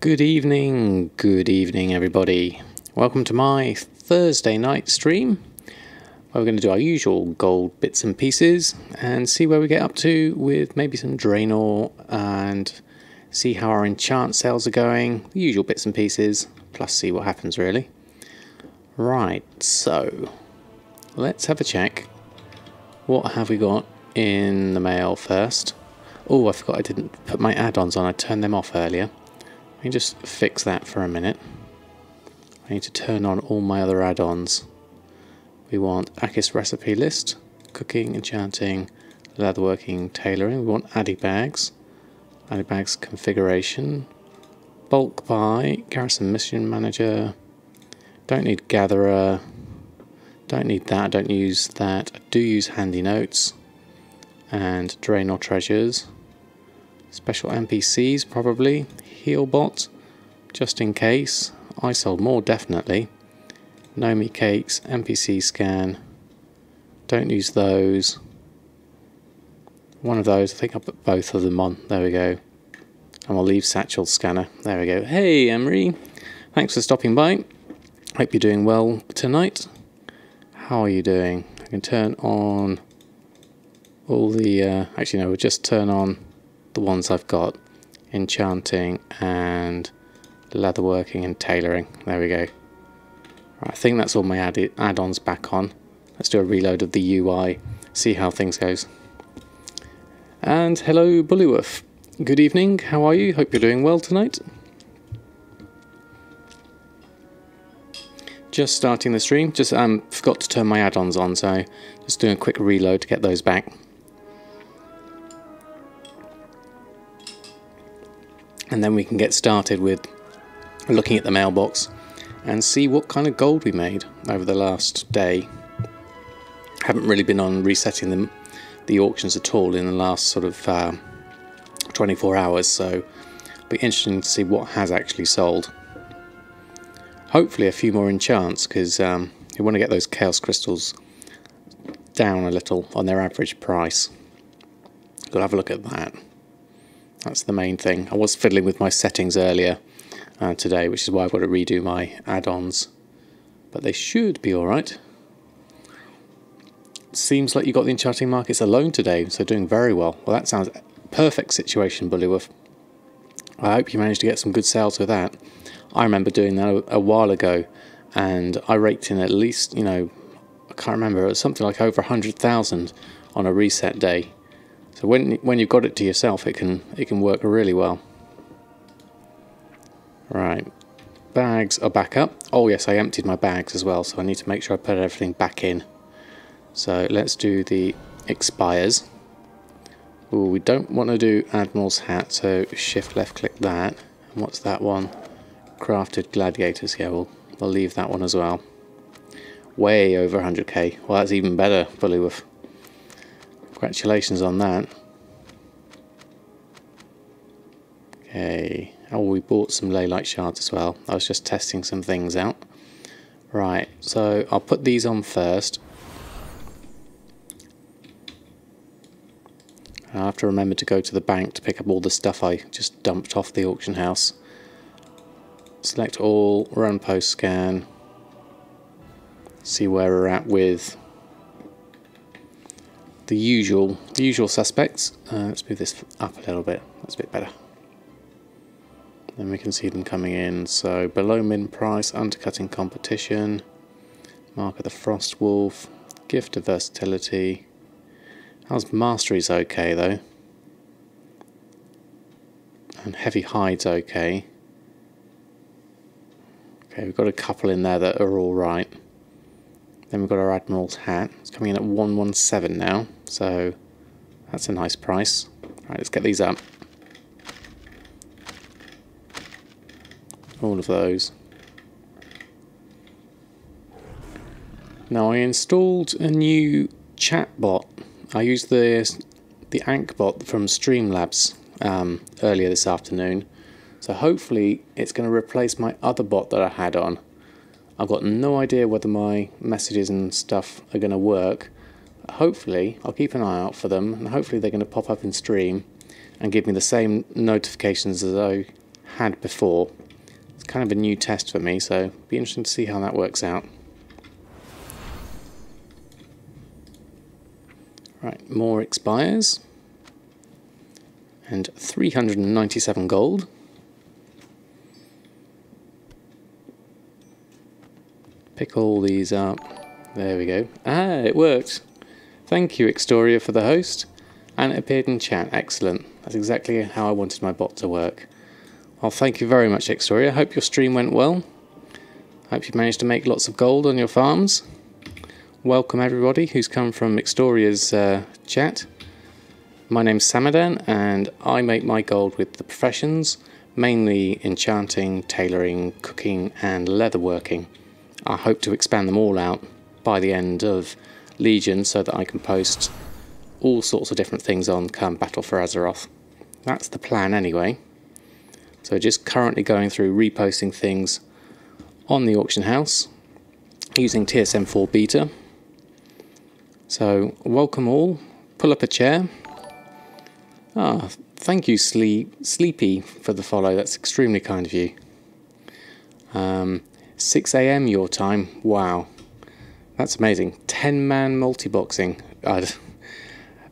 Good evening everybody. Welcome to my Thursday night stream. We're going to do our usual gold bits and pieces and see where we get up to with maybe some Draenor and see how our enchant sales are going. The usual bits and pieces, plus see what happens really. Right, so let's have a check. What have we got in the mail first? Oh, I forgot I didn't put my add-ons on. I turned them off earlier. Let me just fix that for a minute. I need to turn on all my other add-ons. We want Akis recipe list, cooking, enchanting, leatherworking, tailoring. We want addy bags configuration, bulk buy, garrison mission manager. Don't need gatherer. Don't need that. Don't use that. I do use handy notes and Draenor treasures. Special NPCs probably. Heal bot, just in case. I sold more definitely. Nomi cakes, NPC scan. Don't use those. One of those, I think I'll put both of them on. There we go. And we'll leave satchel scanner. There we go. Hey Emery, thanks for stopping by. Hope you're doing well tonight. How are you doing? I can turn on all the, actually no, we'll just turn on the ones I've got. Enchanting and leatherworking and tailoring. There we go. Right, I think that's all my add-ons back on. Let's do a reload of the UI, see how things goes. And hello Bullywolf. Good evening, how are you? Hope you're doing well tonight. Just starting the stream, just forgot to turn my add-ons on, so just doing a quick reload to get those back. And then we can get started with looking at the mailbox and see what kind of gold we made over the last day. Haven't really been on resetting the auctions at all in the last sort of 24 hours, so it'll be interesting to see what has actually sold. Hopefully a few more enchants, because you want to get those chaos crystals down a little on their average price. We'll have a look at that. That's the main thing. I was fiddling with my settings earlier today, which is why I've got to redo my add-ons. But they should be alright. Seems like you got the enchanting markets alone today, so doing very well. Well, that sounds perfect situation, Bullywolf. I hope you managed to get some good sales with that. I remember doing that a while ago, and I raked in at least, you know, I can't remember, it was something like over 100,000 on a reset day. So when you've got it to yourself, it can work really well. Right, bags are back up. Oh yes, I emptied my bags as well, so I need to make sure I put everything back in. So let's do the expires. Ooh, we don't want to do Admiral's hat, so shift left click that. And what's that one? Crafted gladiators. Yeah, we'll leave that one as well. Way over 100k. Well, that's even better, Bullywolf. Congratulations on that. Okay. Oh, we bought some Leylight shards as well. I was just testing some things out. Right, so I'll put these on first. I'll have to remember to go to the bank to pick up all the stuff I just dumped off the auction house. Select all, run post scan. See where we're at with the usual suspects. Let's move this up a little bit. That's a bit better. Then we can see them coming in. So below min price, undercutting competition, Mark of the Frost Wolf, gift of versatility. How's mastery's okay though, and heavy hide's okay. Okay, we've got a couple in there that are all right. Then we've got our Admiral's hat. It's coming in at 117 now, so that's a nice price. Right, let's get these up. All of those. Now I installed a new chat bot. I used the Ank bot from Streamlabs earlier this afternoon. So hopefully it's going to replace my other bot that I had on. I've got no idea whether my messages and stuff are going to work. Hopefully, I'll keep an eye out for them, and hopefully they're going to pop up in stream and give me the same notifications as I had before. It's kind of a new test for me, so it'll be interesting to see how that works out. Right, more expires. And 397 gold. Pick all these up. There we go. Ah, it worked. Thank you, Extoria, for the host. And it appeared in chat. Excellent. That's exactly how I wanted my bot to work. Well, thank you very much, Extoria. Hope your stream went well. Hope you managed to make lots of gold on your farms. Welcome everybody who's come from Extoria's chat. My name's Samadan and I make my gold with the professions, mainly enchanting, tailoring, cooking and leatherworking. I hope to expand them all out by the end of Legion so that I can post all sorts of different things on come Battle for Azeroth. That's the plan anyway. So just currently going through reposting things on the auction house using TSM4 beta. So welcome all, pull up a chair. Ah, thank you Sleepy for the follow, that's extremely kind of you. 6 AM your time, wow, that's amazing. 10-man multi-boxing,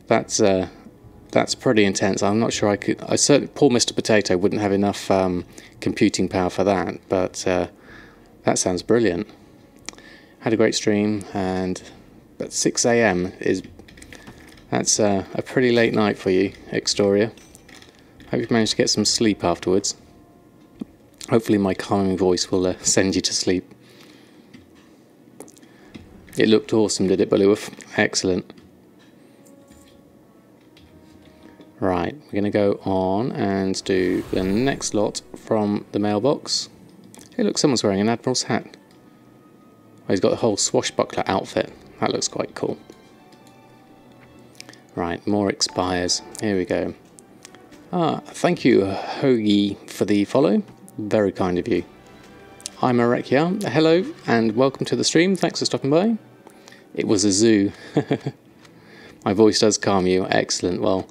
that's pretty intense. I'm not sure I certainly, poor Mr. Potato wouldn't have enough computing power for that, but that sounds brilliant. Had a great stream, but 6 AM that's a pretty late night for you, Extoria. Hope you've managed to get some sleep afterwards. Hopefully my calming voice will send you to sleep. It looked awesome, did it, Beowulf? Excellent. Right, we're going to go on and do the next lot from the mailbox. Hey look, someone's wearing an Admiral's hat. Oh, he's got the whole swashbuckler outfit. That looks quite cool. Right, more expires. Here we go. Ah, thank you, Hoagie, for the follow. Very kind of you. I'm Arekia. Hello, and welcome to the stream. Thanks for stopping by. It was a zoo. My voice does calm you. Excellent. Well,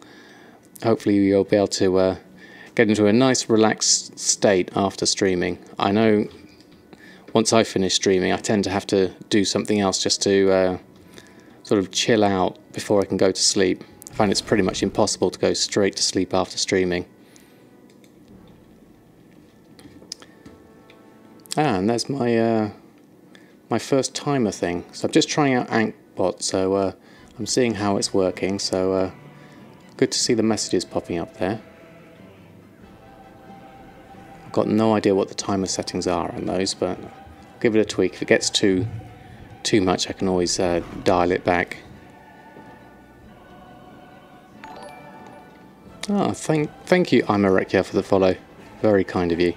hopefully you'll be able to get into a nice relaxed state after streaming. I know once I finish streaming I tend to have to do something else just to sort of chill out before I can go to sleep. I find it's pretty much impossible to go straight to sleep after streaming. Ah, and there's my my first timer thing. So I'm just trying out Ankbot, so I'm seeing how it's working, so good to see the messages popping up there. I've got no idea what the timer settings are on those, but I'll give it a tweak. If it gets too much, I can always dial it back. Ah, thank you, I'm Arekia, for the follow. Very kind of you.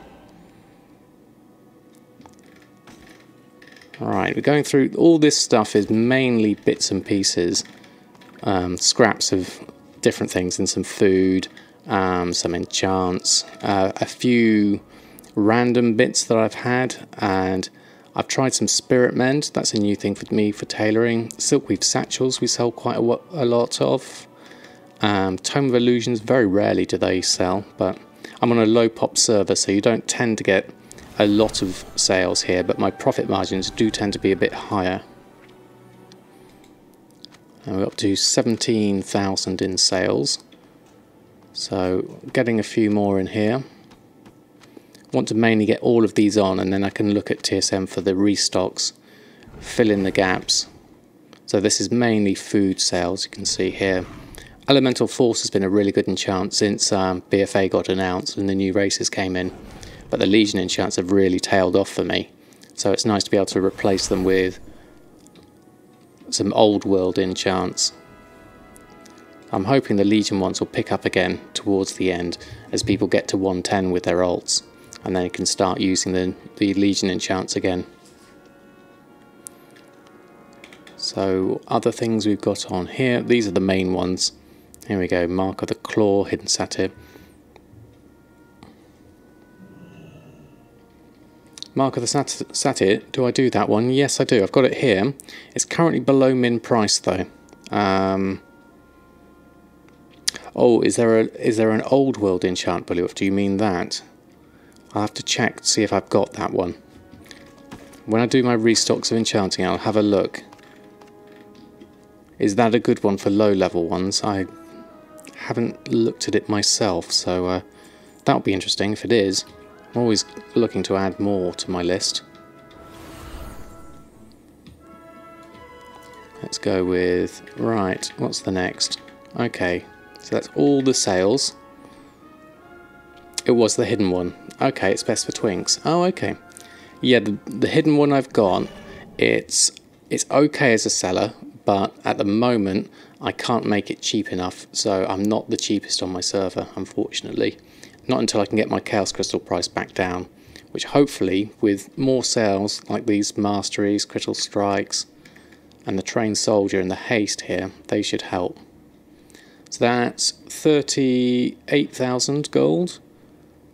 Right, we're going through all this stuff is mainly bits and pieces, scraps of different things and some food, some enchants, a few random bits that I've had, and I've tried some spirit mend. That's a new thing for me for tailoring. Silkweave satchels we sell quite a lot of. Tome of Illusions, very rarely do they sell, but I'm on a low pop server, so you don't tend to get a lot of sales here, but my profit margins do tend to be a bit higher. And we're up to 17,000 in sales, so getting a few more in here. Want to mainly get all of these on, and then I can look at TSM for the restocks, fill in the gaps. So this is mainly food sales, you can see here. Elemental Force has been a really good enchant since BFA got announced and the new races came in. But the Legion enchants have really tailed off for me, so it's nice to be able to replace them with some old world enchants. I'm hoping the Legion ones will pick up again towards the end as people get to 110 with their ults, and then you can start using the Legion enchants again. So other things we've got on here, these are the main ones. Here we go, Mark of the Claw, Hidden Satyr. Mark of the Satyr, do I do that one? Yes I do, I've got it here. It's currently below min price though. Oh, is there an old world enchant, Beowulf? Do you mean that? I'll have to check to see if I've got that one. When I do my restocks of Enchanting, I'll have a look. Is that a good one for low level ones? I haven't looked at it myself, so that'll be interesting if it is. I'm always looking to add more to my list. Let's go with, right, what's the next? Okay, so that's all the sales. It was the hidden one. Okay, it's best for twinks. Oh, okay. Yeah, the hidden one I've got, it's okay as a seller, but at the moment I can't make it cheap enough, so I'm not the cheapest on my server, unfortunately. Not until I can get my Chaos Crystal price back down, which hopefully, with more sales like these Masteries, Critical Strikes, and the Trained Soldier and the Haste here, they should help. So that's 38,000 gold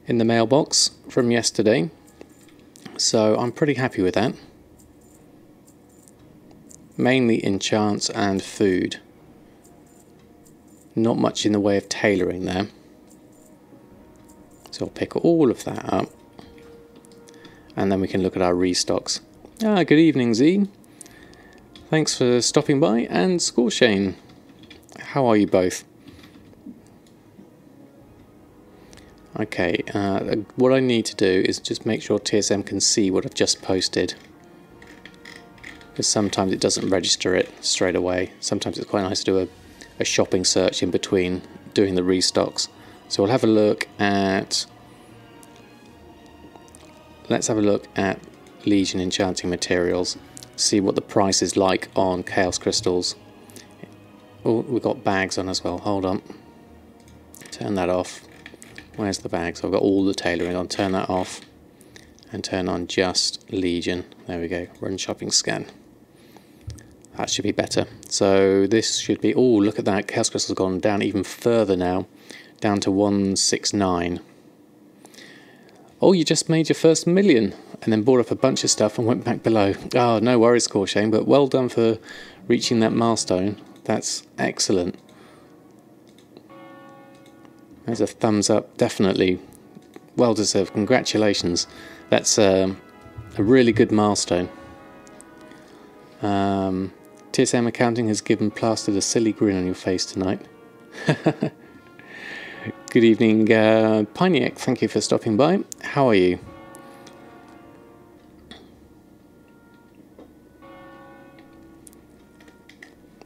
in the mailbox from yesterday, so I'm pretty happy with that. Mainly enchants and food. Not much in the way of tailoring there. So I'll pick all of that up. And then we can look at our restocks. Good evening, Z. Thanks for stopping by, and Scorshane. How are you both? Okay, what I need to do is just make sure TSM can see what I've just posted. Because sometimes it doesn't register it straight away. Sometimes it's quite nice to do a shopping search in between doing the restocks. So we'll have a look at... Let's have a look at Legion Enchanting Materials. See what the price is like on Chaos Crystals. Oh, we've got bags on as well. Hold on. Turn that off. Where's the bags? I've got all the tailoring on. Turn that off. And turn on just Legion. There we go. Run shopping scan. That should be better. So this should be... Oh, look at that. Chaos Crystal's gone down even further now. Down to 169. Oh, you just made your first million. And then bought up a bunch of stuff and went back below. Oh, no worries, Scorshane. But well done for reaching that milestone. That's excellent. There's a thumbs up. Definitely. Well deserved. Congratulations. That's a really good milestone. TSM Accounting has given Plastered a silly grin on your face tonight. Good evening, Piniac. Thank you for stopping by. How are you?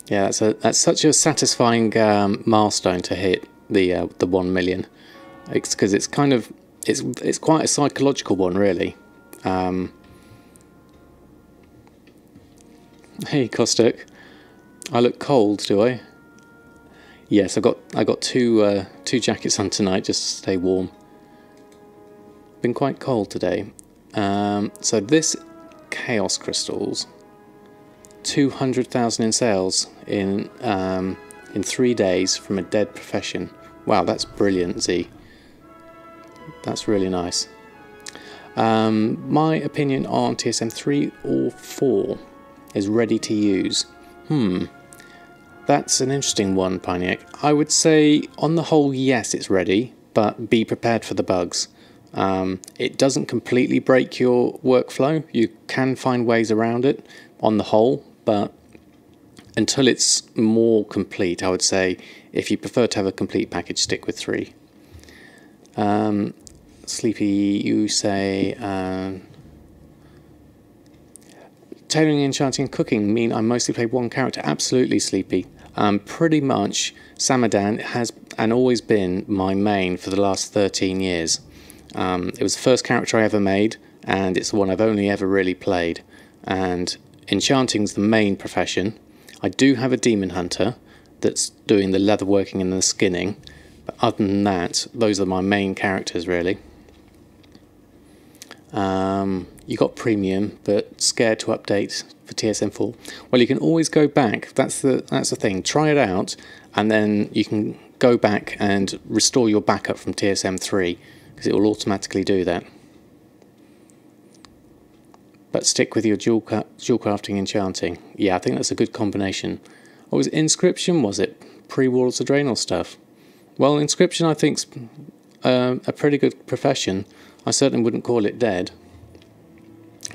Yeah, that's such a satisfying milestone to hit the 1 million. It's because it's kind of it's quite a psychological one, really. Hey, Kostuk. I look cold, do I? Yes, I got two jackets on tonight just to stay warm. Been quite cold today. So this Chaos Crystals, 200,000 in sales in 3 days from a dead profession. Wow, that's brilliant, Z. That's really nice. My opinion on TSM 3 or 4 is ready to use. That's an interesting one, Piniac. I would say, on the whole, yes, it's ready, but be prepared for the bugs. It doesn't completely break your workflow. You can find ways around it on the whole, but until it's more complete, I would say, if you prefer to have a complete package, stick with 3. Sleepy, you say... Tailoring, Enchanting and Cooking mean I mostly play one character. Absolutely, Sleepy. Pretty much Samadan has and always been my main for the last 13 years. It was the first character I ever made, and it's the one I've only ever really played. And Enchanting's the main profession. I do have a Demon Hunter that's doing the leatherworking and the skinning, but other than that, those are my main characters, really. You got Premium, but scared to update for TSM4. Well, you can always go back. That's the thing. Try it out, and then you can go back and restore your backup from TSM3, because it will automatically do that. But stick with your dual crafting Enchanting. Yeah, I think that's a good combination. What was it, Inscription? Was it pre-Warlords of Draenor stuff? Well, Inscription I think's a pretty good profession. I certainly wouldn't call it dead.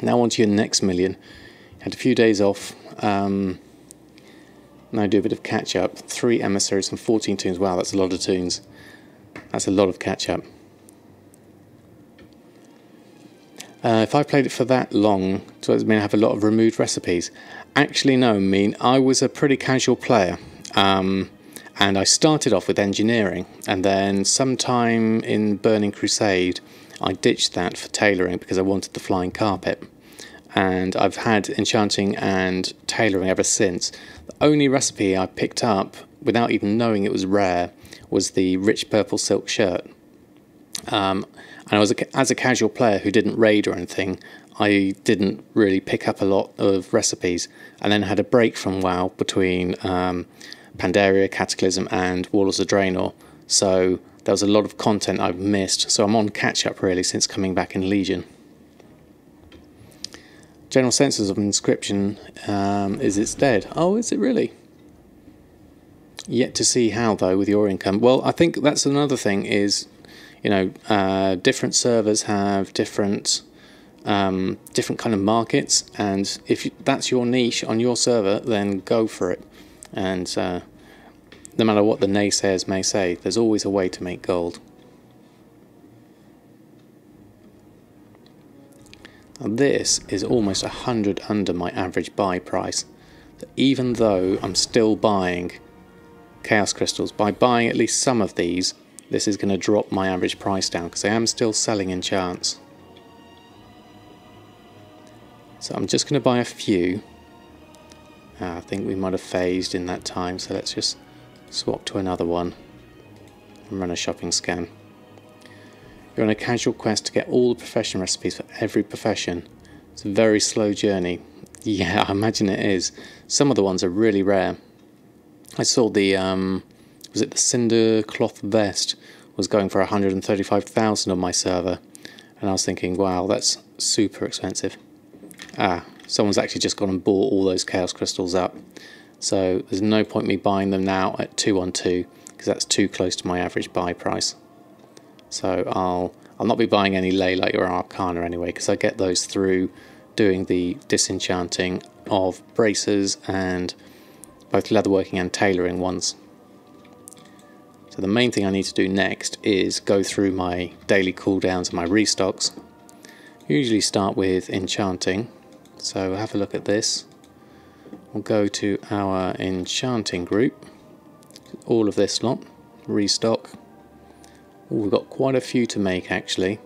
Now on to your next million. Had a few days off. Now do a bit of catch up. 3 emissaries and 14 toons. Wow, that's a lot of toons. That's a lot of catch up. If I played it for that long, does it mean I have a lot of removed recipes? Actually, no. I mean, I was a pretty casual player. And I started off with engineering. And then sometime in Burning Crusade, I ditched that for tailoring because I wanted the flying carpet. And I've had enchanting and tailoring ever since. The only recipe I picked up, without even knowing it was rare, was the rich purple silk shirt. And as a casual player who didn't raid or anything, I didn't really pick up a lot of recipes, and then had a break from WoW between Pandaria, Cataclysm and Warlords of Draenor, so there was a lot of content I've missed, so I'm on catch up really since coming back in Legion. General census of inscription is it's dead. Oh, is it really? Yet to see how though with your income. Well, I think that's another thing is, you know, different servers have different kind of markets, and if that's your niche on your server, then go for it. And no matter what the naysayers may say, there's always a way to make gold. Now this is almost 100 under my average buy price. So even though I'm still buying Chaos Crystals, by buying at least some of these, this is going to drop my average price down because I am still selling enchants. So I'm just going to buy a few. I think we might have phased in that time, so let's just swap to another one and run a shopping scan. You're on a casual quest to get all the profession recipes for every profession. It's a very slow journey. Yeah, I imagine it is. Some of the ones are really rare. I saw the, was it the Cinder Cloth Vest was going for 135,000 on my server. And I was thinking, wow, that's super expensive. Someone's actually just gone and bought all those Chaos Crystals up. So there's no point me buying them now at 212 because that's too close to my average buy price. So I'll not be buying any Leylight or Arcana anyway, because I get those through doing the disenchanting of bracers and both leatherworking and tailoring ones. So the main thing I need to do next is go through my daily cooldowns and my restocks. Usually start with enchanting, so have a look at this. We'll go to our enchanting group, all of this lot, restock. Ooh, we've got quite a few to make actually.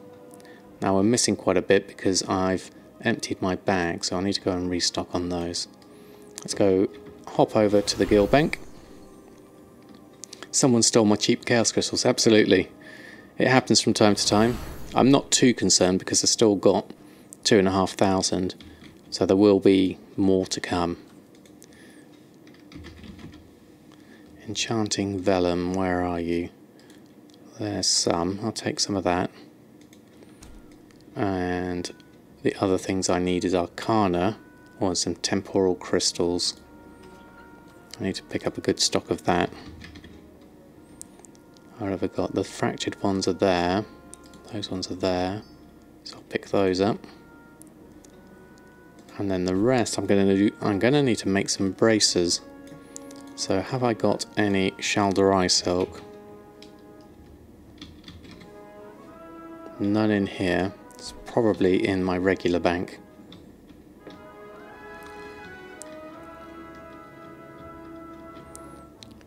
Now we're missing quite a bit because I've emptied my bag, so I need to go and restock on those. Let's go hop over to the guild bank. Someone stole my cheap chaos crystals, absolutely. It happens from time to time. I'm not too concerned because I've still got 2,500, so there will be more to come. Enchanting vellum, where are you? There's some. I'll take some of that. And the other things I need is Arcana or some temporal crystals. I need to pick up a good stock of that. What have I got? The fractured ones are there. Those ones are there. So I'll pick those up. And then the rest I'm gonna need to make some bracers. So have I got any shal'dorei silk? None in here. It's probably in my regular bank.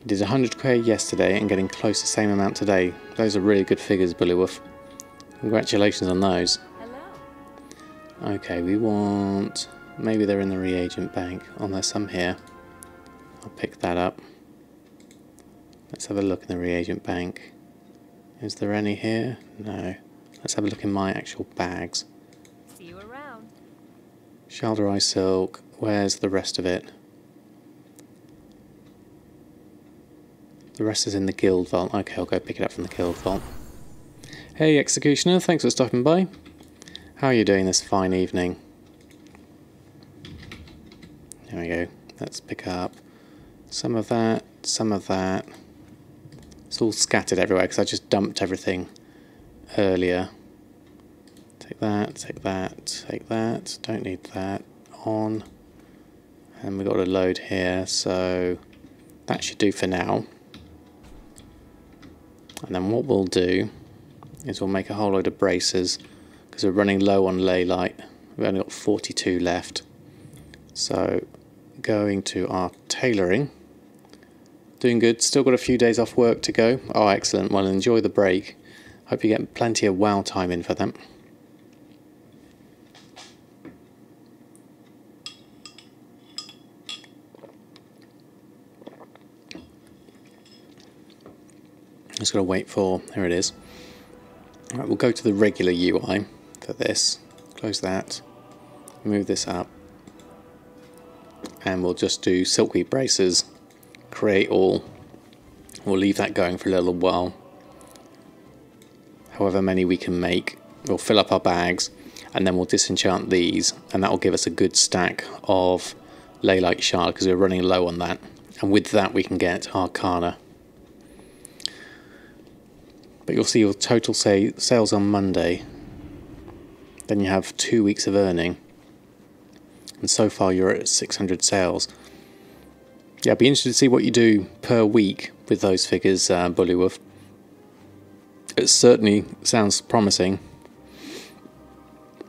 Did 100k yesterday and getting close to the same amount today. Those are really good figures, Bullywoof. Congratulations on those. Hello. Okay, we want... maybe they're in the reagent bank. Oh, there's some here. I'll pick that up. Let's have a look in the reagent bank. Is there any here? No. Let's have a look in my actual bags. See you around. Shal'dorei silk. Where's the rest of it? The rest is in the guild vault. Okay, I'll go pick it up from the guild vault. Hey Executioner, thanks for stopping by. How are you doing this fine evening? There we go. Let's pick up some of that, some of that. It's all scattered everywhere because I just dumped everything earlier. Take that, take that, take that. Don't need that on. And we've got a load here, so that should do for now. And then what we'll do is we'll make a whole load of braces because we're running low on ley light. We've only got 42 left. So going to our tailoring. Doing good, still got a few days off work to go. Oh, excellent. Well, enjoy the break. Hope you get plenty of WoW time in for them. Just gotta wait for, here it is. Alright, we'll go to the regular UI for this. Close that. Move this up. And we'll just do silkweed braces. Create all. We'll leave that going for a little while. However many we can make. We'll fill up our bags and then we'll disenchant these, and that will give us a good stack of Leylight Shard because we're running low on that. And with that we can get Arcana. But you'll see your total sales on Monday. Then you have 2 weeks of earning. And so far you're at 600 sales. Yeah, I'd be interested to see what you do per week with those figures, Bullywolf. It certainly sounds promising.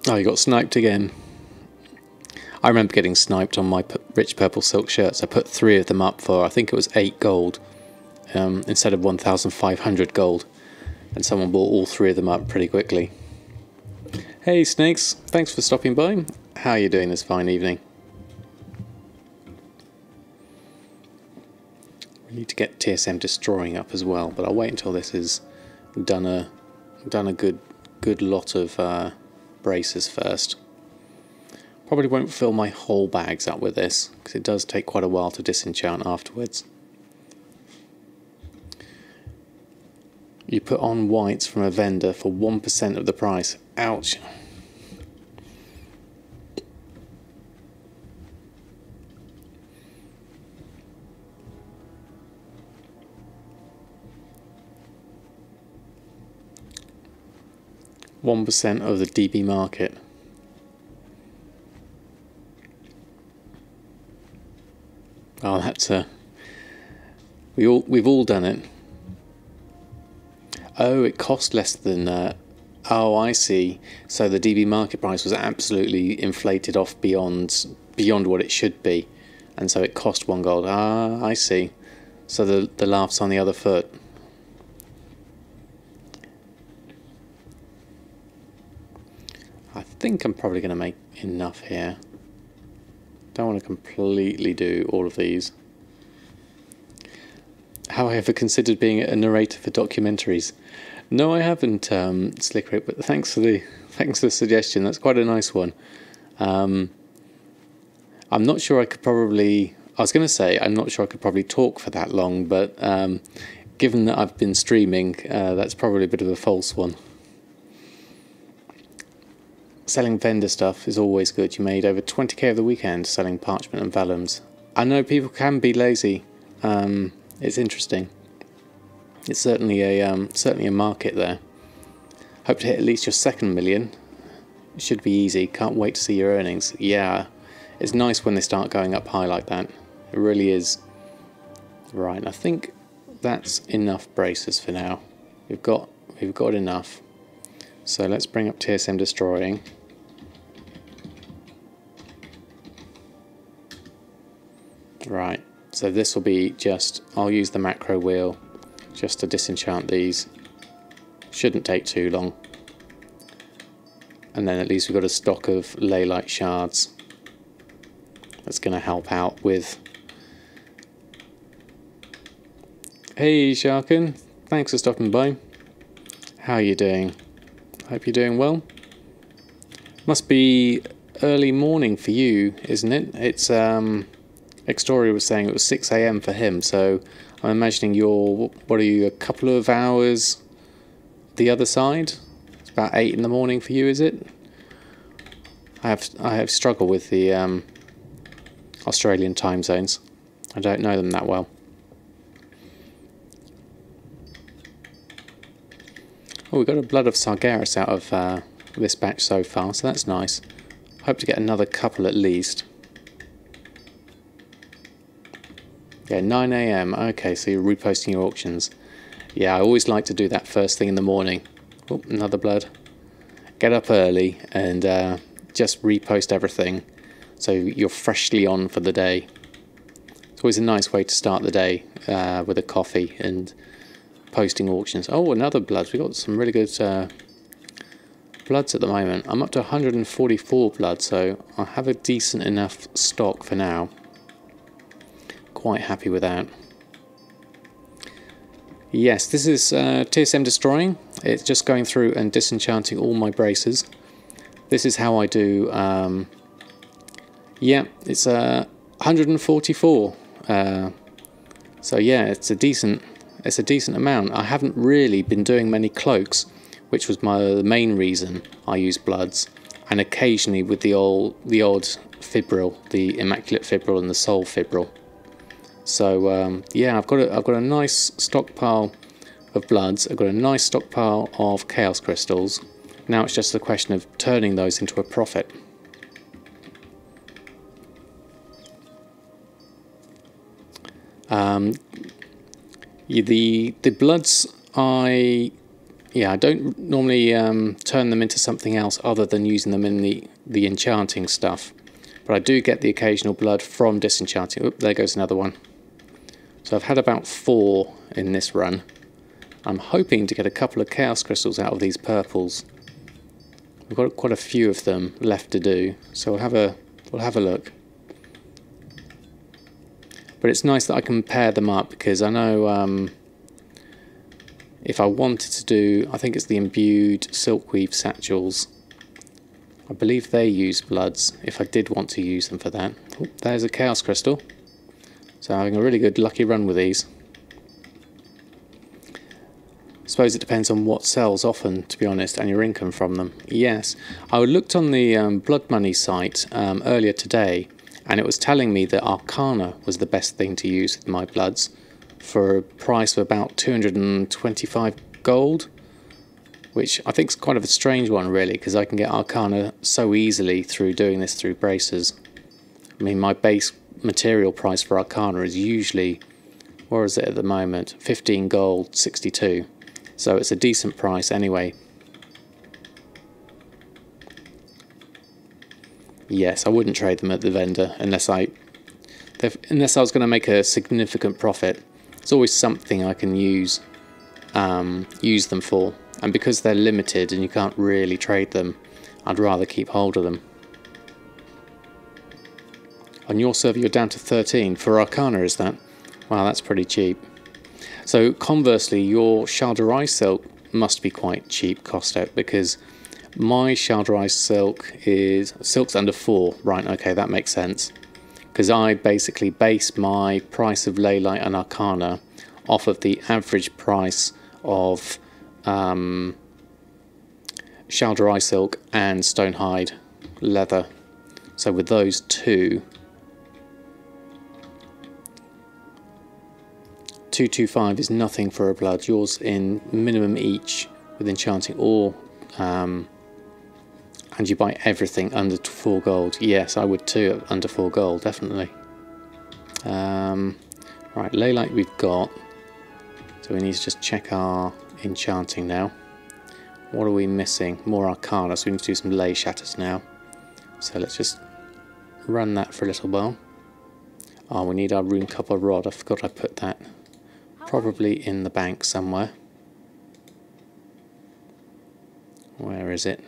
Oh, you got sniped again. I remember getting sniped on my rich purple silk shirts. I put 3 of them up for, I think it was 8 gold, instead of 1,500 gold. And someone bought all 3 of them up pretty quickly. Hey Snakes, thanks for stopping by. How are you doing this fine evening? We need to get TSM destroying up as well, but I'll wait until this is done a good lot of braces first. Probably won't fill my whole bags up with this because it does take quite a while to disenchant afterwards. You put on whites from a vendor for 1% of the price. Ouch. %1 of the DB market. Oh, that's a. We've all done it. Oh, it cost less than. Oh, I see. So the DB market price was absolutely inflated off beyond what it should be, and so it cost 1 gold. Ah, I see. So the laugh's on the other foot. I think I'm probably going to make enough here. Don't want to completely do all of these. Have I ever considered being a narrator for documentaries? No, I haven't, Slickrick, but thanks for the suggestion. That's quite a nice one. I'm not sure I could probably. I was going to say I'm not sure I could probably talk for that long, but given that I've been streaming, that's probably a bit of a false one. Selling vendor stuff is always good. You made over 20k over the weekend selling parchment and vellums. I know people can be lazy. It's interesting. It's certainly a market there. Hope to hit at least your 2nd million. It should be easy. Can't wait to see your earnings. Yeah, it's nice when they start going up high like that. It really is. Right, I think that's enough braces for now. We've got enough. So let's bring up TSM destroying. Right, so this will be just, I'll use the macro wheel just to disenchant these. Shouldn't take too long. And then at least we've got a stock of Leylight shards. That's going to help out with. Hey Sharkin, thanks for stopping by. How are you doing? Hope you're doing well. Must be early morning for you, isn't it? It's Extoria was saying it was 6 AM for him, so I'm imagining you're, what are you, a couple of hours the other side? It's about 8 in the morning for you, is it? I have struggled with the Australian time zones. I don't know them that well. Oh, we got a Blood of Sargeras out of this batch so far, so that's nice. Hope to get another couple at least. Yeah, 9 AM. Okay, so you're reposting your auctions. Yeah, I always like to do that first thing in the morning. Oh, another blood. Get up early and just repost everything so you're freshly on for the day. It's always a nice way to start the day with a coffee and posting auctions. Oh, another blood. We've got some really good bloods at the moment. I'm up to 144 blood, so I have a decent enough stock for now. Quite happy with that. Yes, this is TSM destroying. It's just going through and disenchanting all my braces. This is how I do. Yeah, it's 144. So yeah, it's a decent amount. I haven't really been doing many cloaks, which was the main reason I use bloods, and occasionally with the odd fibril, the immaculate fibril and the soul fibril. So yeah, I've got a nice stockpile of bloods. I've got a nice stockpile of chaos crystals. Now it's just a question of turning those into a profit. The bloods I don't normally turn them into something else other than using them in the enchanting stuff, but I do get the occasional blood from disenchanting. Oop, there goes another one. So I've had about 4 in this run. I'm hoping to get a couple of chaos crystals out of these purples. We've got quite a few of them left to do, so we'll have a look. But it's nice that I can pair them up, because I know if I wanted to do, I think it's the imbued silkweave satchels. I believe they use bloods, if I did want to use them for that. Oh, there's a chaos crystal. So having a really good lucky run with these. I suppose it depends on what sells often, to be honest, and your income from them. Yes, I looked on the Blood Money site earlier today, and it was telling me that Arcana was the best thing to use with my bloods for a price of about 225 gold, which I think is quite of a strange one really, because I can get Arcana so easily through doing this through braces. I mean, my base material price for Arcana is usually, what is it at the moment, 15 gold, 62, so it's a decent price anyway. Yes, I wouldn't trade them at the vendor unless I was going to make a significant profit. It's always something I can use them for, and because they're limited and you can't really trade them, I'd rather keep hold of them. On your server you're down to 13 for Arcana, is that? Wow, that's pretty cheap. So conversely, your shal'dorei silk must be quite cheap cost out, because my shal'dorei silk's under 4. Right, okay, that makes sense. Because I basically base my price of Leylight and Arcana off of the average price of shal'dorei silk and stonehide leather. So with those two, 225 is nothing for a blood. Yours in minimum each with enchanting, or and you buy everything under 4 gold. Yes, I would too, under 4 gold, definitely. Right, Leylight we've got, so we need to just check our enchanting now. What are we missing? More Arcana, so we need to do some ley shatters now. So let's just run that for a little while. Oh, we need our rune copper rod. I forgot I put that. Probably in the bank somewhere. Where is it?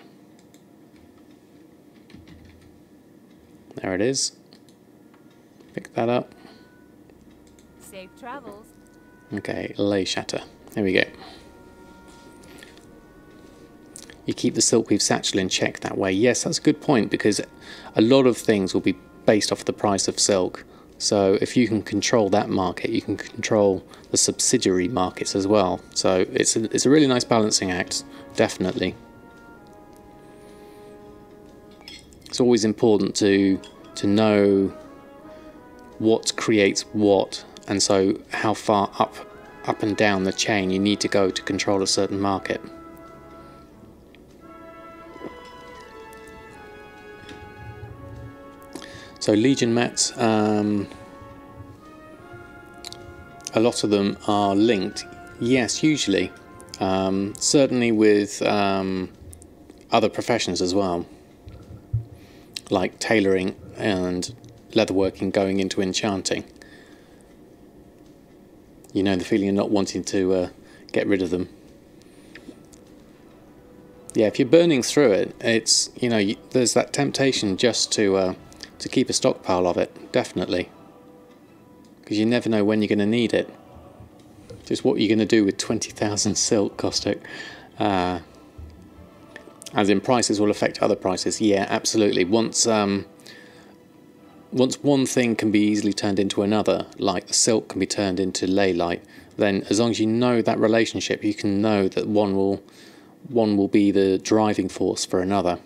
There it is. Pick that up. Safe travels. Okay, ley shatter. There we go. You keep the silkweave satchel in check that way. Yes, that's a good point, because a lot of things will be based off the price of silk. So if you can control that market, you can control the subsidiary markets as well. So it's a really nice balancing act, definitely. It's always important to know what creates what, and so how far up and down the chain you need to go to control a certain market. So Legion mats, a lot of them are linked. Yes, usually. Certainly with other professions as well, like tailoring and leatherworking going into enchanting. You know the feeling of not wanting to get rid of them. Yeah, if you're burning through it, it's, you know, there's that temptation just to keep a stockpile of it, definitely, because you never know when you're going to need it. Just what you're going to do with 20,000 silk, caustic. As in, prices will affect other prices. Yeah, absolutely. Once one thing can be easily turned into another, like the silk can be turned into ley light, then as long as you know that relationship, you can know that one will be the driving force for another.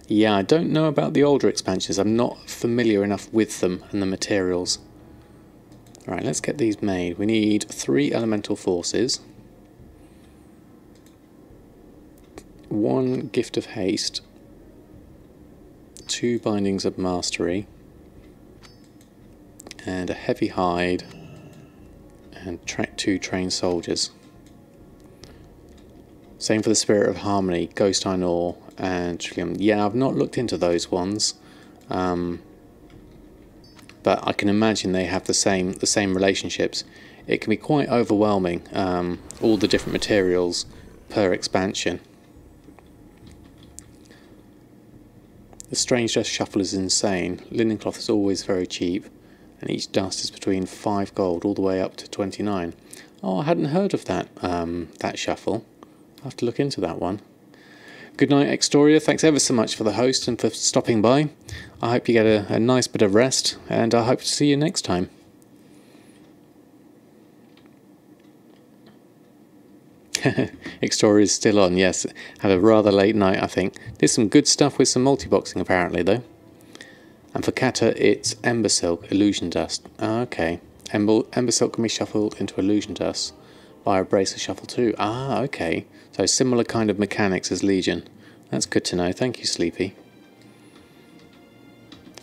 Yeah, I don't know about the older expansions. I'm not familiar enough with them and the materials. Alright, let's get these made. We need 3 elemental forces, 1 gift of haste, 2 bindings of mastery, and a heavy hide, and 2 trained soldiers. Same for the Spirit of Harmony, Ghost Iron Ore, and Trillium. Yeah, I've not looked into those ones, but I can imagine they have the same relationships. It can be quite overwhelming, all the different materials per expansion. The Strange Dress Shuffle is insane. Linen cloth is always very cheap, and each dust is between 5 gold all the way up to 29. Oh, I hadn't heard of that that shuffle. I'll have to look into that one. Good night, Extoria. Thanks ever so much for the host and for stopping by. I hope you get a nice bit of rest, and I hope to see you next time. Extoria is still on, yes. Had a rather late night, I think. Did some good stuff with some multi-boxing apparently, though. And for Kata, it's Ember Silk, Illusion Dust. Ah, okay. Ember Silk can be shuffled into Illusion Dust by a Bracer Shuffle too. Ah, okay. So similar kind of mechanics as Legion. That's good to know. Thank you, Sleepy.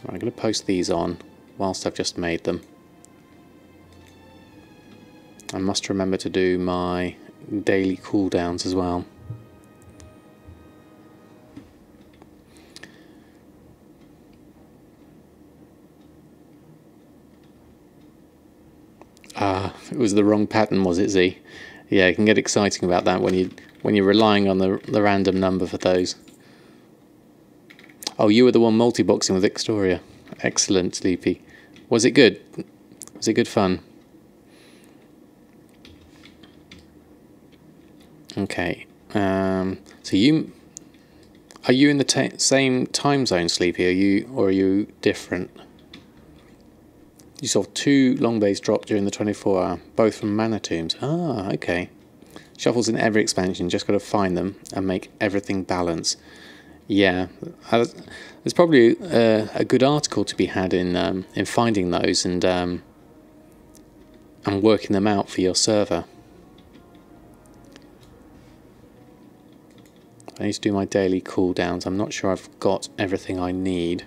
Right, I'm going to post these on whilst I've just made them. I must remember to do my daily cooldowns as well. Ah, it was the wrong pattern, was it, Z? Yeah, it can get exciting about that when you're relying on the random number for those. Oh, you were the one multi-boxing with Extoria. Excellent, Sleepy. Was it good? Was it good fun? Okay. So are you in the same time zone, Sleepy? Or are you different? You saw 2 long bays drop during the 24-hour, both from mana tombs. Ah, okay. Shuffles in every expansion, just got to find them and make everything balance. Yeah, there's probably a good article to be had in finding those and working them out for your server. I need to do my daily cooldowns. I'm not sure I've got everything I need.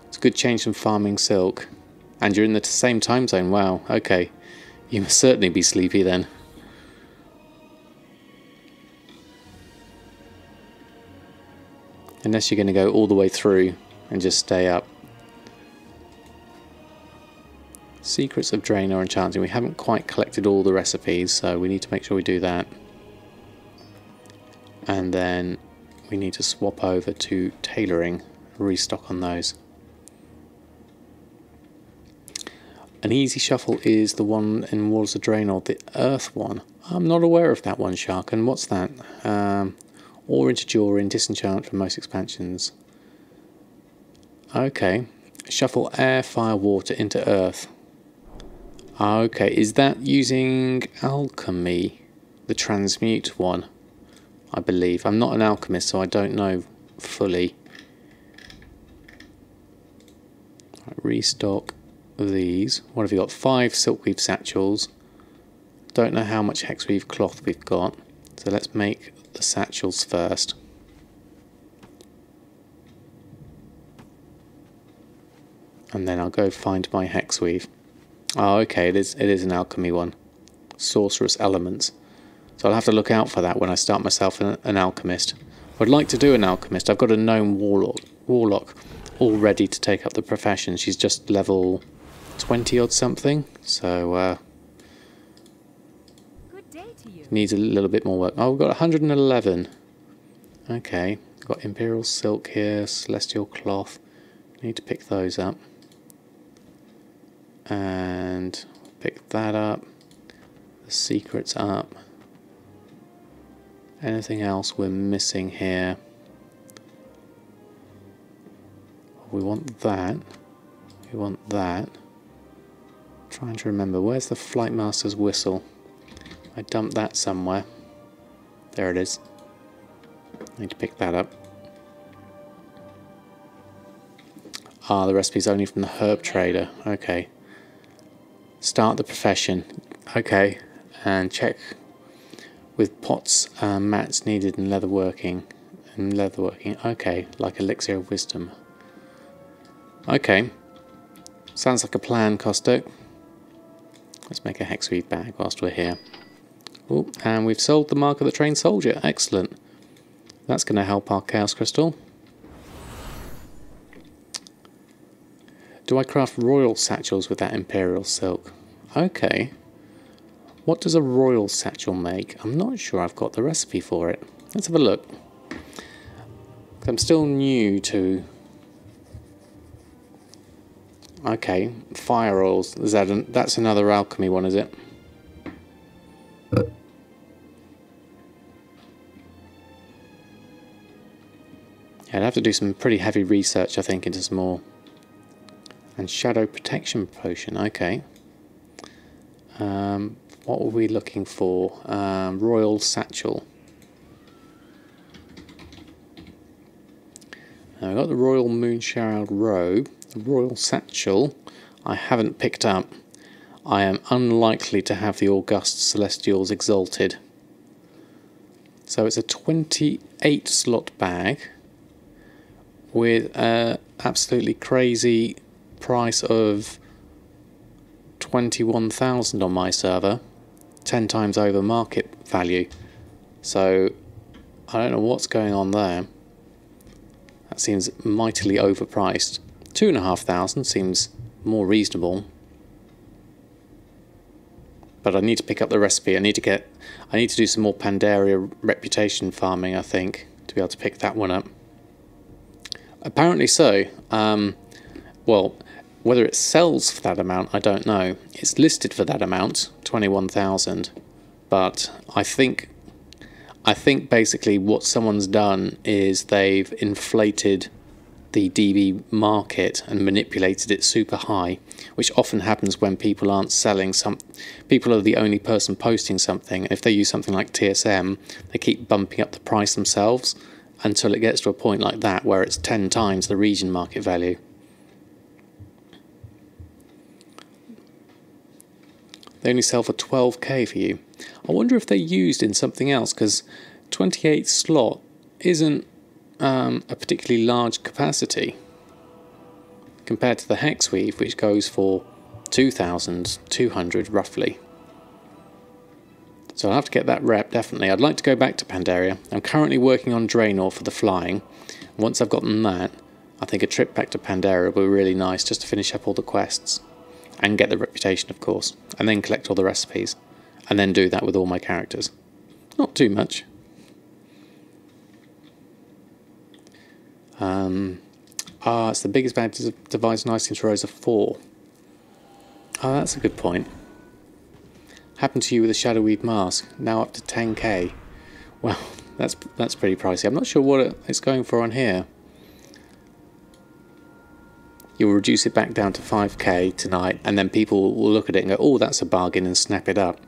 It's a good change from farming silk. And you're in the same time zone. Wow, okay. You must certainly be sleepy then. Unless you're going to go all the way through and just stay up. Secrets of Draenor Enchanting. We haven't quite collected all the recipes, so we need to make sure we do that. And then we need to swap over to Tailoring, restock on those. An easy shuffle is the one in Walls of Draenor, the Earth one. I'm not aware of that one, Shark. And what's that? Ore into Jewelry and Disenchant for most expansions. Okay. Shuffle Air, Fire, Water into Earth. Okay, is that using Alchemy? The Transmute one, I believe. I'm not an alchemist, so I don't know fully. Right, restock these. What have you got? 5 silkweave satchels. Don't know how much hexweave cloth we've got. So let's make the satchels first. And then I'll go find my hexweave. Oh, okay, it is an alchemy one. Sorcerous elements. So I'll have to look out for that when I start myself an alchemist. I'd like to do an alchemist. I've got a gnome warlock all ready to take up the profession. She's just level 20 odd something. So Good day to you. needs a little bit more work. Oh, we've got 111. Okay, we've got Imperial Silk here, Celestial Cloth. Need to pick those up. And pick that up. The secret's up. Anything else we're missing here? We want that. We want that. Trying to remember, where's the Flight Master's whistle? I dumped that somewhere. There it is. Need to pick that up. Ah, the recipe's only from the herb trader. Okay. Start the profession. Okay. And check with pots, mats needed in leatherworking. Okay, like elixir of wisdom. Okay. Sounds like a plan, Costo. Let's make a hexweave bag whilst we're here. Oh, and we've sold the Mark of the Trained Soldier. Excellent. That's going to help our Chaos Crystal. Do I craft royal satchels with that Imperial Silk? Okay. What does a royal satchel make? I'm not sure I've got the recipe for it. Let's have a look. I'm still new to... Okay, fire oils. Is that that's another alchemy one, is it? Yeah, I'd have to do some pretty heavy research, I think, into some more. And shadow protection potion, okay. What were we looking for? Royal satchel. Now we've got the royal moonshroud robe. The royal satchel I haven't picked up. I am unlikely to have the august celestials exalted. So it's a 28 slot bag with an absolutely crazy price of 21,000 on my server, 10 times over market value. So I don't know what's going on there. That seems mightily overpriced. 2,500 seems more reasonable. But I need to pick up the recipe. I need to do some more Pandaria reputation farming, I think, to be able to pick that one up. Apparently so. Well, whether it sells for that amount, I don't know. It's listed for that amount, 21,000. But I think basically what someone's done is they've inflated the DB market and manipulated it super high, which often happens when people aren't selling people are the only person posting something. If they use something like TSM, they keep bumping up the price themselves until it gets to a point like that where it's 10 times the region market value. They only sell for 12k for you. I wonder if they're used in something else, because 28 slot isn't a particularly large capacity compared to the hexweave, which goes for 2,200 roughly. So I'll have to get that rep, definitely. I'd like to go back to Pandaria. I'm currently working on Draenor for the flying. Once I've gotten that, I think a trip back to Pandaria will be really nice, just to finish up all the quests and get the reputation, of course, and then collect all the recipes, and then do that with all my characters. Not too much. It's the biggest bad device nice into rows of 4. Oh, that's a good point. Happened to you with a Shadowweed mask, now up to 10k. Well, that's pretty pricey. I'm not sure what it's going for on here. You'll reduce it back down to 5k tonight, and then people will look at it and go, oh, that's a bargain, and snap it up.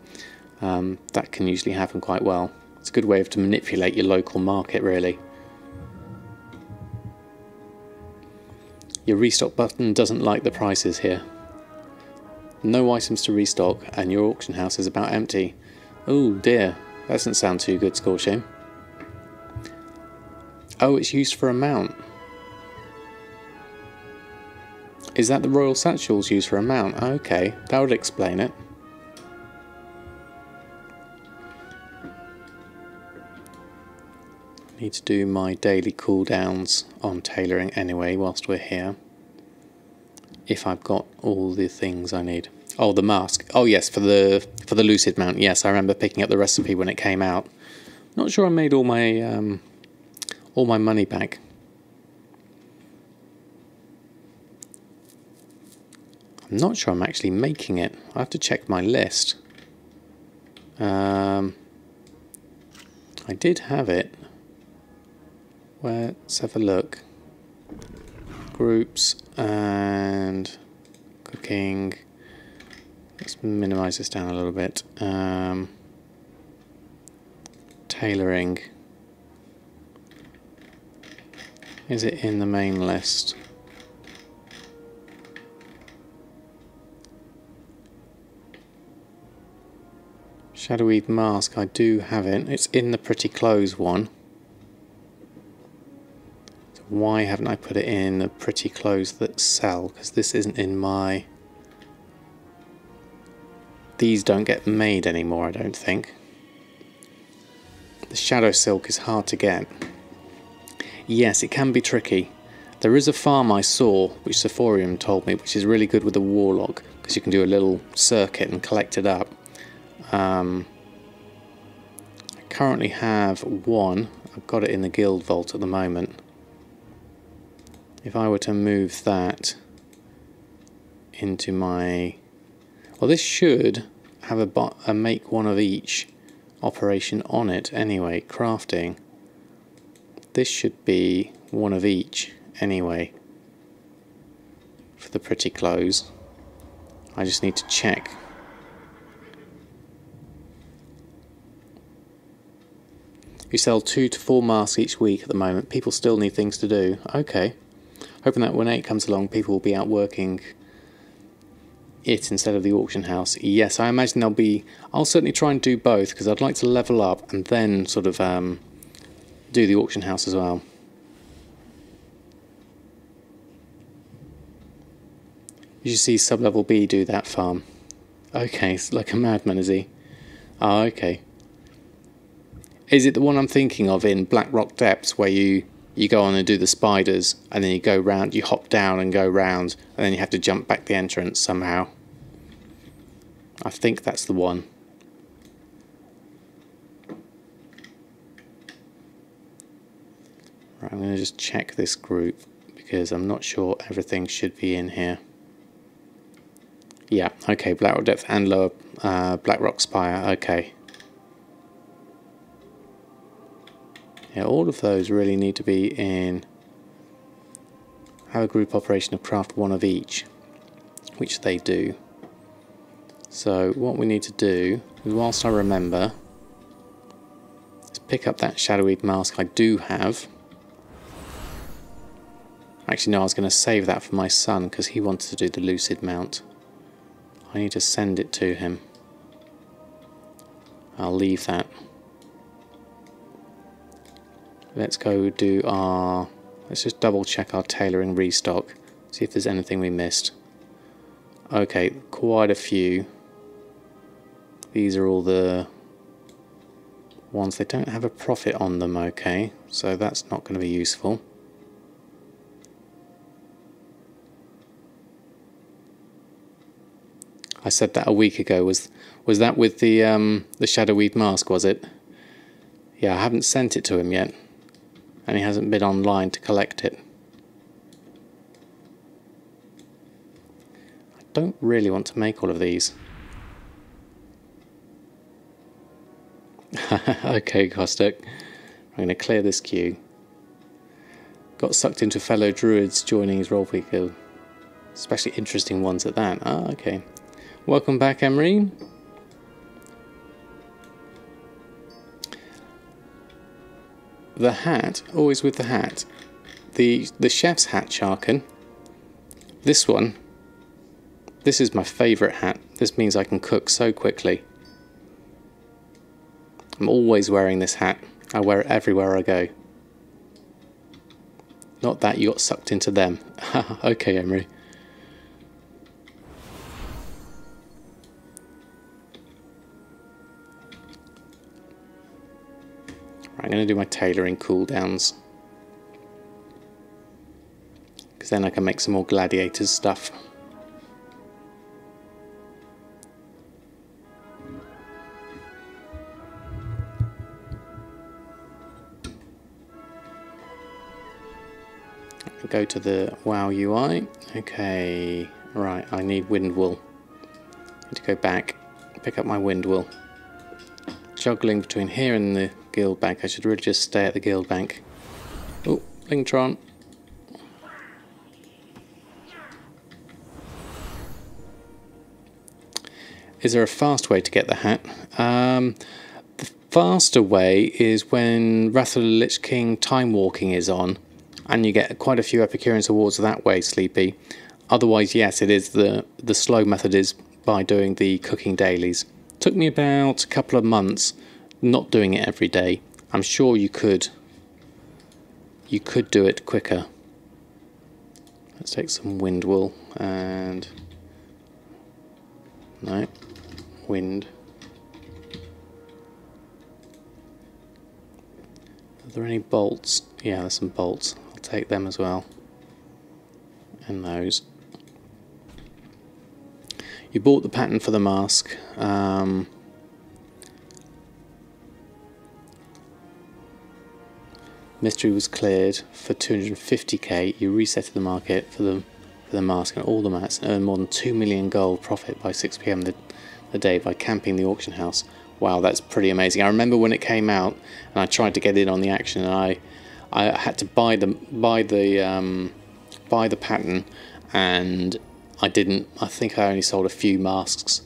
That can usually happen quite well. It's a good way to manipulate your local market, really. Your restock button doesn't like the prices here. No items to restock, and your auction house is about empty. Oh dear. That doesn't sound too good, Scorching. Oh, it's used for a mount. Is that the royal satchels used for a mount? Okay, that would explain it. Need to do my daily cooldowns on tailoring anyway whilst we're here. If I've got all the things I need. Oh, the mask. Oh yes, for the lucid mount. Yes, I remember picking up the recipe when it came out. Not sure I made all my money back. I'm not sure I'm actually making it. I have to check my list. I did have it. Let's have a look. Groups and cooking. Let's minimize this down a little bit. Tailoring. Is it in the main list? Shadowweed mask, I do have it. It's in the pretty clothes one. So why haven't I put it in the pretty clothes that sell? Because this isn't in my... These don't get made anymore, I don't think. The shadow silk is hard to get. Yes, it can be tricky. There is a farm I saw, which Sephorium told me, which is really good with the warlock, because you can do a little circuit and collect it up. I currently have one. I've got it in the guild vault at the moment. If I were to move that into my... Well, this should have a make one of each operation on it anyway. Crafting. This should be one of each anyway for the pretty clothes. I just need to check. You sell 2 to 4 masks each week at the moment. People still need things to do. Okay. Hoping that when 8 comes along, people will be out working it instead of the auction house. Yes, I imagine there'll be... I'll certainly try and do both, because I'd like to level up and then sort of do the auction house as well. You should see sub-level B do that farm. Okay, it's like a madman, is he? Oh, okay. Is it the one I'm thinking of in Black Rock Depths, where you go on and do the spiders, and then you go round, you hop down and go round, and then you have to jump back the entrance somehow? I think that's the one. Right, I'm going to just check this group, because I'm not sure everything should be in here. Yeah, okay, Black Rock Depth and Lower Black Rock Spire, okay. Yeah, all of those really need to be in... Have a group operation of craft one of each, which they do. So what we need to do, is whilst I remember, is pick up that Shadowweed mask I do have. Actually no, I was going to save that for my son, because he wanted to do the lucid mount. I need to send it to him. I'll leave that. Let's go do our... Let's just double check our tailoring restock. See if there's anything we missed. Okay, quite a few. These are all the ones that don't have a profit on them, okay. So that's not going to be useful. I said that a week ago. Was that with the Shadowweed mask, was it? Yeah, I haven't sent it to him yet. And he hasn't been online to collect it. I don't really want to make all of these. Okay, Kostek. I'm going to clear this queue. Got sucked into fellow druids joining his roleplay guild. Especially interesting ones at that. Ah, okay. Welcome back, Emery. The hat, always with the hat. The chef's hat, Sharkin. This one. This is my favourite hat. This means I can cook so quickly. I'm always wearing this hat. I wear it everywhere I go. Not that you got sucked into them. Okay, Emery. Right, I'm going to do my tailoring cooldowns. Because then I can make some more gladiators stuff. Go to the WoW UI. Okay, right, I need wind wool. Need to go back, pick up my wind wool. Juggling between here and the guild bank. I should really just stay at the guild bank. Oh, Lingtron. Is there a fast way to get the hat? The faster way is when Wrath of the Lich King Time Walking is on. And you get quite a few Epicureans awards that way, Sleepy. Otherwise, yes, it is the slow method is by doing the cooking dailies. Took me about a couple of months not doing it every day. I'm sure you could do it quicker. Let's take some wind wool and no wind. Are there any bolts? Yeah, there's some bolts. Take them as well, and those. You bought the pattern for the mask. Mystery was cleared for 250k. You resetted the market for the mask and all the mats and earned more than 2 million gold profit by 6 PM the day by camping the auction house. Wow, that's pretty amazing. I remember when it came out and I tried to get in on the action, and I had to buy the pattern, and I didn't. I think I only sold a few masks.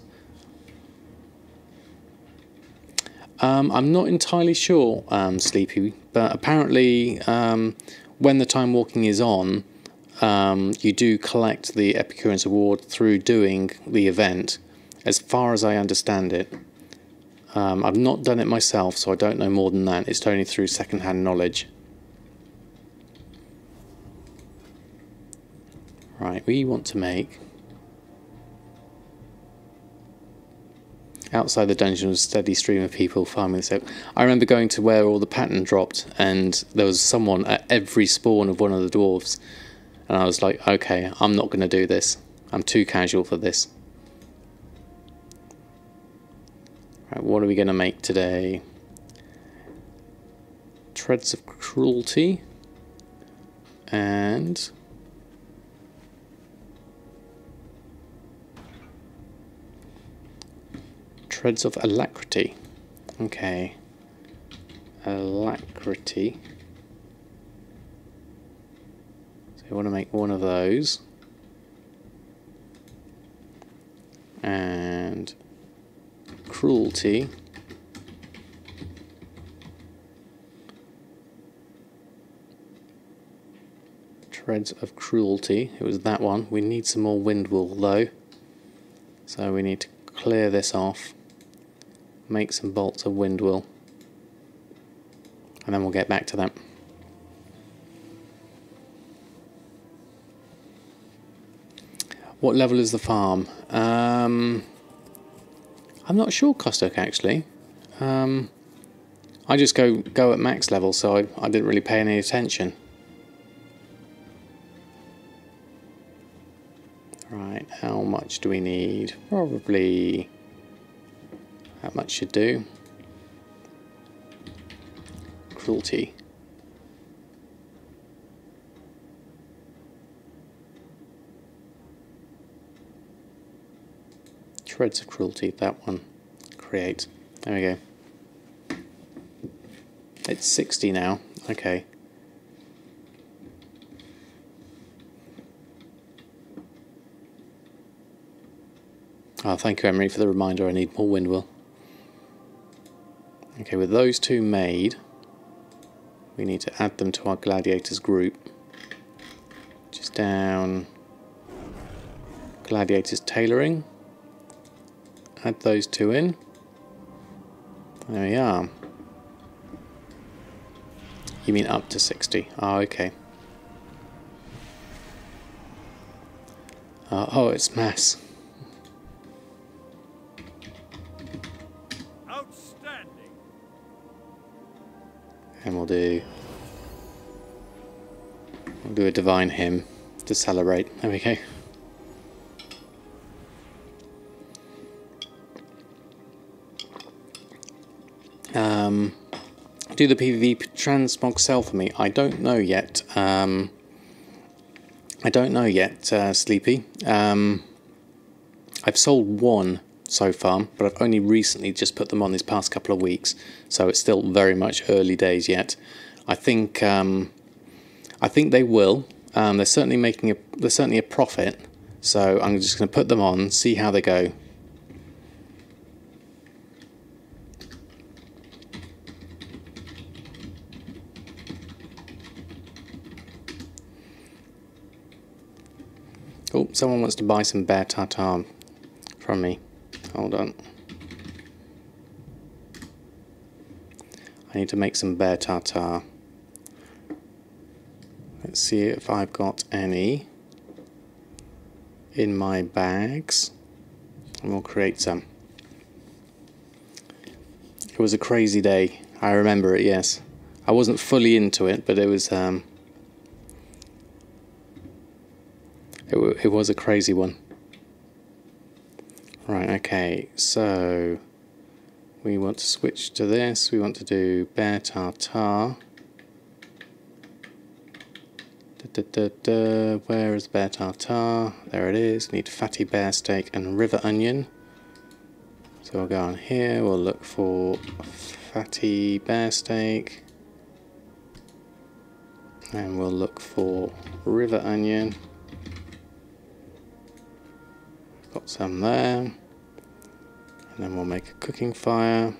I'm not entirely sure, Sleepy, but apparently when the time walking is on, you do collect the Epicureans Award through doing the event, as far as I understand it. I've not done it myself, so I don't know more than that. It's only through second-hand knowledge. Right, we want to make... Outside the dungeon was a steady stream of people farming this out. I remember going to where all the pattern dropped, and there was someone at every spawn of one of the dwarves. And I was like, okay, I'm not going to do this. I'm too casual for this. Right, what are we going to make today? Treads of Cruelty. And... Treads of Alacrity. Okay. Alacrity. So I want to make one of those. And Cruelty. Treads of Cruelty. It was that one. We need some more wind wool though. So we need to clear this off. Make some bolts of wind wool, and then we'll get back to that. What level is the farm? I'm not sure, Kostok, actually. I just go at max level, so I didn't really pay any attention. Right, how much do we need? Probably... That much should do. Cruelty. Treads of Cruelty, that one. Create. There we go. It's 60 now. Okay. Oh, thank you, Emery, for the reminder. I need more wind wool. Okay, with those two made, we need to add them to our gladiators group. Just down gladiators tailoring. Add those two in. There we are. You mean up to 60? Oh, okay. Oh, it's mass. Outstanding. And we'll do a divine hymn to celebrate. There we go. Do the PvP transmog sell for me? I don't know yet. Sleepy. I've sold one so far, but I've only recently just put them on these past couple of weeks, so it's still very much early days yet. I think they will. They're certainly a profit, so I'm just going to put them on, see how they go. Oh, someone wants to buy some bear tartare from me. Hold on. I need to make some bear tartare. Let's see if I've got any in my bags, and we'll create some. It was a crazy day. I remember it, yes. I wasn't fully into it, but it was it was a crazy one. Right, okay, so we want to switch to this. We want to do bear tartare. Where is bear tartare? There it is. Need fatty bear steak and river onion. So we'll go on here, we'll look for fatty bear steak. And we'll look for river onion. Got some there. And then we'll make a cooking fire. And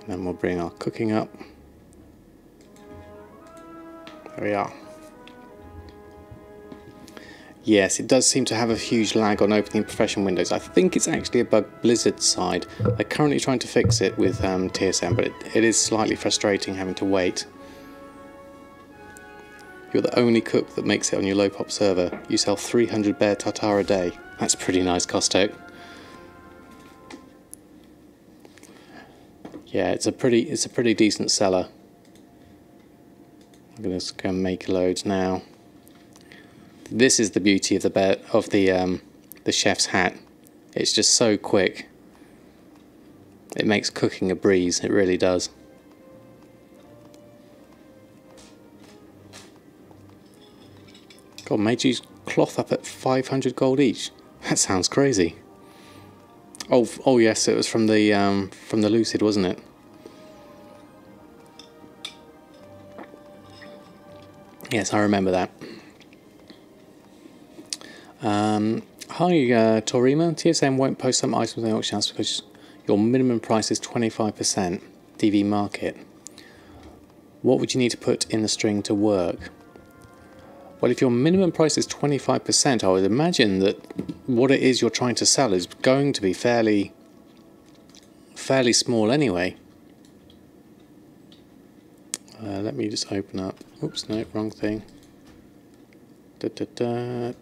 then we'll bring our cooking up. There we are. Yes, it does seem to have a huge lag on opening profession windows. I think it's actually a bug Blizzard's side. They're currently trying to fix it with TSM, but it is slightly frustrating having to wait. You're the only cook that makes it on your low pop server. You sell 300 bear tartare a day. That's pretty nice, Costo. Yeah, it's a pretty decent seller. I'm gonna just go and make loads now. This is the beauty of the chef's hat. It's just so quick. It makes cooking a breeze. It really does. God, made you cloth up at 500 gold each. That sounds crazy. Oh yes, it was from the Lucid, wasn't it? Yes, I remember that. Hi, Torima. TSM won't post some items on the auction house because your minimum price is 25% DV market. What would you need to put in the string to work? Well, if your minimum price is 25%, I would imagine that what it is you're trying to sell is going to be fairly small anyway. Let me just open up. Oops, no, wrong thing.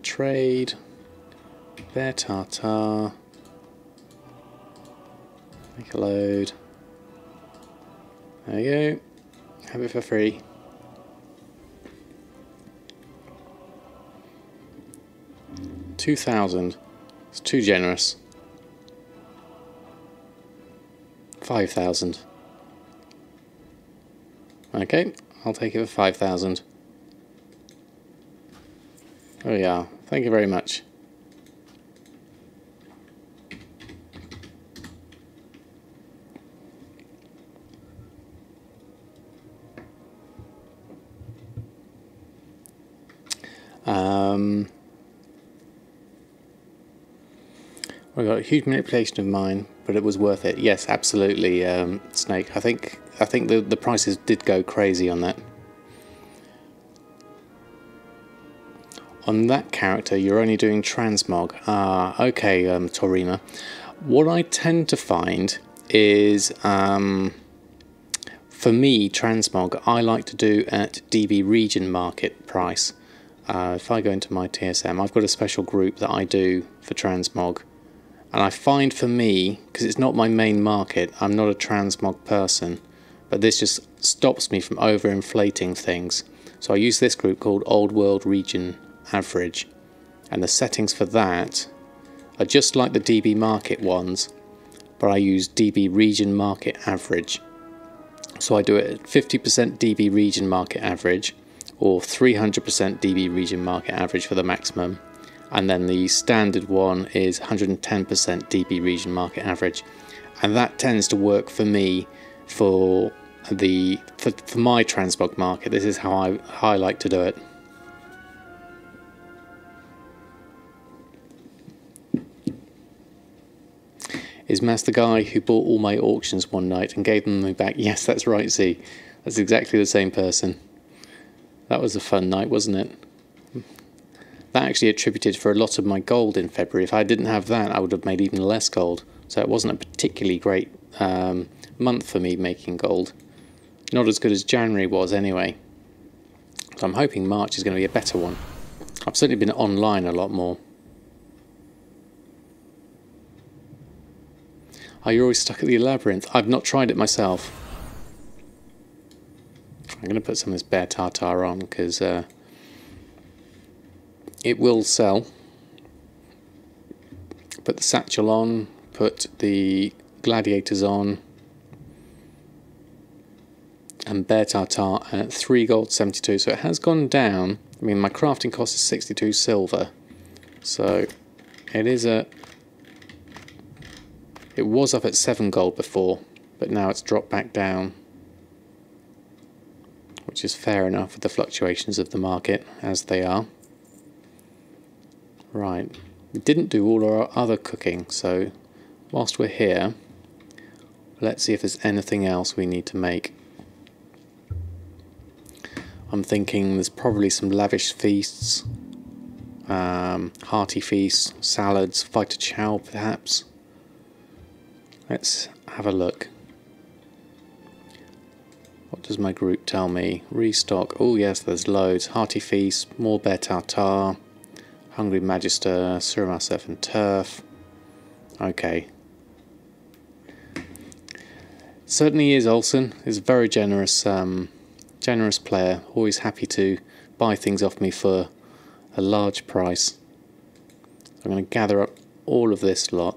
Trade. Bear tartare. Make a load. There you go. Have it for free. $2,000. It's too generous. 5,000. Okay, I'll take it for 5,000. There we are. Thank you very much. We got a huge manipulation of mine, but it was worth it. Yes, absolutely, Snake. I think the prices did go crazy on that. On that character, you're only doing transmog. Ah, okay, Torima. What I tend to find is for me, transmog, I like to do at DB region market price. If I go into my TSM, I've got a special group that I do for transmog. And I find for me, because it's not my main market, I'm not a transmog person, but this just stops me from overinflating things. So I use this group called Old World Region Average, and the settings for that are just like the DB market ones, but I use DB region market average. So I do it at 50% DB region market average, or 300% DB region market average for the maximum. And then the standard one is 110% DB region market average, and that tends to work for me for my transmog market. This is how I like to do it. Is Mass the guy who bought all my auctions one night and gave them back? Yes, that's right, Z. That's exactly the same person. That was a fun night, wasn't it? That actually attributed for a lot of my gold in February. If I didn't have that, I would have made even less gold. So it wasn't a particularly great month for me making gold. Not as good as January was anyway. So I'm hoping March is going to be a better one. I've certainly been online a lot more. Oh, you're always stuck at the labyrinth. I've not tried it myself. I'm going to put some of this bear tartar on because it will sell. Put the satchel on, put the gladiators on, and bear tartar at 3 gold 72. So it has gone down. I mean, my crafting cost is 62 silver. So it is it was up at 7 gold before, but now it's dropped back down, which is fair enough with the fluctuations of the market as they are. Right, we didn't do all our other cooking, so whilst we're here, let's see if there's anything else we need to make. I'm thinking there's probably some lavish feasts, hearty feasts, salads, fighter chow perhaps. Let's have a look. What does my group tell me? Restock. Oh yes, there's loads. Hearty feast, more bear tartar, hungry magister, surma surf and turf. Okay. Certainly is Olsen. Is a very generous generous player. Always happy to buy things off me for a large price. So I'm going to gather up all of this lot.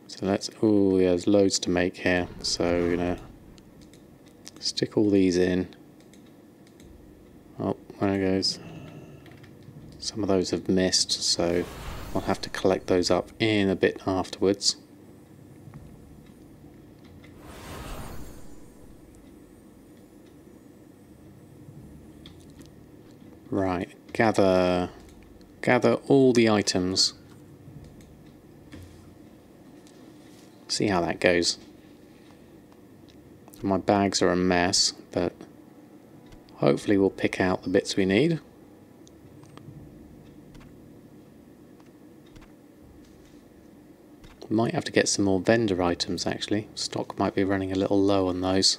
So let's, oh yeah, there's loads to make here, so we're going to stick all these in. Oh, there it goes. Some of those have missed, so I'll have to collect those up in a bit afterwards. Right, gather all the items. See how that goes. My bags are a mess, but hopefully we'll pick out the bits we need. Might have to get some more vendor items actually. Stock might be running a little low on those.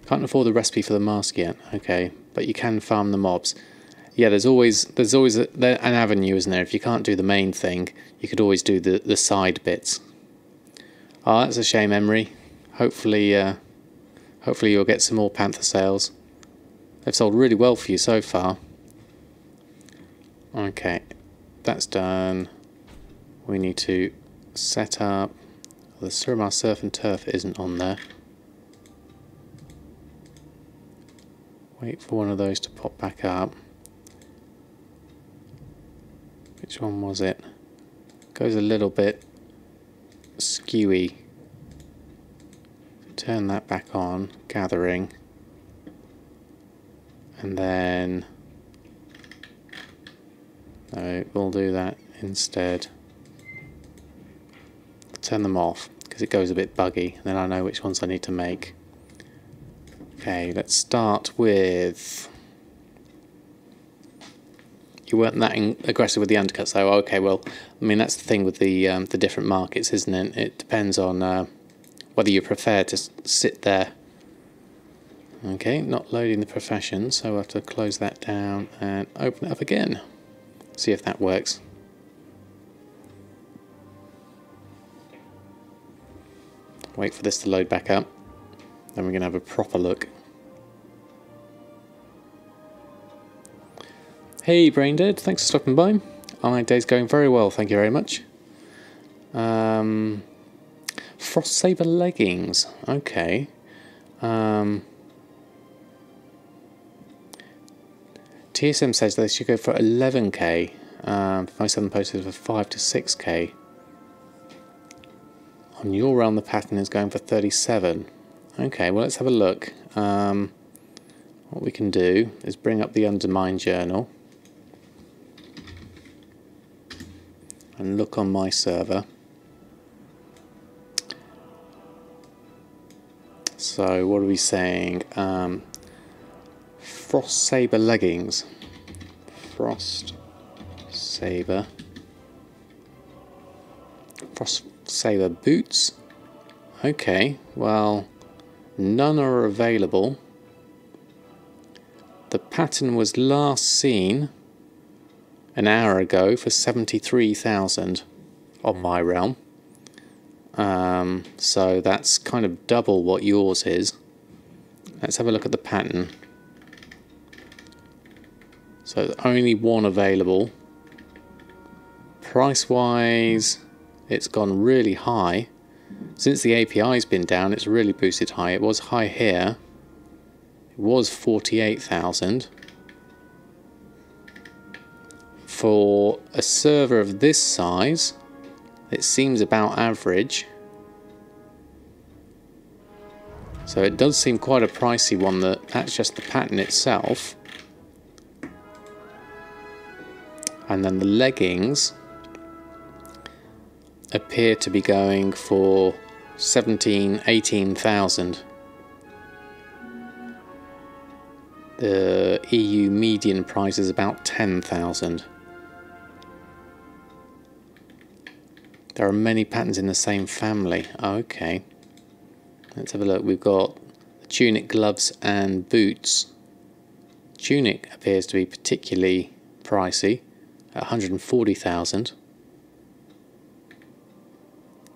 Can't afford the recipe for the mask yet. Okay, but you can farm the mobs. Yeah, there's always an avenue, isn't there? If you can't do the main thing, you could always do the side bits. Oh, that's a shame, Emery. Hopefully you'll get some more Panther sales. They've sold really well for you so far. Okay, that's done. We need to set up. The Surma Surf and Turf isn't on there. Wait for one of those to pop back up. Which one was it? Goes a little bit skewy. Turn that back on, gathering, and then no, we'll do that instead. Turn them off because it goes a bit buggy, and then I know which ones I need to make. Okay, let's start with You weren't that aggressive with the undercuts, though. Okay, well, I mean that's the thing with the different markets, isn't it? It depends on whether you prefer to sit there. Okay, not loading the profession, so we'll have to close that down and open it up again. See if that works. Wait for this to load back up. Then we're going to have a proper look. Hey Braindead, thanks for stopping by. My day's going very well, thank you very much. Frost Saber leggings, okay. TSM says they should go for 11k. Most of them posted for 5 to 6k. On your realm, the pattern is going for 37. Okay, well let's have a look. What we can do is bring up the Undermine journal and look on my server. So what are we saying? Frost Saber leggings. Frost Saber boots. Okay, well, none are available. The pattern was last seen an hour ago for 73,000 on my realm. So that's kind of double what yours is. Let's have a look at the pattern. So there's only one available. Price wise, it's gone really high. Since the API's been down, it's really boosted high. It was high here. It was 48,000. For a server of this size, it seems about average. So it does seem quite a pricey one. That's just the pattern itself. And then the leggings appear to be going for 18,000. The EU median price is about 10,000. There are many patterns in the same family. Oh, okay. Let's have a look. We've got tunic, gloves and boots. Tunic appears to be particularly pricey at 140,000.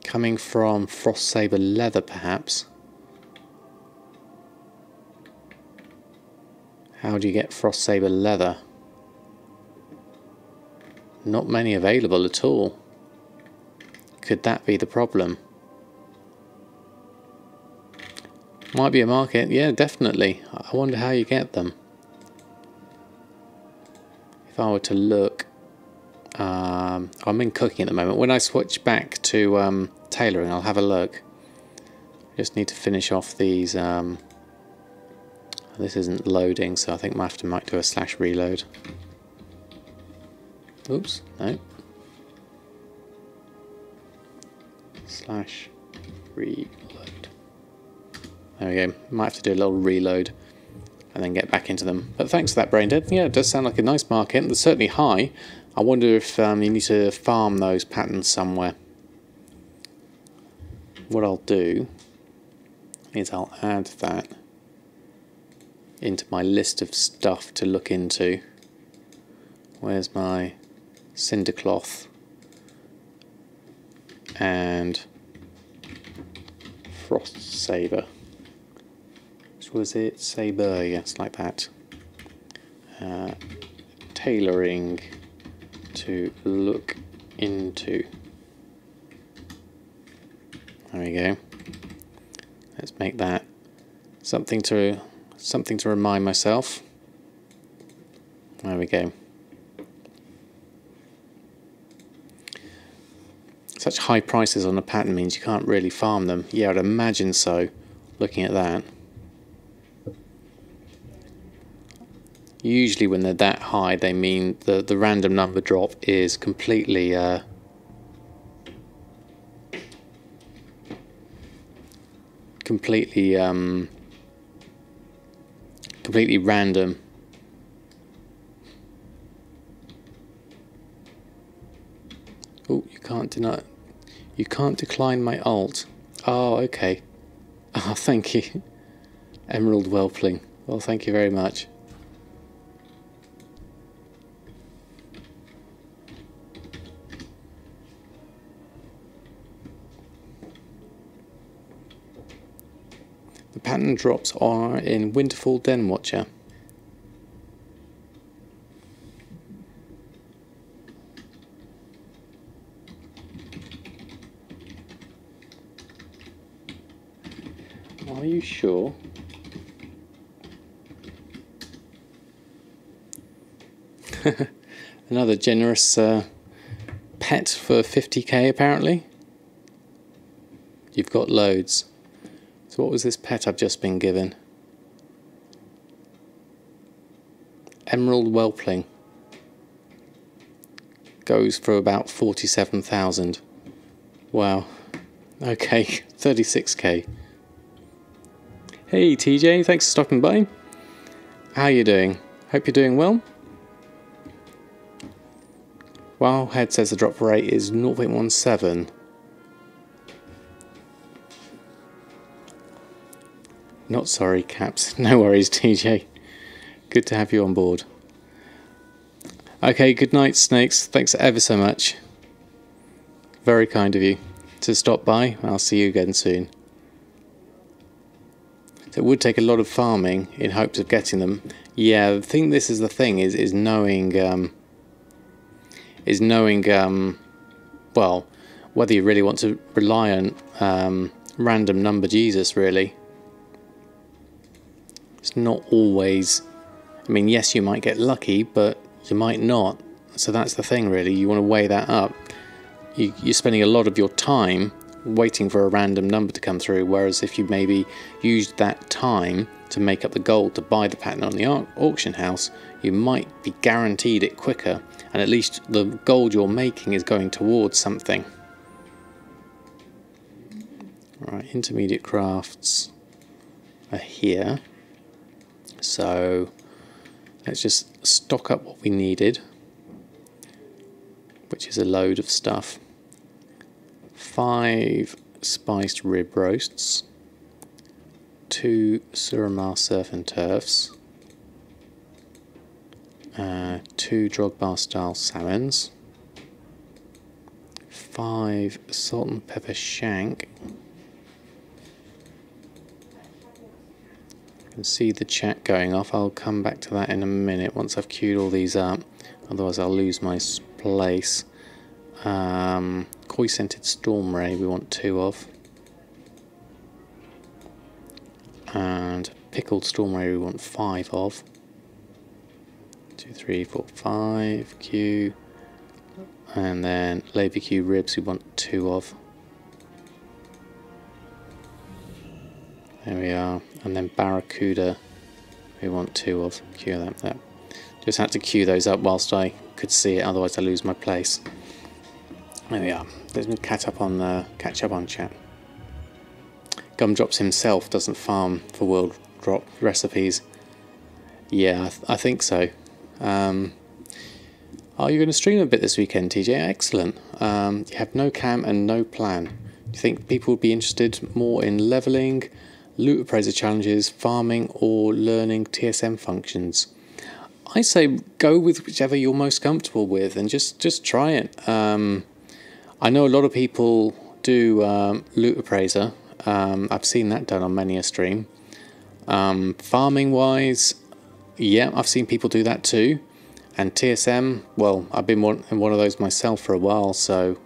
Coming from Frost Saber leather, perhaps. How do you get Frost Saber leather? Not many available at all. Could that be the problem? Might be a market, yeah, definitely. I wonder how you get them. If I were to look, I'm in cooking at the moment. When I switch back to tailoring, I'll have a look. I just need to finish off these. This isn't loading, so I think I might do a / reload. Oops, no. / reload. There we go. Might have to do a little reload and then get back into them. But thanks for that, Braindead. Yeah, it does sound like a nice market. It's certainly high. I wonder if you need to farm those patterns somewhere. What I'll do is I'll add that into my list of stuff to look into. Where's my cinder cloth and Frost Saber? Which was it? Saber, yes, like that. Tailoring to look into. There we go. Let's make that something to remind myself. There we go. Such high prices on a pattern means you can't really farm them. Yeah, I'd imagine so, looking at that. Usually when they're that high, they mean the random number drop is completely completely random. Oh, you can't deny. You can't decline my alt. Oh, okay. Oh, thank you. Emerald Whelpling. Well, thank you very much. The pattern drops are in Winterfall Den Watcher. Are you sure? Another generous pet for 50k apparently. You've got loads. So what was this pet I've just been given? Emerald Whelpling. Goes for about 47,000. Wow. Okay, 36k. Hey TJ, thanks for stopping by. How are you doing? Hope you're doing well. Wowhead says the drop rate is 0.17. Not sorry, Caps. No worries, TJ. Good to have you on board. Okay, good night, Snakes. Thanks ever so much. Very kind of you to stop by. I'll see you again soon. So it would take a lot of farming in hopes of getting them. Yeah, I think this is the thing, is knowing well, whether you really want to rely on random number Jesus, really. It's not always, I mean, yes, you might get lucky, but you might not. So that's the thing, really. You want to weigh that up. You're spending a lot of your time waiting for a random number to come through, whereas if you maybe used that time to make up the gold to buy the pattern on the auction house, you might be guaranteed it quicker, and at least the gold you're making is going towards something. Alright, intermediate crafts are here, so let's just stock up what we needed, which is a load of stuff. 5 spiced rib roasts, 2 Suramar surf and turfs, 2 Drogbar style salmons, 5 salt and pepper shank. You can see the chat going off. I'll come back to that in a minute once I've queued all these up, otherwise I'll lose my place. Koi scented storm ray we want 2 of, and pickled storm ray we want 5 of. 2, 3, 4, 5 Q, and then Lava Q ribs we want 2 of. There we are, and then barracuda we want 2 of. Queue that there. Just had to queue those up whilst I could see it, otherwise I lose my place. There we are. Let me catch up on chat. Gumdrops himself doesn't farm for world drop recipes. Yeah, I think so. Are you going to stream a bit this weekend, TJ? Excellent. You have no cam and no plan. Do you think people would be interested more in leveling, loot appraiser challenges, farming, or learning TSM functions? I say go with whichever you're most comfortable with and just try it. I know a lot of people do loot appraiser. I've seen that done on many a stream. Farming wise, yeah, I've seen people do that too. And TSM, well, I've been in one of those myself for a while, so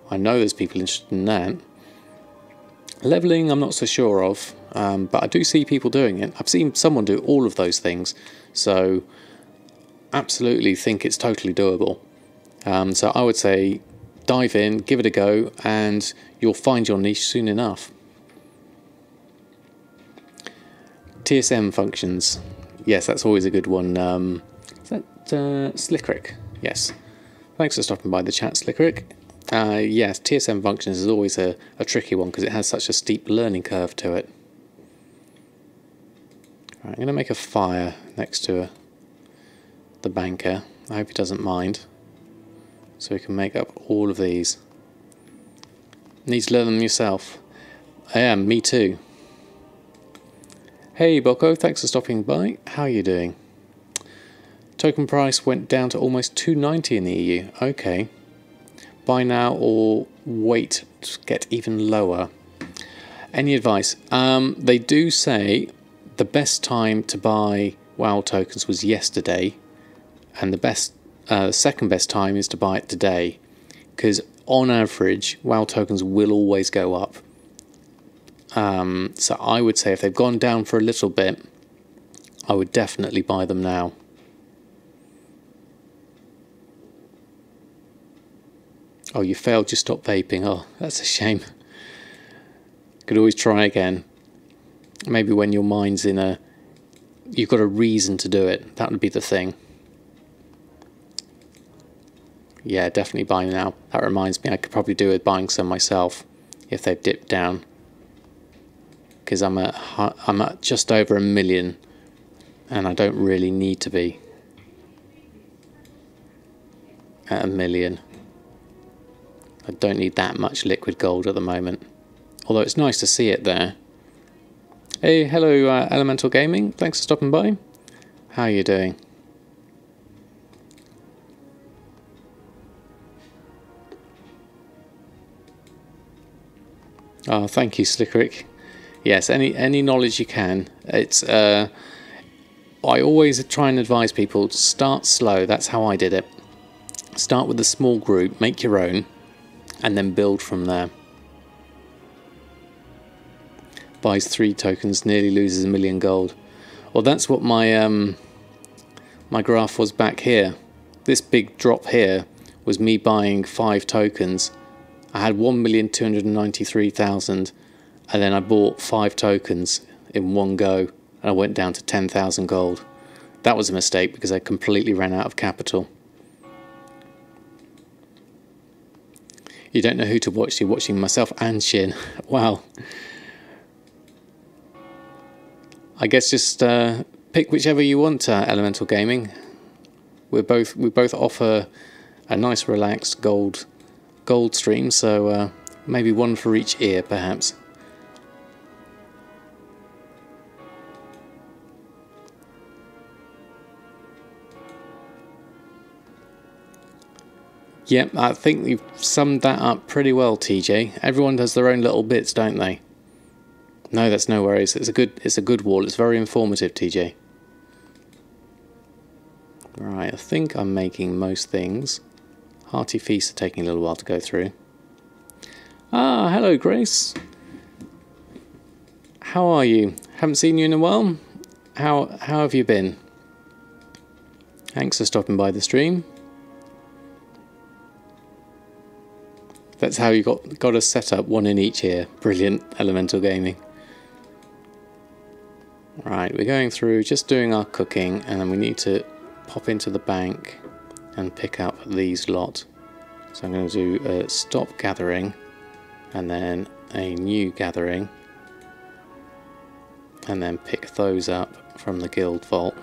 I know there's people interested in that. Leveling, I'm not so sure of, but I do see people doing it. I've seen someone do all of those things, so absolutely think it's totally doable. So I would say dive in, give it a go, and you'll find your niche soon enough. TSM functions, yes, that's always a good one. Is that Slickrick? Yes. Thanks for stopping by the chat, Slickrick. Yes, TSM functions is always a tricky one because it has such a steep learning curve to it. Right, I'm going to make a fire next to the banker. I hope he doesn't mind. So we can make up all of these. Need to learn them yourself. I am, me too. Hey Boko, thanks for stopping by. How are you doing? Token price went down to almost 290 in the EU. Okay. Buy now or wait to get even lower. Any advice? They do say the best time to buy WoW tokens was yesterday, and the second best time is to buy it today, because on average WoW tokens will always go up. So I would say if they've gone down for a little bit, I would definitely buy them now. Oh, you failed to stop vaping. Oh, that's a shame. Could always try again. Maybe when your mind's in a... You've got a reason to do it. That would be the thing. Yeah, definitely buy now. That reminds me, I could probably do with buying some myself if they've dipped down. Because I'm at just over 1 million, and I don't really need to be at 1 million. I don't need that much liquid gold at the moment. Although it's nice to see it there. Hey, hello Elemental Gaming. Thanks for stopping by. How are you doing? Oh, thank you, Slickerick. Yes, any knowledge you can. It's I always try and advise people to start slow. That's how I did it. Start with a small group, make your own, and then build from there. Buys 3 tokens, nearly loses 1 million gold. Well, that's what my my graph was back here. This big drop here was me buying 5 tokens. I had 1,293,000, and then I bought 5 tokens in one go, and I went down to 10,000 gold. That was a mistake because I completely ran out of capital. You don't know who to watch. You're watching myself and Shin. Wow. I guess just pick whichever you want, Elemental Gaming. We both offer a nice relaxed gold stream, so maybe one for each ear, perhaps. Yep, I think you've summed that up pretty well, TJ. Everyone does their own little bits, don't they? No, that's no worries. It's a good wall. It's very informative, TJ. Right, I think I'm making most things. Hearty feasts are taking a little while to go through. Ah, hello, Grace. How are you? Haven't seen you in a while. How have you been? Thanks for stopping by the stream. That's how you got us set up, one in each ear. Brilliant, Elemental Gaming. Right, we're going through, just doing our cooking, and then we need to pop into the bank and pick up these lot. So I'm going to do a stop gathering, and then a new gathering, and then pick those up from the guild vault.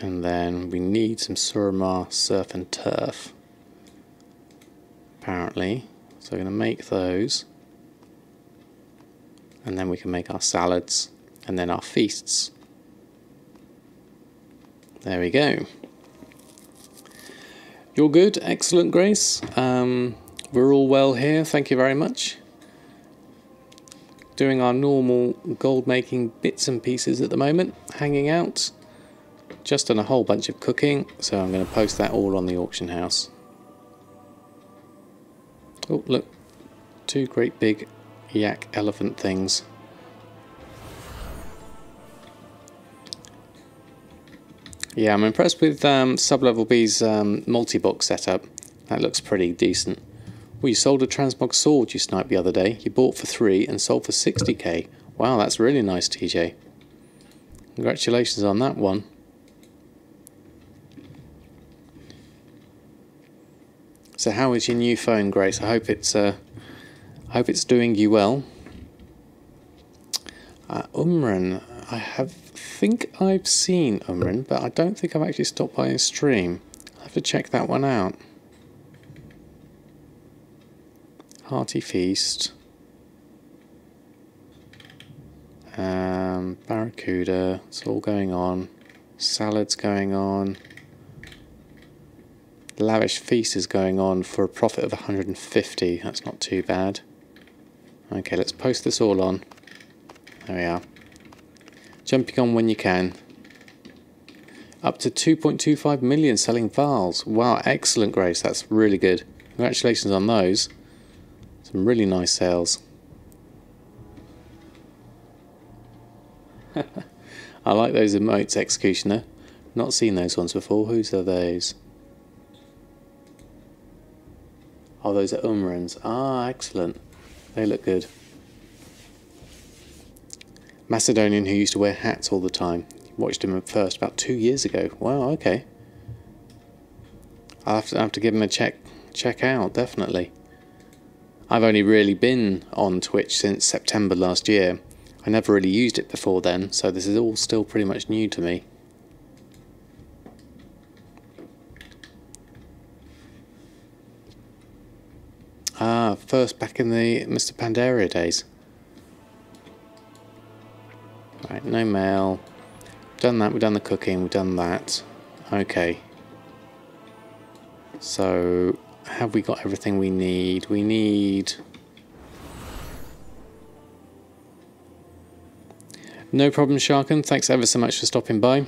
And then we need some Suramar surf and turf, apparently. So we're going to make those. And then we can make our salads and then our feasts. There we go. You're good. Excellent, Grace. We're all well here. Thank you very much. Doing our normal gold making bits and pieces at the moment. Hanging out. Just done a whole bunch of cooking, so I'm going to post that all on the auction house. Oh, look. 2 great big yak elephant things. Yeah, I'm impressed with Sub-Level B's multi-box setup. That looks pretty decent. Well, you sold a transmog sword you sniped the other day. You bought for 3 and sold for 60k. Wow, that's really nice, TJ. Congratulations on that one. So how is your new phone, Grace? I hope it's doing you well. Umran, I think I've seen Umran, but I don't think I've actually stopped by his stream. I'll have to check that one out. Hearty feast. Barracuda. It's all going on. Salad's going on. Lavish feast is going on for a profit of 150. That's not too bad. Okay, let's post this all on. There we are. Jumping on when you can. Up to 2.25 million selling vials. Wow, excellent, Grace. That's really good. Congratulations on those. Some really nice sales. I like those emotes, Executioner. Not seen those ones before. Whose are those? Oh, those are Umrans. Ah, excellent. They look good. Macedonian who used to wear hats all the time. Watched him first about 2 years ago. Wow, okay. I'll have to give him a check out, definitely. I've only really been on Twitch since September last year. I never really used it before then, so this is all still pretty much new to me. Ah, first back in the Mr. Pandaria days. Right, no mail. We've done that, we've done the cooking, we've done that. Okay. So, have we got everything we need? We need... No problem, Sharken. Thanks ever so much for stopping by.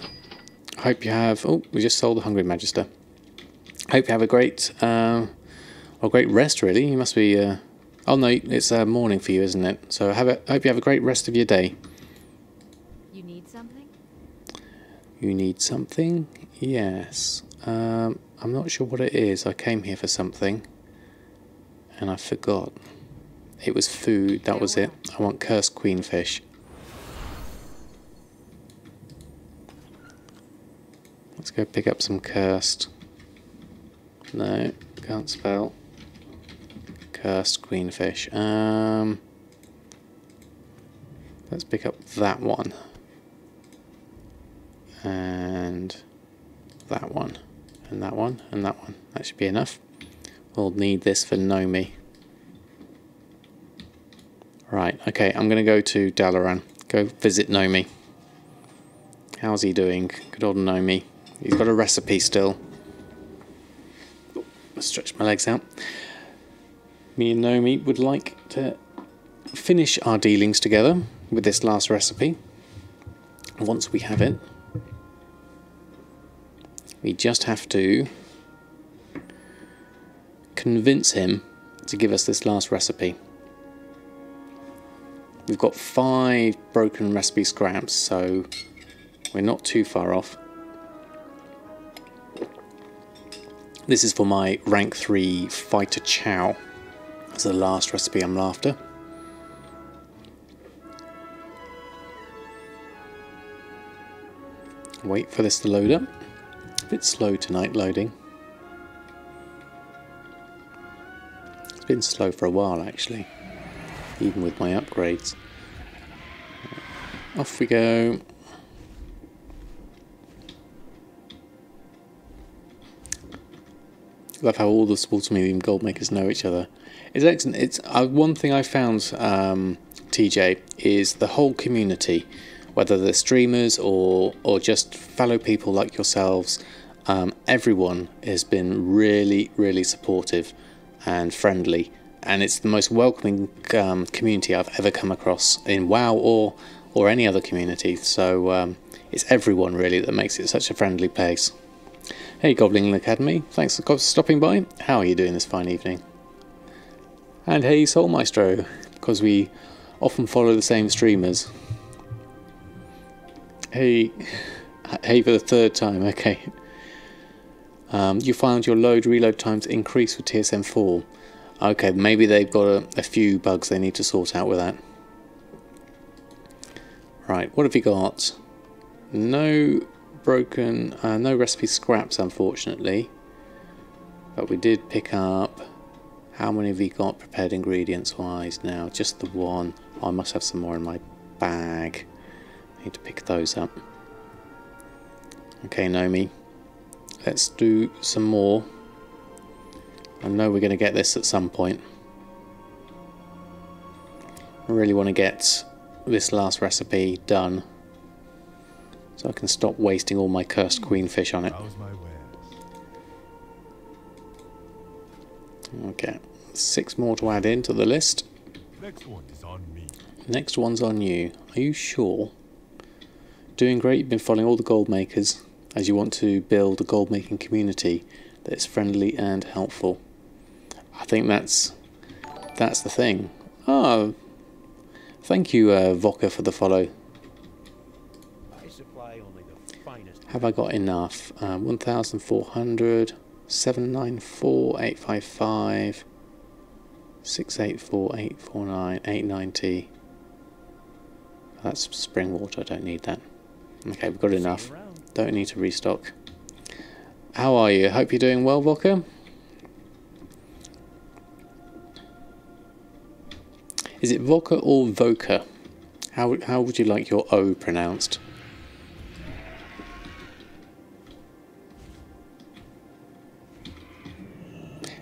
Hope you have... Oh, we just sold the Hungry Magister. Hope you have a great... great rest, really. You must be... Oh, no, it's morning for you, isn't it? So hope you have a great rest of your day. You need something? You need something? Yes. I'm not sure what it is. I came here for something. And I forgot. It was food. That was it. I want cursed queenfish. Let's go pick up some cursed. No, can't spell. Cursed queenfish. Let's pick up that one. And that one. And that one. And that one. That should be enough. We'll need this for Nomi. Right, okay, I'm going to go to Dalaran. Go visit Nomi. How's he doing? Good old Nomi. He's got a recipe still. Stretch my legs out. Me and Nomi would like to finish our dealings together with this last recipe. Once we have it, we just have to convince him to give us this last recipe. We've got 5 broken recipe scraps, so we're not too far off. This is for my rank 3 fighter chow. That's the last recipe I'm after. Wait for this to load up. A bit slow tonight loading. It's been slow for a while actually, even with my upgrades. Off we go. Love how all the sports medium gold makers know each other. It's excellent. It's one thing I found, TJ, is the whole community, whether they're streamers or just fellow people like yourselves. Everyone has been really supportive and friendly, and it's the most welcoming community I've ever come across in WoW or any other community. So it's everyone really that makes it such a friendly place. Hey Goblin Academy, thanks for stopping by. How are you doing this fine evening? And hey Soul Maestro, because we often follow the same streamers. Hey for the 3rd time, okay. You found your load-reload times increase with TSM 4. Okay, maybe they've got a few bugs they need to sort out with that. Right, what have you got? No broken, no recipe scraps unfortunately, but we did pick up. How many have we got prepared ingredients wise now? Just the one. Oh, I must have some more in my bag. I need to pick those up. Okay, Nomi, let's do some more. I know we're going to get this at some point. I really want to get this last recipe done, so I can stop wasting all my cursed queenfish on it. Okay, 6 more to add into the list. Next one is on me. Next one's on you. Are you sure? Doing great. You've been following all the gold makers as you want to build a gold making community that is friendly and helpful. I think that's the thing. Oh, thank you, Vodka, for the follow. I supply only the finest. Have I got enough? 1,400, 794, 855, 684, 849, 890. That's spring water. I don't need that. Okay, we've got enough. Don't need to restock. How are you? Hope you're doing well, Vodka. Is it Vodka or Voca? How would you like your O pronounced?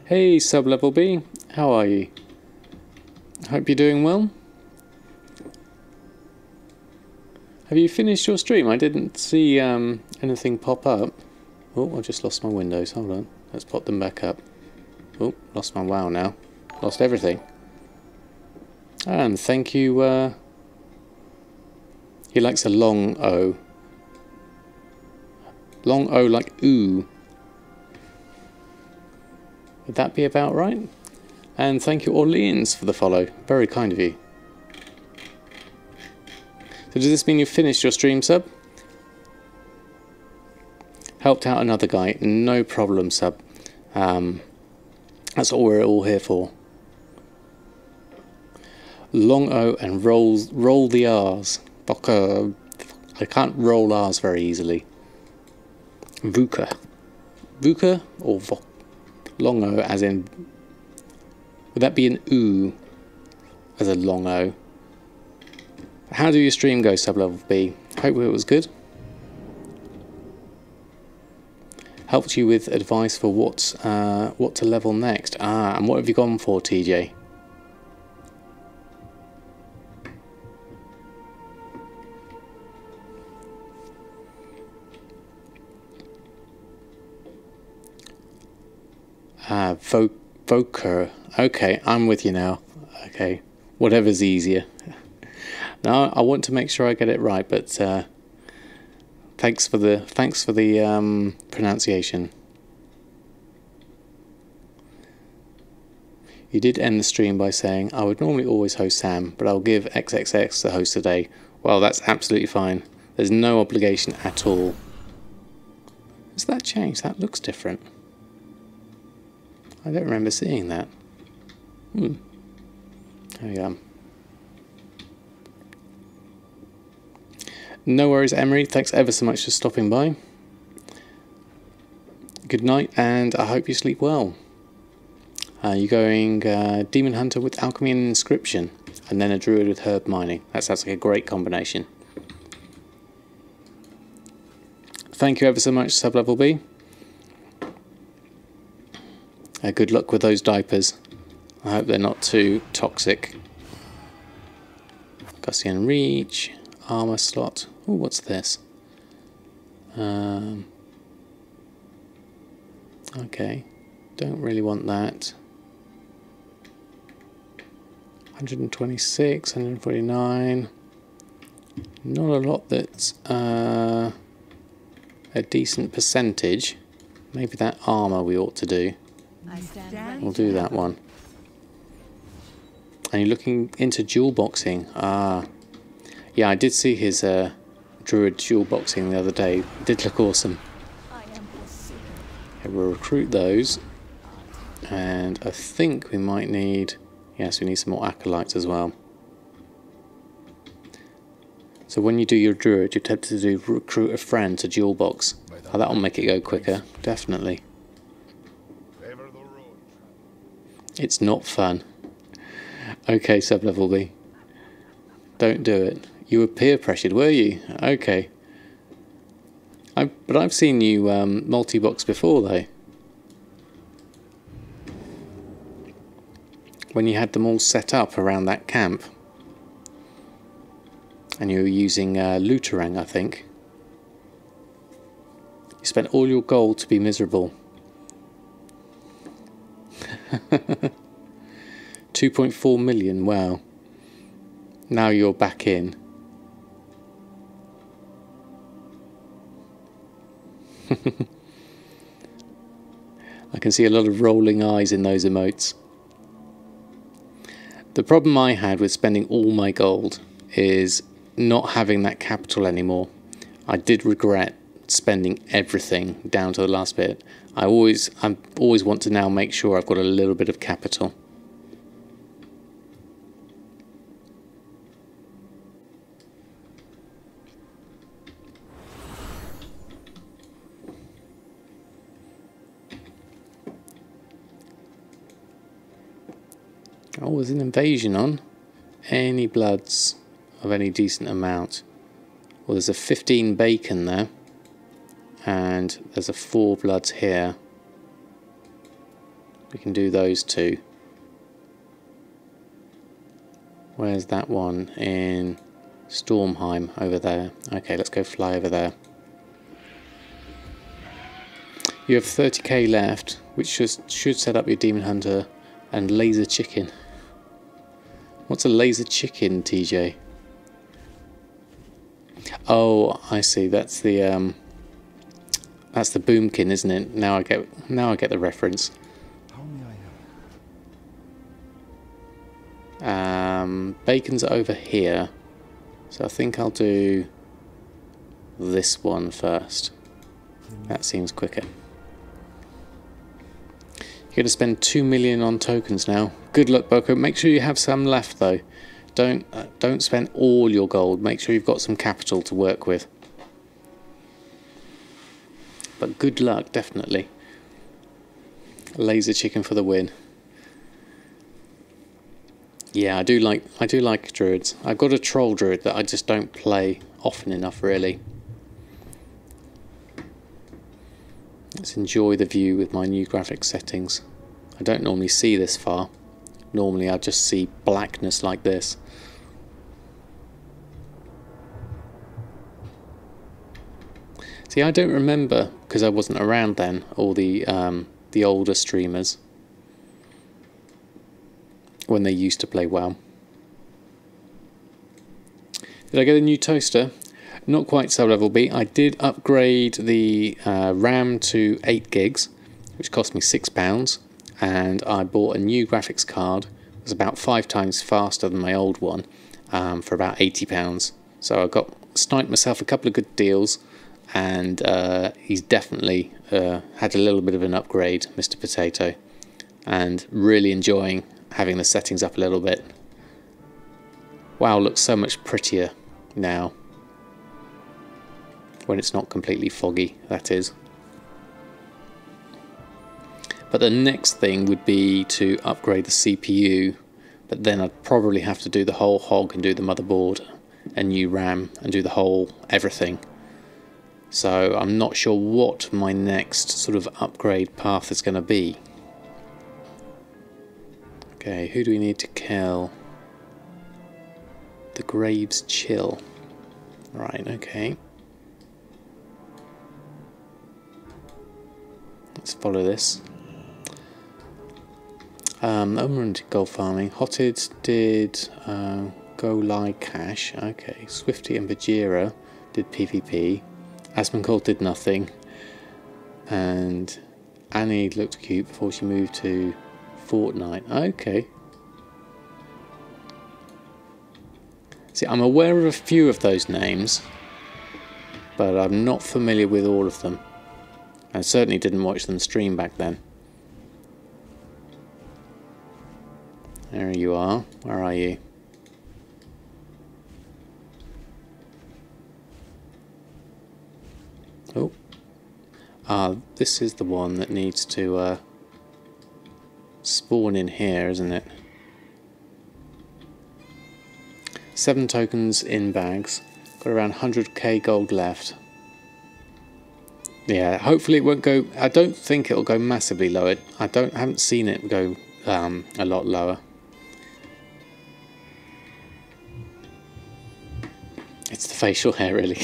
Hey, Sub-Level B. How are you? Hope you're doing well. Have you finished your stream? I didn't see anything pop up. Oh, I just lost my windows. Hold on. Let's pop them back up. Oh, lost my WoW now. Lost everything. And thank you. He likes a long O. Long O like ooh. Would that be about right? And thank you, Orleans, for the follow. Very kind of you. So does this mean you've finished your stream, Sub? Helped out another guy. No problem, Sub. That's what we're all here for. Long O and roll the R's. I can't roll R's very easily. Vuka. Vuka or Vok? Long O as in... Would that be an oo as a long O? How do your stream go, Sub-Level B? Hope it was good. Helped you with advice for what to level next. Ah, and what have you gone for, TJ? Voker. Okay, I'm with you now. Okay, whatever's easier. Now I want to make sure I get it right, but thanks for the pronunciation. You did end the stream by saying I would normally always host Sam, but I'll give XXX the host today. Well, that's absolutely fine. There's no obligation at all. Has that changed? That looks different. I don't remember seeing that. There we go. No worries, Emery. Thanks ever so much for stopping by. Good night, and I hope you sleep well. You're going Demon Hunter with Alchemy and Inscription, and then a Druid with Herb Mining. That sounds like a great combination. Thank you ever so much, Sub-Level B. Good luck with those diapers. I hope they're not too toxic. Guardian Reach, armor slot. Oh, what's this? Okay, don't really want that. 126, 149. Not a lot that's a decent percentage. Maybe that armor we ought to do. We'll do that one. And you're looking into dual boxing. Ah, yeah, I did see his Druid dual boxing the other day. It did look awesome. Okay, we'll recruit those. And I think we might need... Yes, we need some more acolytes as well. So when you do your Druid, you're tempted to do recruit a friend to dual box. Oh, that'll make it go quicker, definitely. It's not fun. Okay, Sub-Level B. Don't do it. You were peer pressured, were you? Okay. But I've seen you multi-box before, though. When you had them all set up around that camp. And you're using Looterang, I think. You spent all your gold to be miserable. 2.4 million, wow. Now you're back in. I can see a lot of rolling eyes in those emotes. The problem I had with spending all my gold is not having that capital anymore. I did regret spending everything down to the last bit. I always want to now make sure I've got a little bit of capital. Oh, there's an invasion on. Any bloods of any decent amount. Well, there's a 15 bacon there. And there's a 4 bloods here. We can do those two. Where's that one? In Stormheim, over there. Okay, let's go fly over there. You have 30k left, which should set up your Demon Hunter and Laser Chicken. What's a Laser Chicken, TJ? Oh, I see. That's the Boomkin, isn't it? Now I get the reference. How may I help? Bacon's over here, so I think I'll do this one first. That seems quicker. You're going to spend 2 million on tokens now. Good luck, Boko. Make sure you have some left though. Don't spend all your gold. Make sure you've got some capital to work with. But good luck, definitely. Laser Chicken for the win. Yeah, I do like druids. I've got a troll druid that I just don't play often enough, really. Let's enjoy the view with my new graphics settings. I don't normally see this far. Normally I just see blackness like this. See, I don't remember, because I wasn't around then, all the older streamers when they used to play WoW. Did I get a new toaster? Not quite sub level B. I did upgrade the RAM to 8 gigs, which cost me £6, and I bought a new graphics card. It was about 5 times faster than my old one, for about £80. So I sniped myself a couple of good deals. And he's definitely had a little bit of an upgrade, Mr. Potato, and really enjoying having the settings up a little bit. WoW looks so much prettier now, when it's not completely foggy, that is. But the next thing would be to upgrade the CPU, but then I'd probably have to do the whole hog and do the motherboard and new RAM and do the whole everything. So I'm not sure what my next sort of upgrade path is going to be. Okay, who do we need to kill? The Graves Chill. Right, okay. Let's follow this. Omen did gold farming. Hotted did Go Lie Cash. Okay, Swifty and Bajira did PvP. Asmongold did nothing, and Annie looked cute before she moved to Fortnite. Okay. See, I'm aware of a few of those names, but I'm not familiar with all of them. I certainly didn't watch them stream back then. There you are. Where are you? Oh, this is the one that needs to spawn in here, isn't it? 7 tokens in bags. Got around 100k gold left. Yeah, hopefully it won't go. I don't think it'll go massively lower. I haven't seen it go a lot lower. facial hair, really.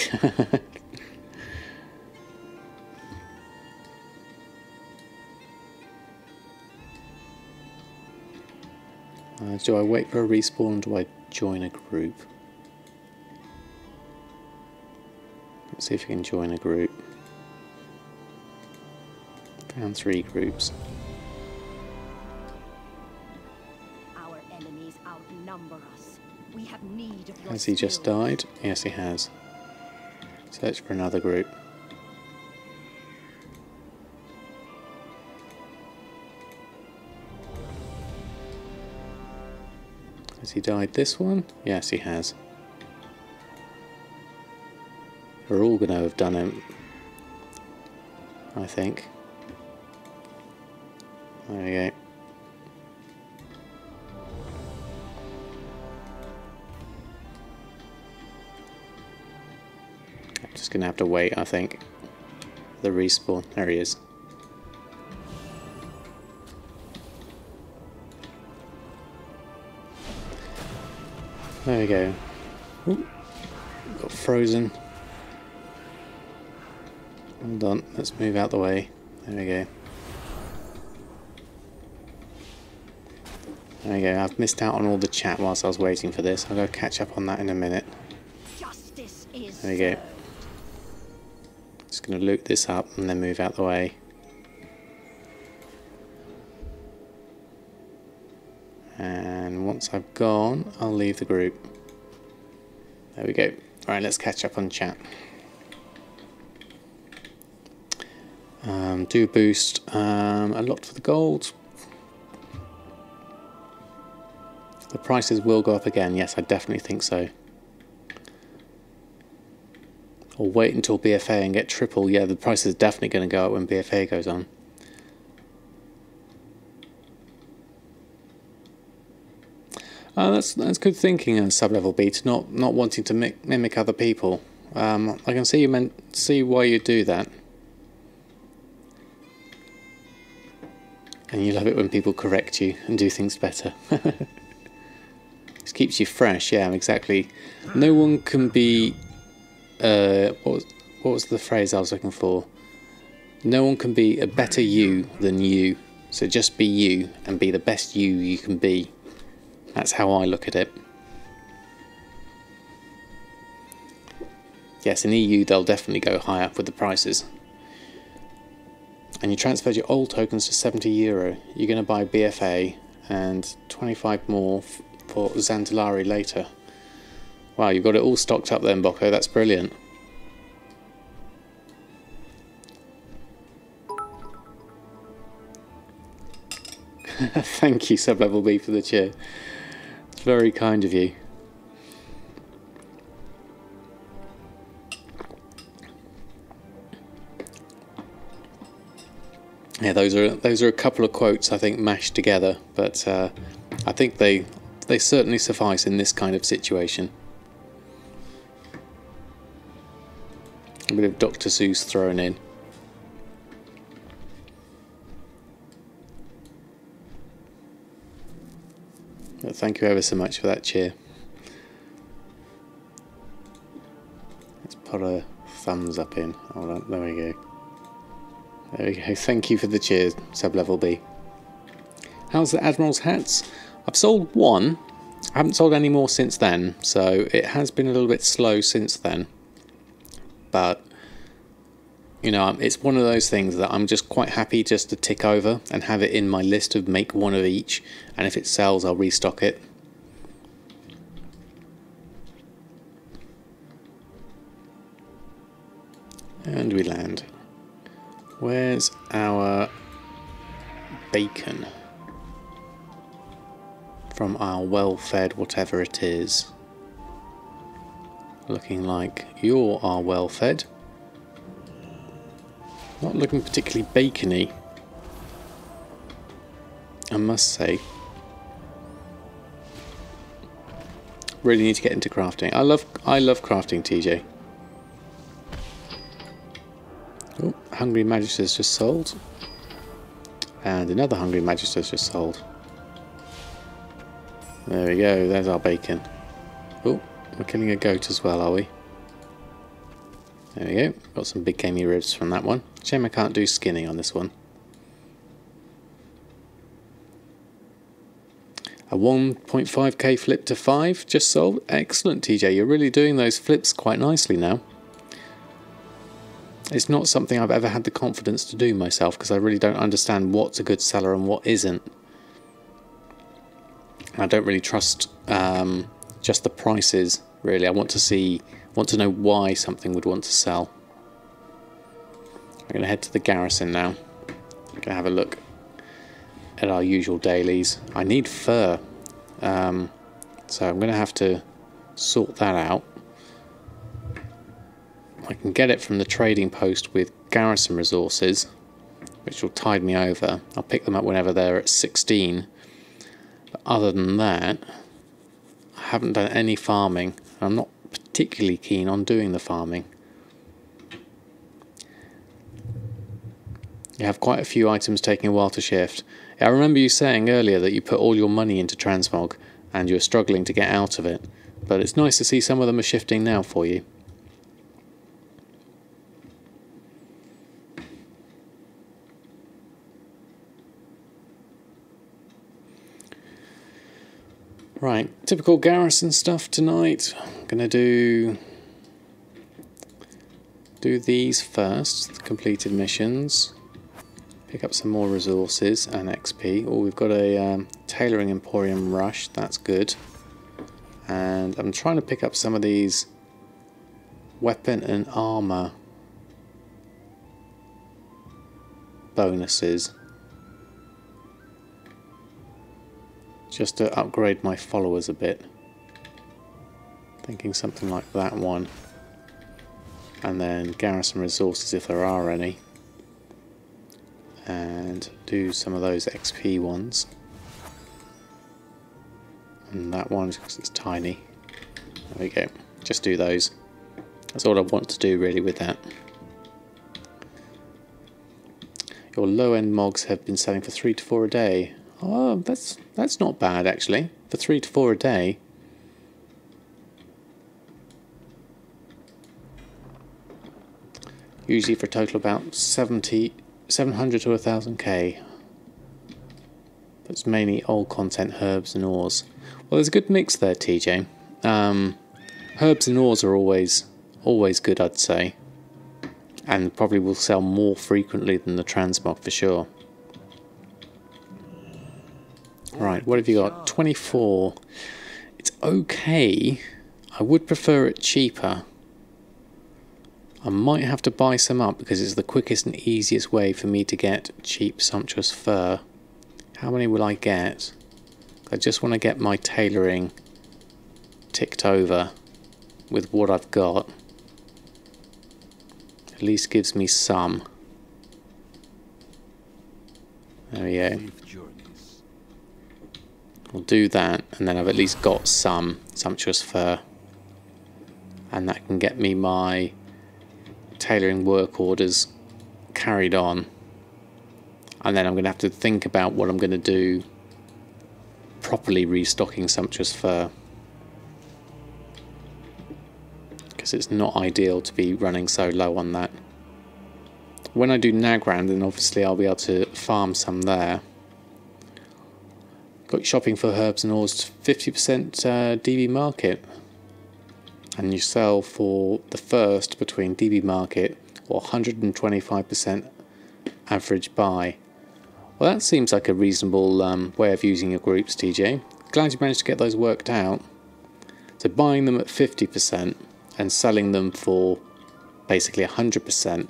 Do I wait for a respawn or do I join a group? Let's see if we can join a group. Found 3 groups. Our enemies outnumber us. We have need of your Has he just skills. died? Yes, he has. Search for another group. Has he died this one? Yes, he has. We're all going to have done him, I think. There we go. I'm just going to have to wait, I think. The respawn. There he is. There we go. Ooh, got frozen. Hold on, let's move out the way. There we go. There we go. I've missed out on all the chat whilst I was waiting for this. I'll go catch up on that in a minute. Justice is There we go. Just going to loot this up and then move out the way. And once I've gone, I'll leave the group. There we go. Alright, let's catch up on chat. Do boost a lot for the gold. The prices will go up again. Yes, I definitely think so. Or wait until BFA and get triple. Yeah, the price is definitely going to go up when BFA goes on. That's good thinking, sub-level B, to not wanting to mimic other people. I can see why you do that. And you love it when people correct you and do things better. It keeps you fresh, yeah, exactly. No one can be... what was the phrase I was looking for? No one can be a better you than you. So just be you and be the best you can be. That's how I look at it. Yes, in EU they'll definitely go high up with the prices. And you transferred your old tokens to €70. You're going to buy BFA and 25 more for Shal'dorei later. Wow, you've got it all stocked up then, Bocco. That's brilliant. Thank you, Sub-Level B, for the cheer. It's very kind of you. Yeah, those are a couple of quotes I think mashed together, but I think they certainly suffice in this kind of situation. A bit of Dr. Seuss thrown in. But thank you ever so much for that cheer. Let's put a thumbs up in. Hold on, there we go. There we go. Thank you for the cheers, Sub-Level B. How's the Admiral's hats? I've sold one. I haven't sold any more since then, so it has been a little bit slow since then. But, you know, it's one of those things that I'm just quite happy just to tick over and have it in my list of make one of each. And if it sells, I'll restock it. And we land. Where's our bacon from our well-fed whatever it is? Looking like you are well-fed. Not looking particularly bacony, I must say. Really need to get into crafting. I love crafting, TJ. Oh, Hungry Magister's just sold. And another Hungry Magister's just sold. There we go, there's our bacon. Oh, we're killing a goat as well, are we? There we go. Got some big gamey ribs from that one. Shame I can't do skinning on this one. A 1.5k flip to 5 just sold. Excellent, TJ. You're really doing those flips quite nicely now. It's not something I've ever had the confidence to do myself because I really don't understand what's a good seller and what isn't. I don't really trust just the prices, really. I want to know why something would want to sell. I'm going to head to the garrison now. I'm going to have a look at our usual dailies. I need fur, so I'm going to have to sort that out. I can get it from the trading post with garrison resources, which will tide me over. I'll pick them up whenever they're at 16. But other than that, I haven't done any farming. I'm not particularly keen on doing the farming. You have quite a few items taking a while to shift. I remember you saying earlier that you put all your money into transmog and you're struggling to get out of it. But it's nice to see some of them are shifting now for you. Right, typical garrison stuff tonight. I'm going to do these first, the completed missions. Pick up some more resources and XP. Oh, we've got a Tailoring Emporium rush, that's good. And I'm trying to pick up some of these weapon and armor bonuses. Just to upgrade my followers a bit. Thinking something like that one. And then garrison resources if there are any. And do some of those XP ones. And that one because it's tiny. There we go. Just do those. That's all I want to do really with that. Your low end mogs have been selling for 3 to 4 a day. Oh, that's not bad actually. For 3 to 4 a day. Usually for a total about 700 to 1000k. That's mainly old content, herbs and ores. Well, there's a good mix there, TJ. Herbs and ores are always good, I'd say. And probably will sell more frequently than the transmog for sure. Right, what have you got? 24. It's okay. I would prefer it cheaper. I might have to buy some up because it's the quickest and easiest way for me to get cheap, sumptuous fur. How many will I get? I just want to get my tailoring ticked over with what I've got. At least gives me some. There we go. I'll do that and then I've at least got some sumptuous fur. And that can get me my tailoring work orders carried on. And then I'm going to have to think about what I'm going to do properly restocking sumptuous fur. Because it's not ideal to be running so low on that. When I do Nagran, then obviously I'll be able to farm some there. Got shopping for herbs and ores 50% DB market. And you sell for the first between DB market or 125% average buy. Well, that seems like a reasonable way of using your groups, TJ. Glad you managed to get those worked out. So buying them at 50% and selling them for basically 100%.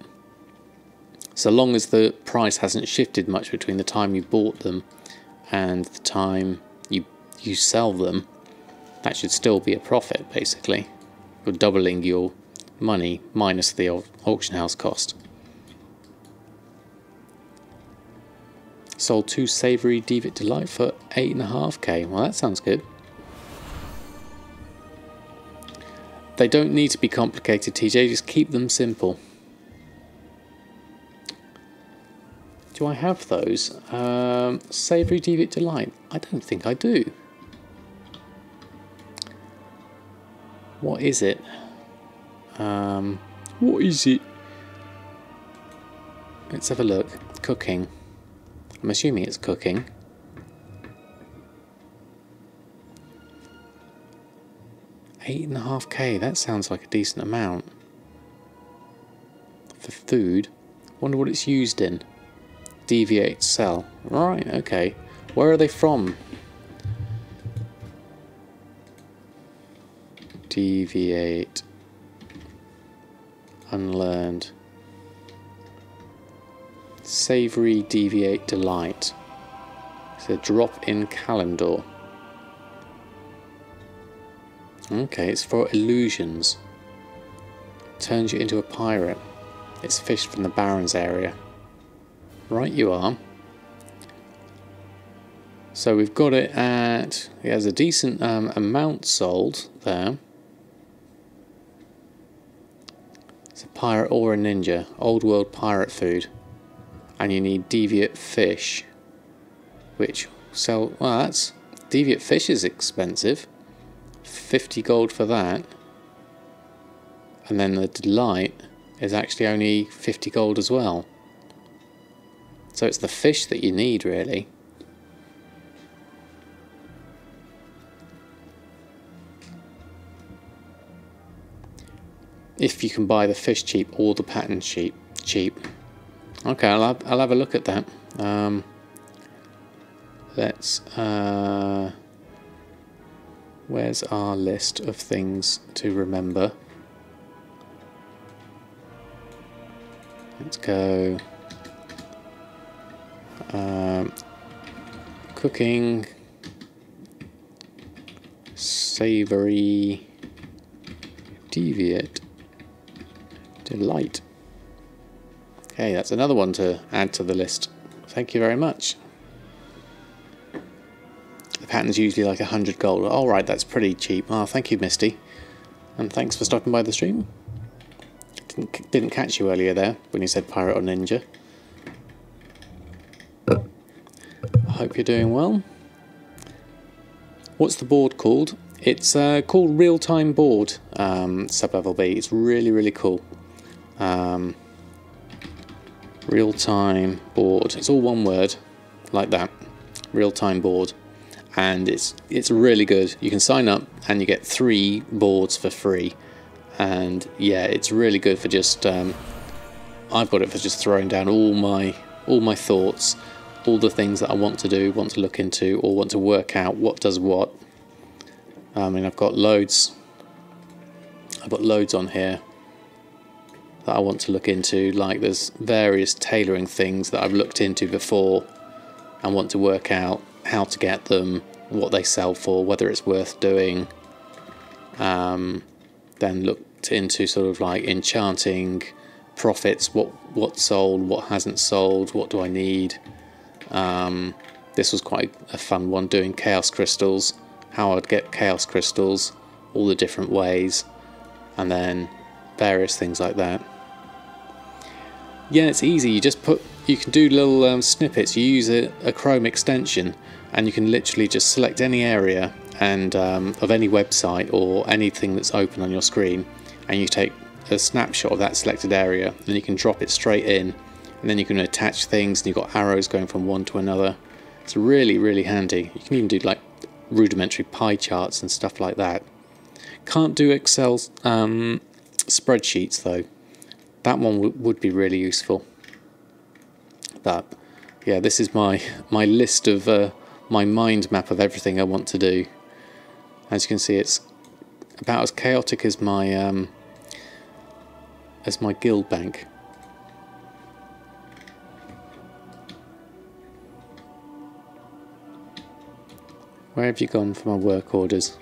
So long as the price hasn't shifted much between the time you bought them and the time you sell them, that should still be a profit, basically. You're doubling your money minus the auction house cost. Sold 2 savoury Deviant Delight for 8.5k. Well, that sounds good. They don't need to be complicated, TJ. Just keep them simple. Do I have those? Savoury Deviant Delight? I don't think I do. What is it? What is it? Let's have a look. Cooking. I'm assuming it's cooking. $8.5k, that sounds like a decent amount. For food. Wonder what it's used in. Deviate, sell. Right, okay. Where are they from? Deviate. Unlearned. Savoury, deviate, delight. It's a drop in calendar. Okay, it's for illusions. Turns you into a pirate. It's fished from the Barrens area. Right you are. So we've got it at... It has a decent amount sold there. It's a pirate or a ninja. Old world pirate food. And you need deviate fish. Which sell... Well, that's... Deviate fish is expensive. 50 gold for that. And then the delight is actually only 50 gold as well. So it's the fish that you need, really. If you can buy the fish cheap or the pattern cheap. Okay, I'll have a look at that. Let's... Where's our list of things to remember? Let's go... cooking... Savoury... Deviate... Delight. Okay, that's another one to add to the list. Thank you very much. The pattern's usually like 100 gold. Alright, that's pretty cheap. Oh, thank you, Misty. And thanks for stopping by the stream. Didn't catch you earlier there when you said pirate or ninja. I hope you're doing well. What's the board called? It's called Real-Time Board, Sub-Level B. It's really, really cool. Real-Time Board. It's all one word, like that. Real-Time Board. And it's really good. You can sign up and you get 3 boards for free. And yeah, it's really good for just I've got it for just throwing down all my thoughts, all the things that I want to do, want to look into, or want to work out what does what. I mean, I've got loads on here that I want to look into. Like there's various tailoring things that I've looked into before and want to work out how to get them, what they sell for, whether it's worth doing. Then looked into sort of like enchanting, profits, what sold, what hasn't sold, what do I need. This was quite a fun one, doing chaos crystals, how I'd get chaos crystals, all the different ways, and then various things like that. Yeah, it's easy. You can do little snippets. You use a Chrome extension, and you can literally just select any area and of any website or anything that's open on your screen, and you take a snapshot of that selected area, and you can drop it straight in, and then you can attach things, and you've got arrows going from one to another. It's really, really handy. You can even do like rudimentary pie charts and stuff like that. Can't do Excel spreadsheets though. That one would be really useful. But yeah, this is my list of my mind map of everything I want to do. As you can see, it's about as chaotic as my guild bank. Where have you gone for my work orders?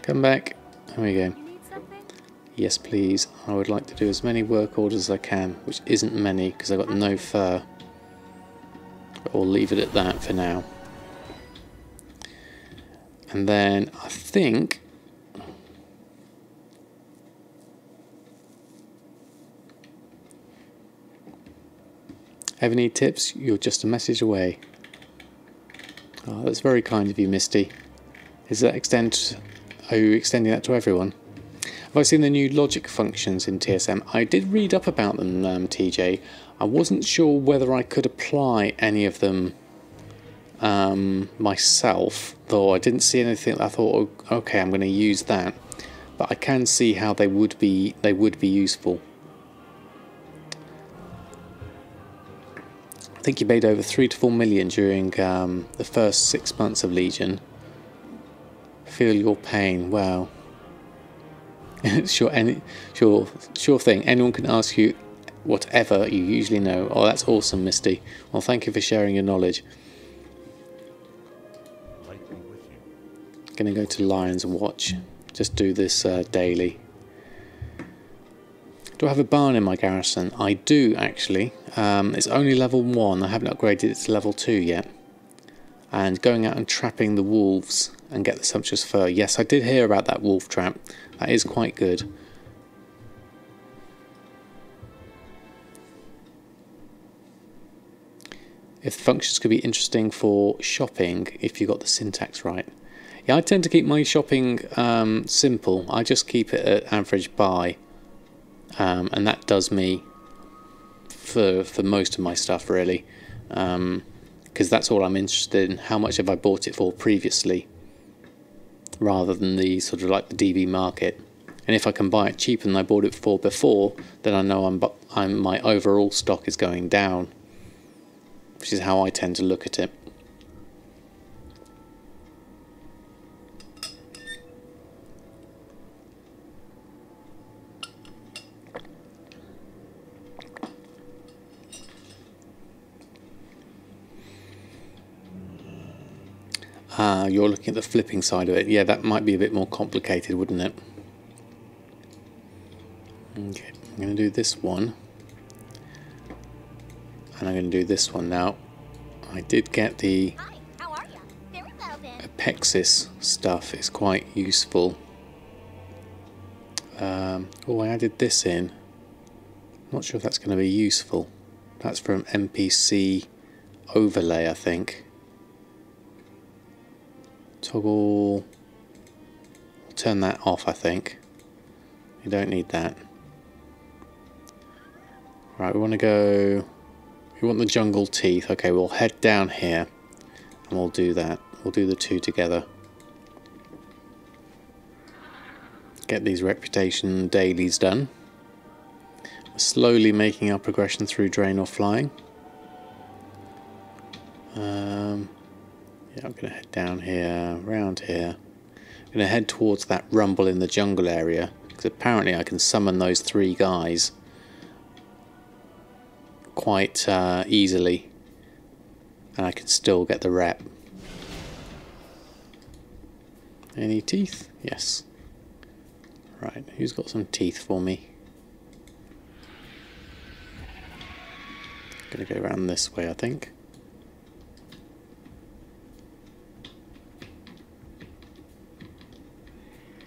Come back. There we go. Yes, please. I would like to do as many work orders as I can, which isn't many because I've got no fur. But we'll leave it at that for now. And then I think have any tips? You're just a message away. Oh, that's very kind of you, Misty. Are you extending that to everyone? Have I seen the new logic functions in TSM? I did read up about them, TJ. I wasn't sure whether I could apply any of them myself, though I didn't see anything that I thought, oh, okay, I'm going to use that. But I can see how they would be useful. I think you made over 3 to 4 million during the first 6 months of Legion. Feel your pain. Wow. Sure thing. Anyone can ask you whatever you usually know. Oh, that's awesome, Misty. Well, thank you for sharing your knowledge. Gonna go to Lion's Watch. Just do this daily. Do I have a barn in my garrison? I do, actually. It's only level 1. I haven't upgraded it to level 2 yet. And going out and trapping the wolves and get the sumptuous fur. Yes, I did hear about that wolf trap. That is quite good. If the functions could be interesting for shopping if you got the syntax right. Yeah, I tend to keep my shopping simple. I just keep it at average buy. And that does me for most of my stuff, really. Because that's all I'm interested in. How much have I bought it for previously? Rather than the sort of like the DB market. And if I can buy it cheaper than I bought it for before, then I know my overall stock is going down. Which is how I tend to look at it. You're looking at the flipping side of it. Yeah, that might be a bit more complicated, wouldn't it? Okay, I'm going to do this one. And I'm going to do this one now. I did get the Apexis stuff. It's quite useful. Oh, I added this in. Not sure if that's going to be useful. That's from NPC overlay, I think. Toggle. I'll turn that off, I think. You don't need that. Right, we want to go. We want the jungle teeth. Okay, we'll head down here and we'll do that. We'll do the two together. Get these reputation dailies done. We're slowly making our progression through Draenor flying. Yeah, I'm going to head down here, round here. I'm going to head towards that rumble in the jungle area, because apparently I can summon those 3 guys quite easily, and I can still get the rep. Any teeth? Yes. Right, who's got some teeth for me? Gonna go around this way, I think.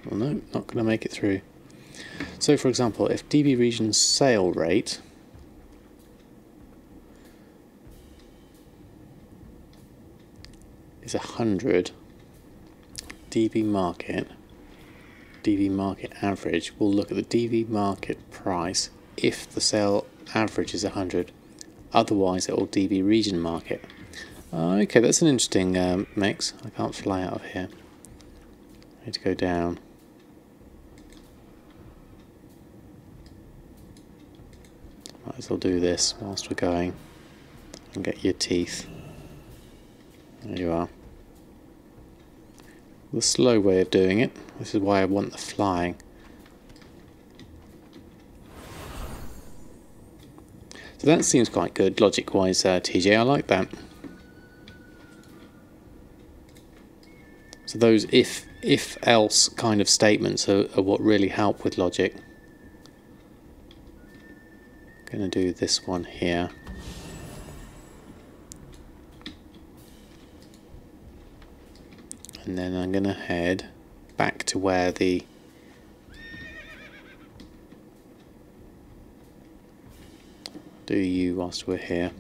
Well, no, not gonna make it through. So, for example, if DB region's sale rate is 100, DB market average, we'll look at the DB market price if the sale average is 100. Otherwise, it will DB region market. Okay, that's an interesting mix. I can't fly out of here. I need to go down. Might as well do this whilst we're going and get your teeth. There you are. The slow way of doing it. This is why I want the flying. So that seems quite good logic-wise, TJ. I like that. So those if-else kind of statements are what really help with logic. I'm going to do this one here. And then I'm going to head back to where the do you whilst we're here.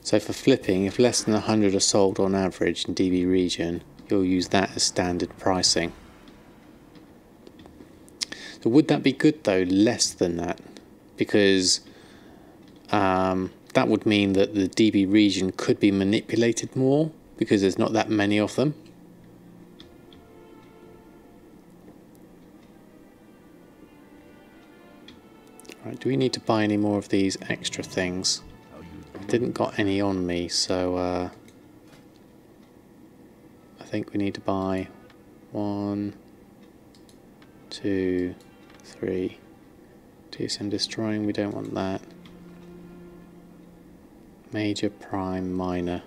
So for flipping, if less than 100 are sold on average in DB region, you'll use that as standard pricing. Would that be good though? Less than that, because that would mean that the DB region could be manipulated more because there's not that many of them. Right, do we need to buy any more of these extra things? I didn't got any on me, so I think we need to buy 1, 2, 3. Do some destroying, we don't want that. Major, prime, minor.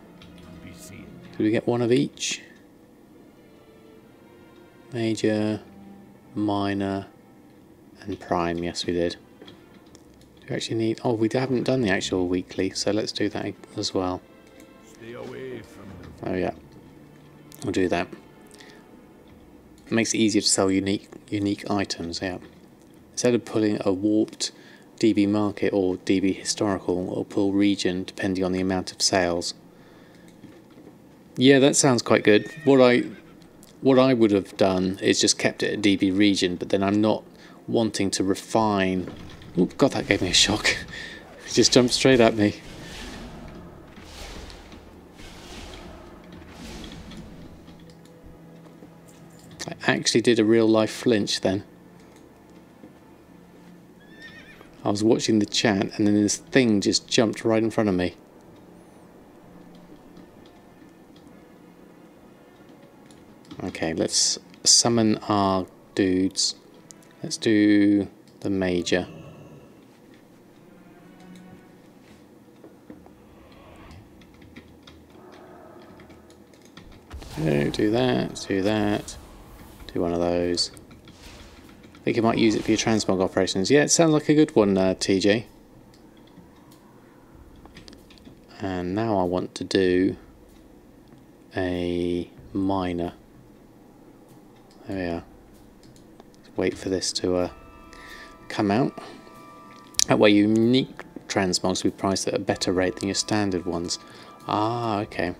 Did we get one of each? Major, minor, and prime. Yes, we did. Do we actually need... Oh, we haven't done the actual weekly, so let's do that as well. Stay away from them. Oh yeah, we'll do that. It makes it easier to sell unique items, yeah. Instead of pulling a warped DB market or DB historical or pull region, depending on the amount of sales. Yeah, that sounds quite good. What I would have done is just kept it at DB region, but then I'm not wanting to refine. Oh God, that gave me a shock. It just jumped straight at me. I actually did a real life flinch then. I was watching the chat and then this thing just jumped right in front of me. Okay, let's summon our dudes. Let's do the major. Do that, do that. Do one of those. I think you might use it for your transmog operations. Yeah, it sounds like a good one, TJ. And now I want to do a miner. There we are. Let's wait for this to come out. That way your unique transmogs will be priced at a better rate than your standard ones. Ah, okay.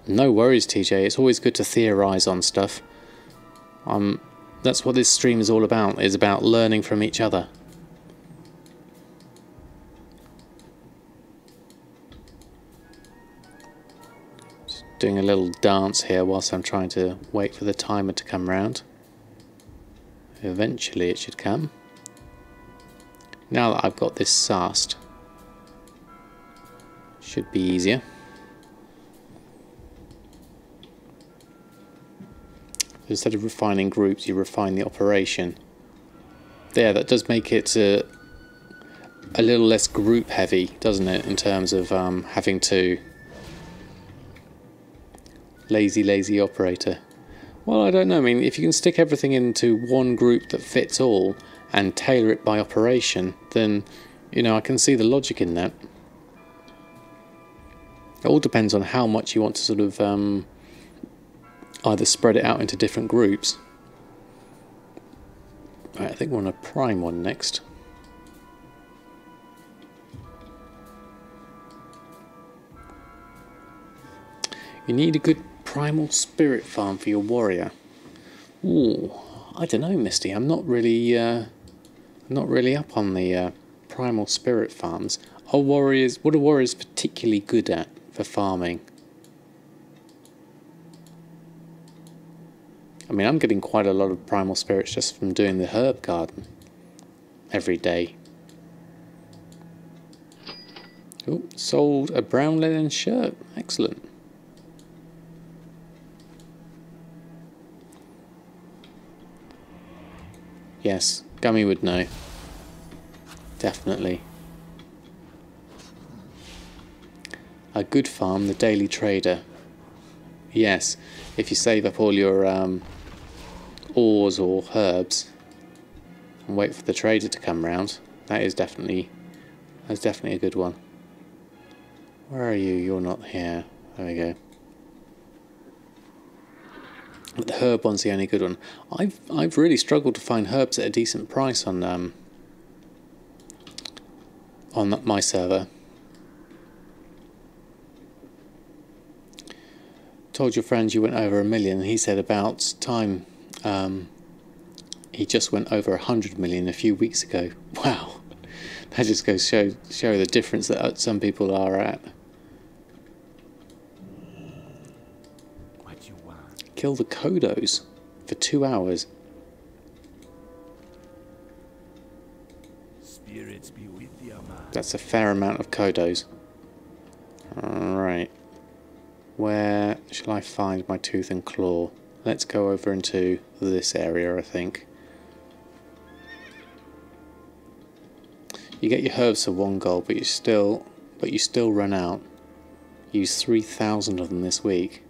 No worries, TJ. It's always good to theorize on stuff. That's what this stream is all about. It's about learning from each other. Just doing a little dance here whilst I'm trying to wait for the timer to come round. Eventually it should come. Now that I've got this sassed, should be easier. Instead of refining groups, you refine the operation. There, that does make it a little less group heavy, doesn't it, in terms of having to... Lazy operator. Well, I don't know. I mean, if you can stick everything into one group that fits all and tailor it by operation, then, you know, I can see the logic in that. It all depends on how much you want to sort of... either spread it out into different groups. Right, I think we're on a prime one next. You need a good primal spirit farm for your warrior. Ooh, I don't know, Misty. I'm not really up on the primal spirit farms. What are warriors particularly good at for farming? I mean, I'm getting quite a lot of primal spirits just from doing the herb garden every day. Oh, sold a brown linen shirt. Excellent. Yes, Gummy would know. Definitely. A good farm, the Daily Trader. Yes, if you save up all your ores or herbs and wait for the trader to come round, that's definitely a good one. Where are you? You're not here. There we go. But the herb one's the only good one. I've really struggled to find herbs at a decent price on my server. told your friend you went over 1 million. He said about time he just went over 100 million a few weeks ago. Wow, that just goes to show the difference that some people are at. What you want? Kill the Kodos for 2 hours. Spirits be with you, man. That's a fair amount of Kodos. Alright. Where shall I find my tooth and claw? Let's go over into this area, I think. You get your herbs for 1 gold, but you still run out. Use 3,000 of them this week.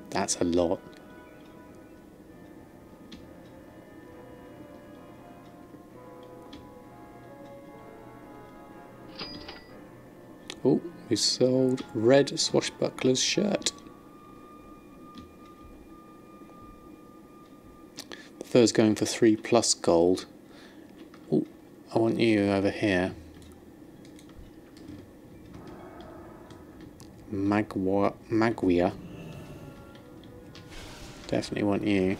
That's a lot. Oh, we sold Red Swashbuckler's shirt. The fur's going for 3+ gold. Oh, I want you over here. Magwia. Definitely want you.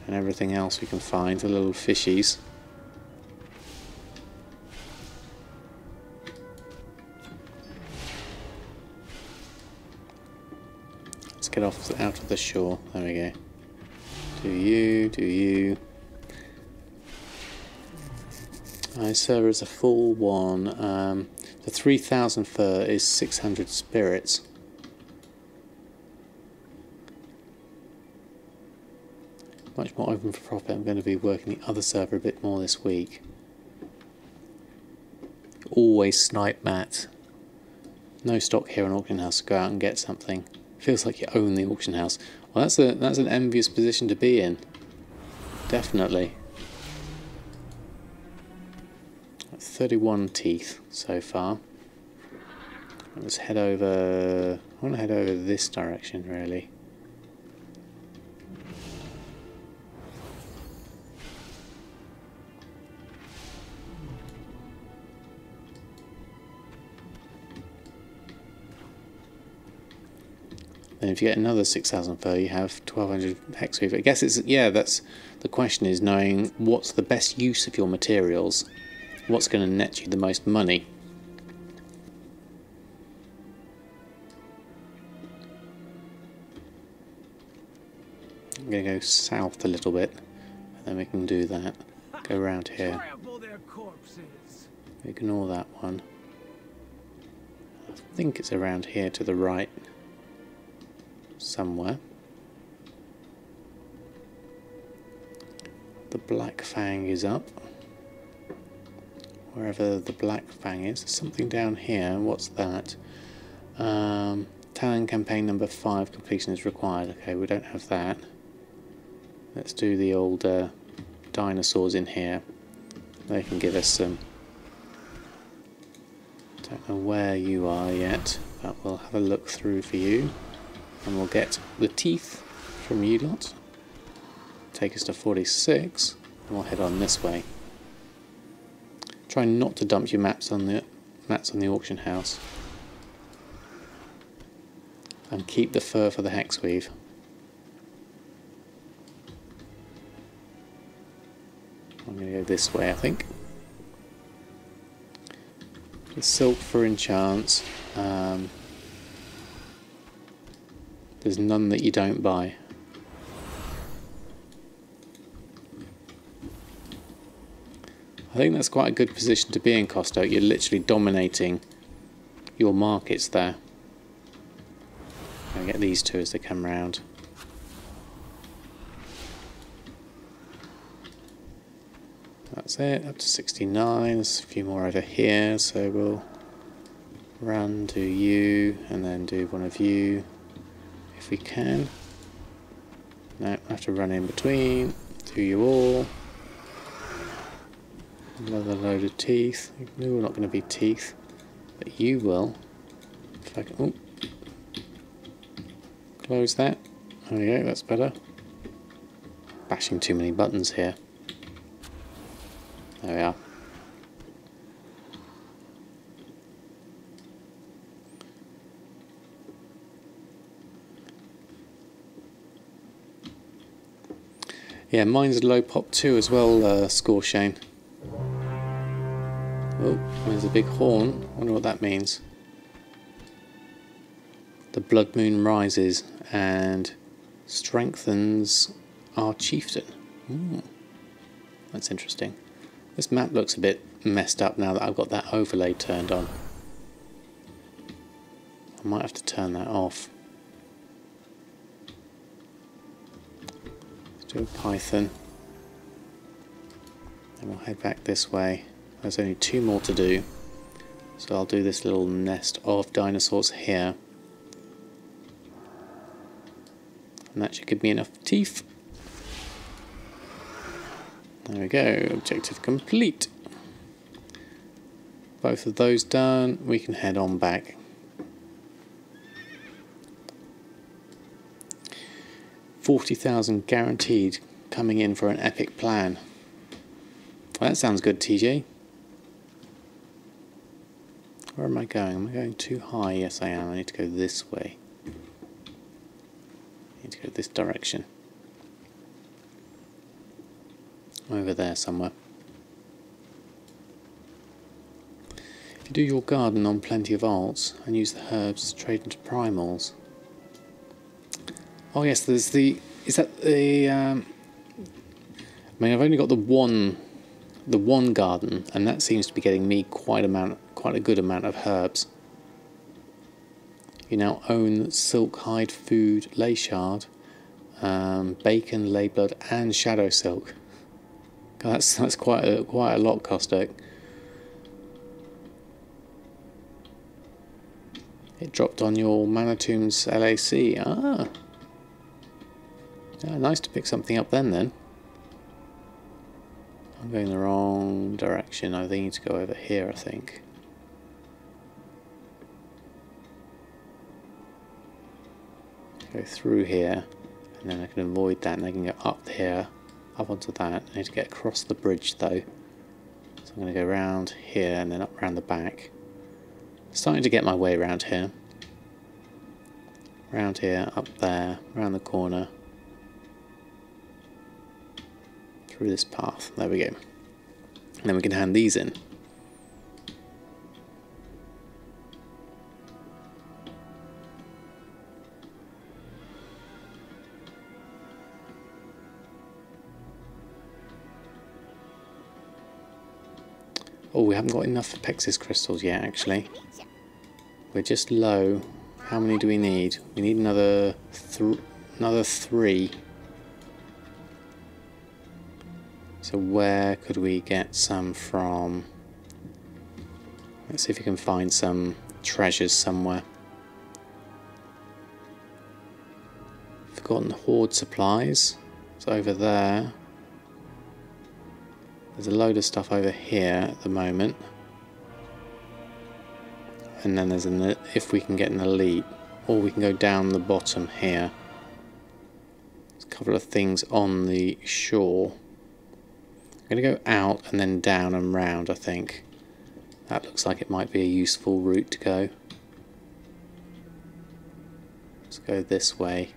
And everything else we can find, the little fishies. Let's get off out of the shore. There we go. Do you. Server is a full one. The 3,000 fur is 600 spirits. Much more open for profit. I'm going to be working the other server a bit more this week. Always snipe Matt. No stock here on Auction House, go out and get something. Feels like you own the auction house. Well, that's an envious position to be in. Definitely. 31 teeth so far. Let's head over. I want to head over this direction, really. And if you get another 6,000 fur, you have 1,200 hexweave. I guess it's, yeah, that's the question, is knowing what's the best use of your materials. What's going to net you the most money. I'm going to go south a little bit, and then we can do that. Go around here. Trample their corpses. Ignore that one. I think it's around here to the right. Somewhere. The Black Fang is up. Wherever the Black Fang is. There's something down here. What's that? Talent campaign number 5 completion is required. Okay, we don't have that. Let's do the old dinosaurs in here. They can give us some. Don't know where you are yet, but we'll have a look through for you. And we'll get the teeth from you lot. Take us to 46, and we'll head on this way. Try not to dump your mats on the auction house. And keep the fur for the hexweave. I'm going to go this way, I think. The silk for enchants. There's none that you don't buy. I think that's quite a good position to be in, Costo. You're literally dominating your markets there. I'll get these two as they come round. That's it, up to 69. There's a few more over here, so we'll run, do you, and then do one of you. If we can. No, I have to run in between. Do you all. Another load of teeth. You're not going to be teeth, but you will. If I can, oh. Close that. There we go, that's better. Bashing too many buttons here. There we are. Yeah, mine's low pop too as well, Score Shane. Oh, there's a big horn. I wonder what that means. The blood moon rises and strengthens our chieftain. Ooh, that's interesting. This map looks a bit messed up now that I've got that overlay turned on. I might have to turn that off. Let's do a Python. And we'll head back this way. There's only 2 more to do. So I'll do this little nest of dinosaurs here. And that should give me enough teeth. There we go, objective complete. Both of those done, we can head on back. 40,000 guaranteed coming in for an epic plan. Well, that sounds good, TJ. Where am I going? Am I going too high? Yes, I am. I need to go this way. I need to go this direction. Over there somewhere. If you do your garden on plenty of alts and use the herbs to trade into primals. Oh yes, there's the... Is that the... I mean, I've only got the one garden, and that seems to be getting me quite a good amount of herbs. You now own silk, hide, food, ley shard, bacon, ley blood, and shadow silk. God, that's quite a lot, Costek. It dropped on your Manitoum's LAC. Ah. Yeah, nice to pick something up then. I'm going the wrong direction. I need to go over here, I think. Go through here, and then I can avoid that, and I can go up here, up onto that. I need to get across the bridge though. So I'm going to go around here and then up around the back. Starting to get my way around here. Around here, up there, around the corner. Through this path. There we go. And then we can hand these in. Oh, we haven't got enough Pexis crystals yet, actually. We're just low. How many do we need? We need another 3. So where could we get some from? Let's see if we can find some treasures somewhere. Forgotten Horde supplies. It's over there. There's a load of stuff over here at the moment. And then there's if we can get an elite, or we can go down the bottom here. There's a couple of things on the shore. I'm going to go out and then down and round, I think. That looks like it might be a useful route to go. Let's go this way.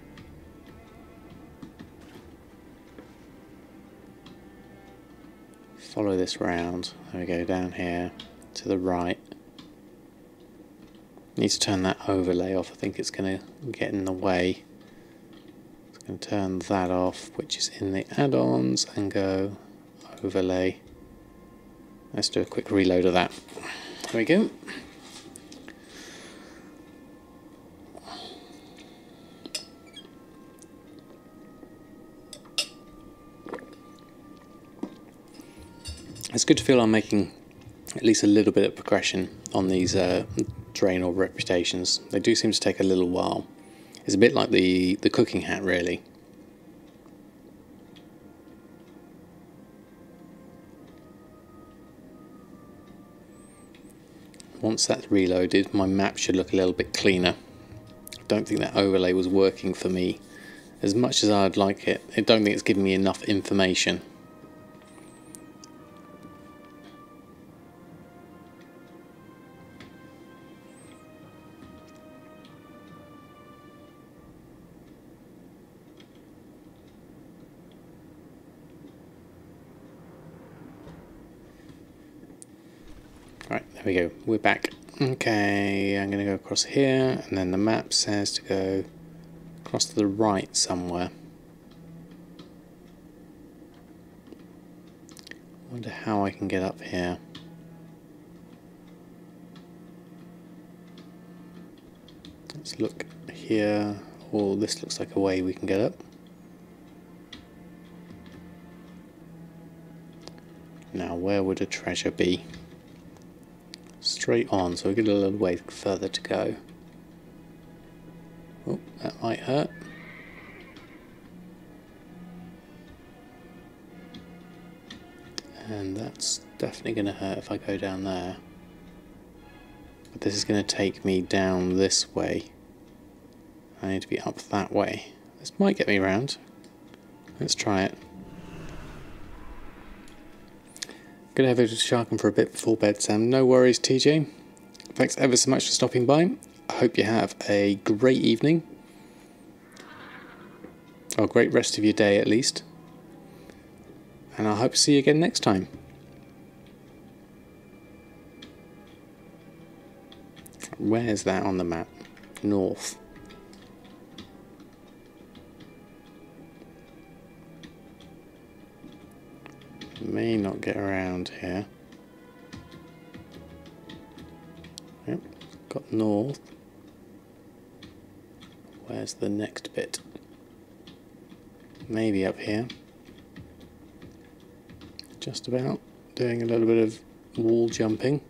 Follow this round. There we go, down here to the right. Need to turn that overlay off. I think it's going to get in the way. It's going to turn that off, which is in the add-ons, and go overlay. Let's do a quick reload of that. There we go. It's good to feel I'm making at least a little bit of progression on these Draenor reputations. They do seem to take a little while. It's a bit like the cooking hat, really. Once that's reloaded, my map should look a little bit cleaner. I don't think that overlay was working for me as much as I'd like it. I don't think it's giving me enough information. we go, we're back. Okay, I'm going to go across here, and then the map says to go across to the right somewhere. Wonder how I can get up here. Let's look here. Oh, this looks like a way we can get up. Now, where would a treasure be? Straight on, so we get a little way further to go. Oh, that might hurt. And that's definitely going to hurt if I go down there. But this is going to take me down this way. I need to be up that way. This might get me round. Let's try it. Gonna have to sharken for a bit before bed, Sam. No worries, TJ. Thanks ever so much for stopping by. I hope you have a great evening. Or a great rest of your day at least. And I hope to see you again next time. Where's that on the map? North. May not get around here. Yep, got north. Where's the next bit? Maybe up here. Just about. Doing a little bit of wall jumping.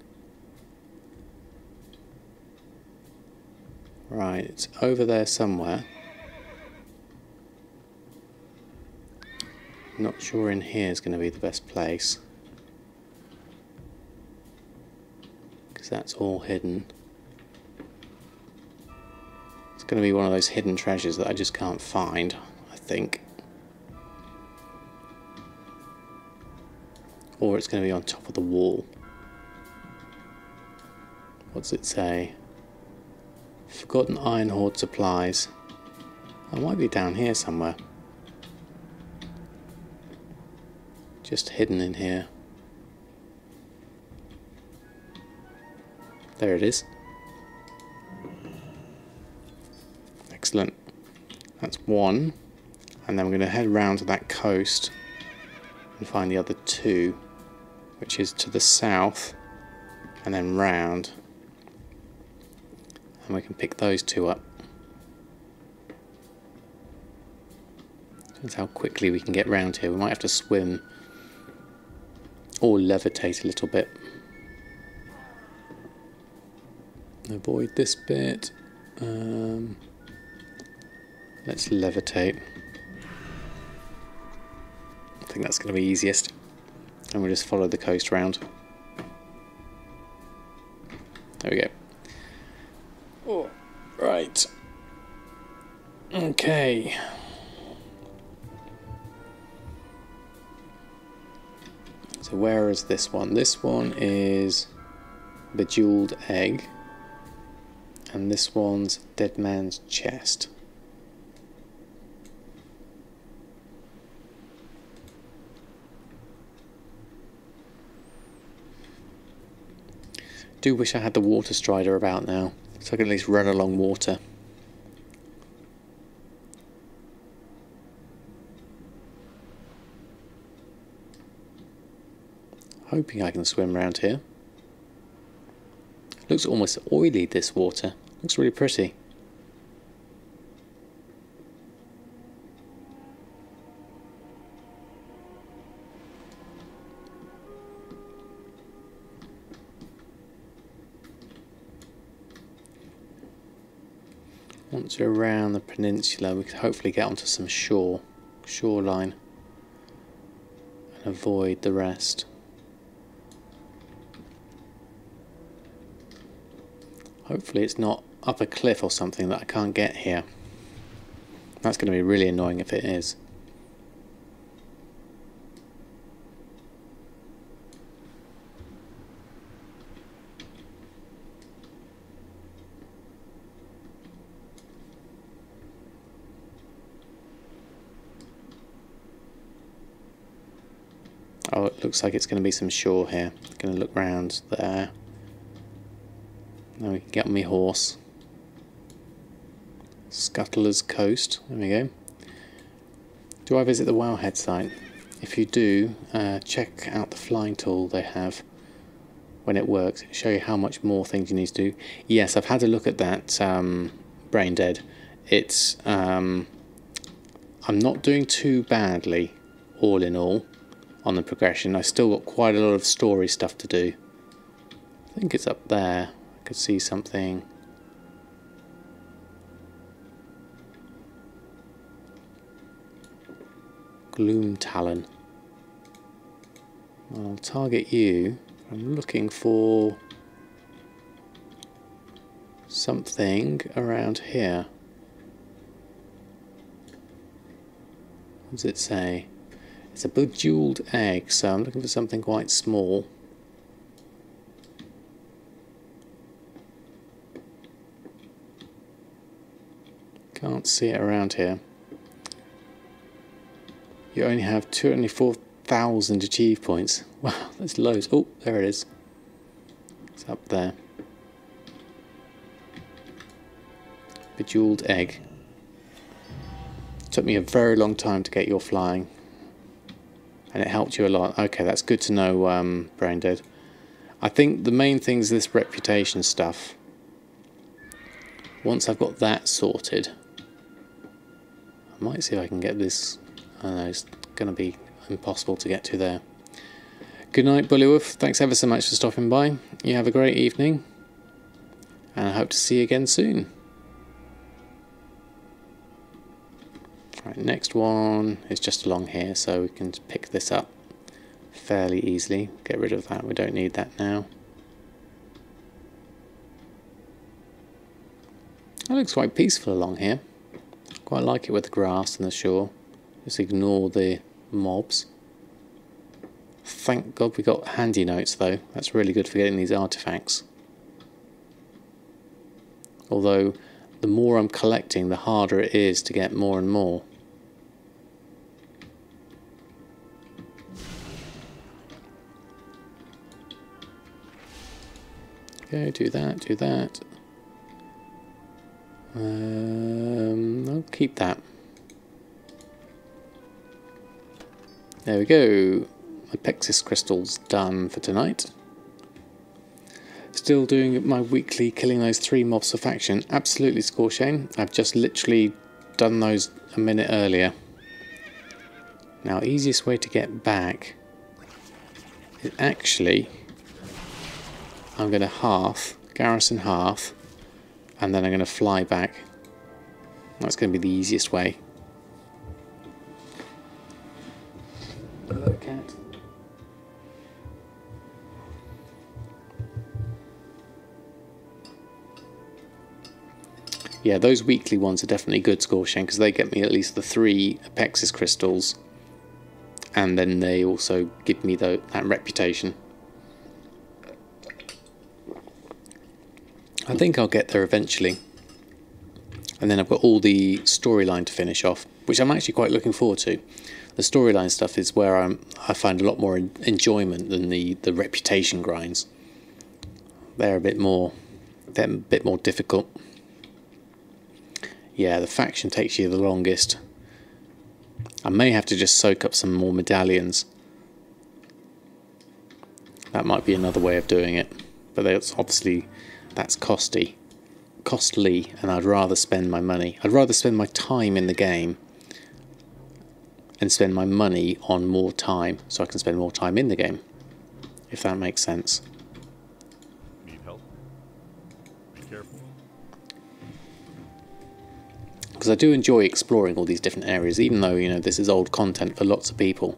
Right, it's over there somewhere. Not sure in here is going to be the best place, because that's all hidden. It's going to be one of those hidden treasures that I just can't find, I think. Or it's going to be on top of the wall. What's it say? Forgotten Iron Hoard supplies. I might be down here somewhere. Just hidden in here. There it is. Excellent. That's one. And then we're going to head round to that coast and find the other two, which is to the south and then round. And we can pick those two up. That's how quickly we can get round here. We might have to swim or levitate a little bit. Avoid this bit. Let's levitate. I think that's going to be easiest. And we'll just follow the coast round. There we go. Oh, right. Okay. So where is this one? This one is Bejeweled Egg, and this one's Dead Man's Chest. Do wish I had the water strider about now, so I can at least run along water. Hoping I can swim around here. Looks almost oily, this water. Looks really pretty. Once you're around the peninsula, we can hopefully get onto some shoreline, and avoid the rest. Hopefully it's not up a cliff or something that I can't get here. That's going to be really annoying if it is. Oh, it looks like it's going to be some shore here. Going to look round there. Now we can get on my horse. Scuttler's Coast. There we go. Do I visit the Wowhead site? If you do, check out the flying tool they have when it works. It'll show you how much more things you need to do. Yes, I've had a look at that Brain Dead. It's I'm not doing too badly all in all on the progression. I've still got quite a lot of story stuff to do. I think it's up there. I could see something. Gloom Talon. I'll target you. I'm looking for something around here. What does it say? It's a bejeweled egg, so I'm looking for something quite small. Can't see it around here. You only have 204,000 achieve points. Wow, that's loads. Oh, there it is. It's up there. Bejeweled egg. Took me a very long time to get your flying, and it helped you a lot. Okay, that's good to know, Brain Dead. I think the main thing is this reputation stuff. Once I've got that sorted, I might see if I can get this. I know it's going to be impossible to get to there. Good night, Bullywolf. Thanks ever so much for stopping by. You have a great evening, and I hope to see you again soon. Right, next one is just along here, so we can pick this up fairly easily. Get rid of that, we don't need that now. That looks quite peaceful along here. Quite like it with the grass and the shore. Just ignore the mobs. Thank God we got handy notes though. That's really good for getting these artifacts. Although the more I'm collecting, the harder it is to get more and more. Okay, do that, do that. I'll keep that. There we go. My Pexis crystal's done for tonight. Still doing my weekly killing those 3 mobs for faction. Absolutely, Scorchane. I've just literally done those a minute earlier. Now, easiest way to get back is actually I'm going to garrison half, and then I'm going to fly back. That's going to be the easiest way. Hello, cat. Yeah, those weekly ones are definitely good, Scorchane, because they get me at least the 3 Apexis crystals, and then they also give me that reputation. I think I'll get there eventually, and then I've got all the storyline to finish off, which I'm actually quite looking forward to. The storyline stuff is where I find a lot more enjoyment than the reputation grinds. They're a bit more difficult. Yeah, the faction takes you the longest. I may have to just soak up some more medallions. That might be another way of doing it, but that's costly, and I'd rather spend my money. I'd rather spend my time in the game and spend my money on more time, so I can spend more time in the game, if that makes sense. Need help? Be careful. Because I do enjoy exploring all these different areas, even though, you know, this is old content for lots of people.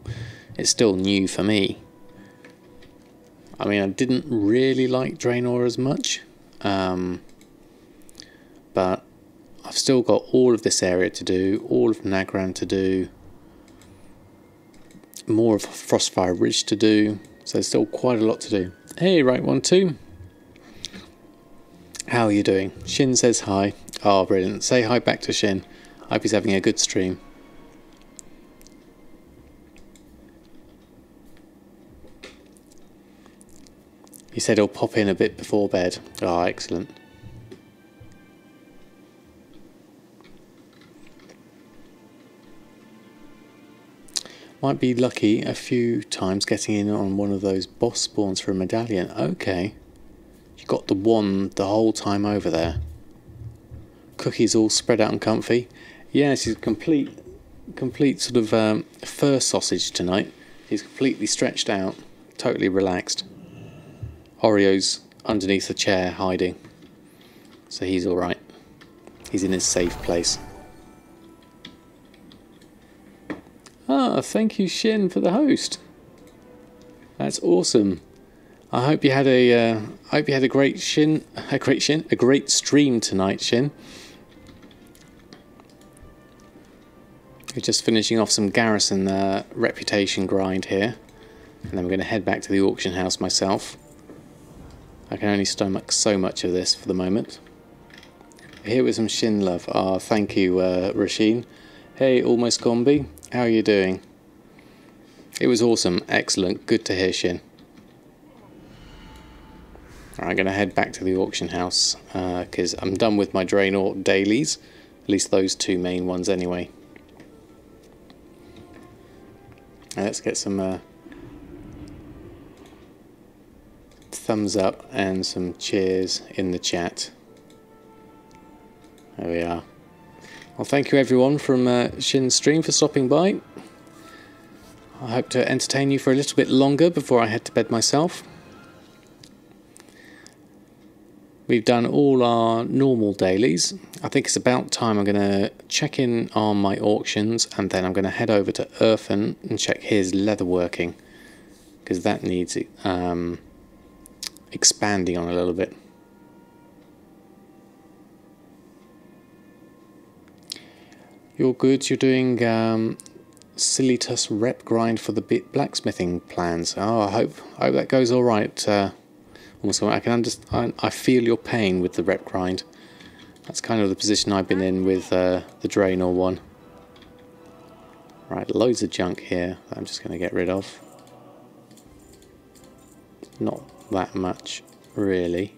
It's still new for me. I mean, I didn't really like Draenor as much, but I've still got all of this area to do, all of Nagran to do, more of Frostfire Ridge to do, so there's still quite a lot to do. Hey, right one too. How are you doing? Shin says hi. Oh, brilliant. Say hi back to Shin. I hope he's having a good stream. He said he'll pop in a bit before bed. Oh, excellent. Might be lucky a few times getting in on one of those boss spawns for a medallion. Okay. You got the one the whole time over there. Cookie's all spread out and comfy. Yeah, she's complete sort of fur sausage tonight. He's completely stretched out, totally relaxed. Oreo's underneath the chair hiding, so he's alright. He's in his safe place. Ah, thank you, Shin, for the host. That's awesome. I hope you had a great stream tonight, Shin. We're just finishing off some garrison reputation grind here, and then we're going to head back to the auction house myself. I can only stomach so much of this for the moment. Here with some Shin love. Ah, thank you, Rasheen. Hey, Almost Gombi. How are you doing? It was awesome. Excellent. Good to hear, Shin. Alright, I'm going to head back to the auction house because I'm done with my Draenor dailies. At least those two main ones anyway. Now let's get some thumbs up and some cheers in the chat. There we are. Well, thank you everyone from Shin's stream for stopping by. I hope to entertain you for a little bit longer before I head to bed myself. We've done all our normal dailies. I think it's about time I'm going to check in on my auctions, and then I'm going to head over to Urfan and check his leatherworking, because that needs expanding on a little bit. You're good. You're doing Silitus rep grind for the blacksmithing plans. Oh, I hope that goes all right. Also, I can understand. I feel your pain with the rep grind. That's kind of the position I've been in with the Draenor one. Right, loads of junk here that I'm just going to get rid of. Not that much, really.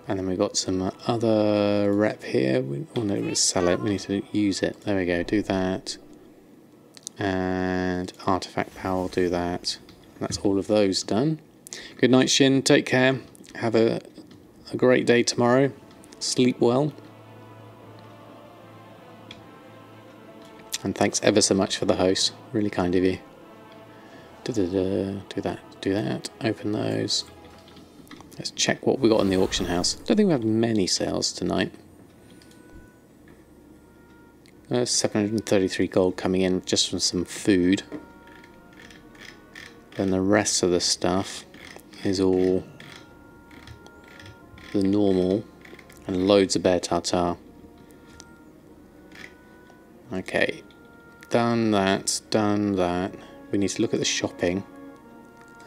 And then we've got some other rep here. Oh no, let's sell it. We need to use it. There we go. Do that. And artifact power will do that. That's all of those done. Good night, Shin. Take care. Have a great day tomorrow. Sleep well. And thanks ever so much for the host. Really kind of you. Do that. Open those. Let's check what we got in the auction house. Don't think we have many sales tonight. 733 gold coming in just from some food. Then the rest of the stuff is all the normal, and loads of bear tartar. Okay, done that. We need to look at the shopping.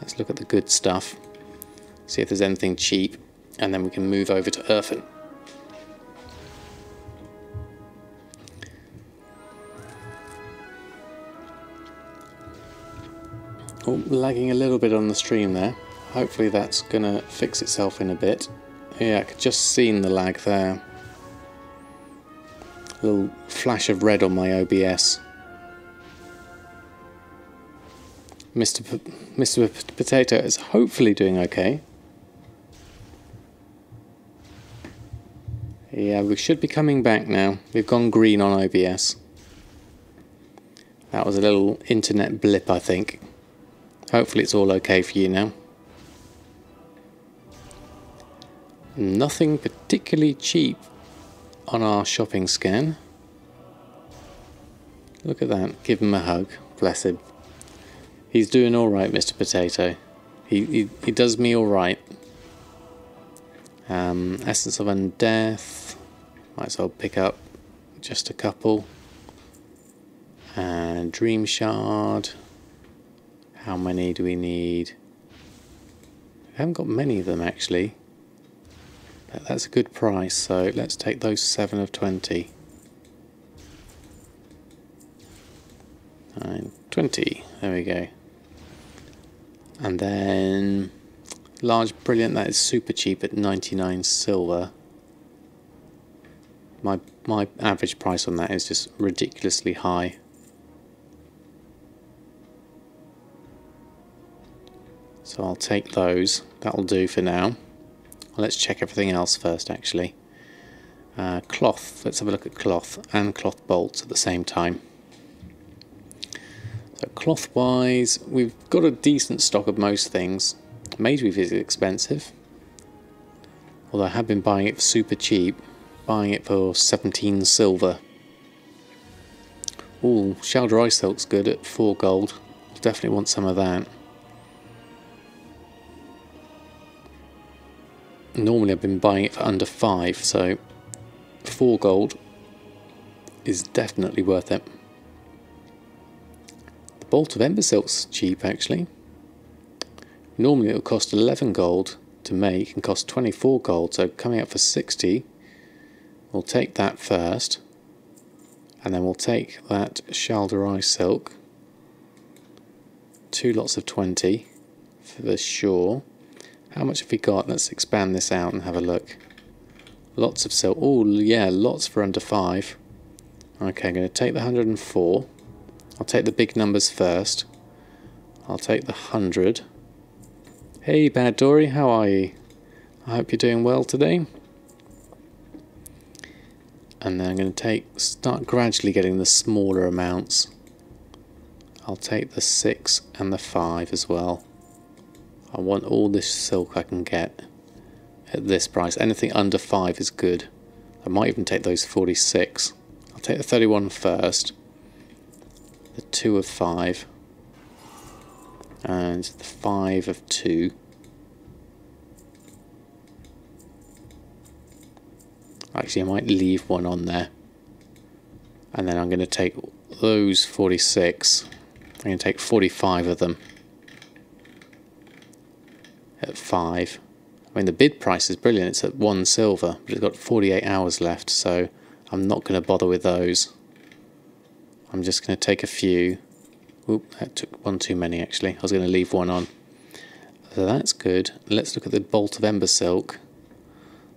Let's look at the good stuff, see if there's anything cheap, and then we can move over to Urfan. Oh, lagging a little bit on the stream there. Hopefully that's gonna fix itself in a bit. Yeah, I could just seen the lag there. A little flash of red on my OBS. Mr. Potato is hopefully doing okay. Yeah, we should be coming back now. We've gone green on OBS. That was a little internet blip, I think. Hopefully it's all okay for you now. Nothing particularly cheap on our shopping scan. Look at that. Give him a hug. Bless him. He's doing alright, Mr. Potato. He does me alright. Essence of Undeath. Might as well pick up just a couple. And Dream Shard. How many do we need? We haven't got many of them actually. But that's a good price, so let's take those 7 of 20. 9, 20. There we go. And then large brilliant, that is super cheap at 99 silver. My average price on that is just ridiculously high. So I'll take those. That'll do for now. Let's check everything else first actually. Cloth, let's have a look at cloth and cloth bolts at the same time. So cloth wise, we've got a decent stock of most things. Mage weave is expensive, although I have been buying it super cheap, buying it for 17 silver. Ooh, shal'dorei silk's good at 4 gold. Definitely want some of that. Normally I've been buying it for under 5, so 4 gold is definitely worth it. The bolt of ember silk's cheap actually. Normally it will cost 11 gold to make and cost 24 gold, so coming up for 60. We'll take that first, and then we'll take that shal'dorei silk. 2 lots of 20 for sure. How much have we got? Let's expand this out and have a look. Lots of silk. Oh yeah, lots for under 5. Okay, I'm going to take the 104. I'll take the big numbers first. I'll take the 100. Hey Bad Dory, how are you? I hope you're doing well today. And then I'm going to start gradually getting the smaller amounts. I'll take the 6 and the 5 as well. I want all this silk I can get at this price. Anything under 5 is good. I might even take those 46. I'll take the 31 first. The 2 of 5. And the 5 of 2. Actually, I might leave one on there. And then I'm going to take those 46. I'm going to take 45 of them. At 5. I mean, the bid price is brilliant. It's at 1 silver, but it's got 48 hours left, so I'm not going to bother with those. I'm just going to take a few. Oop, that took one too many actually. I was going to leave one on. So that's good. Let's look at the bolt of ember silk.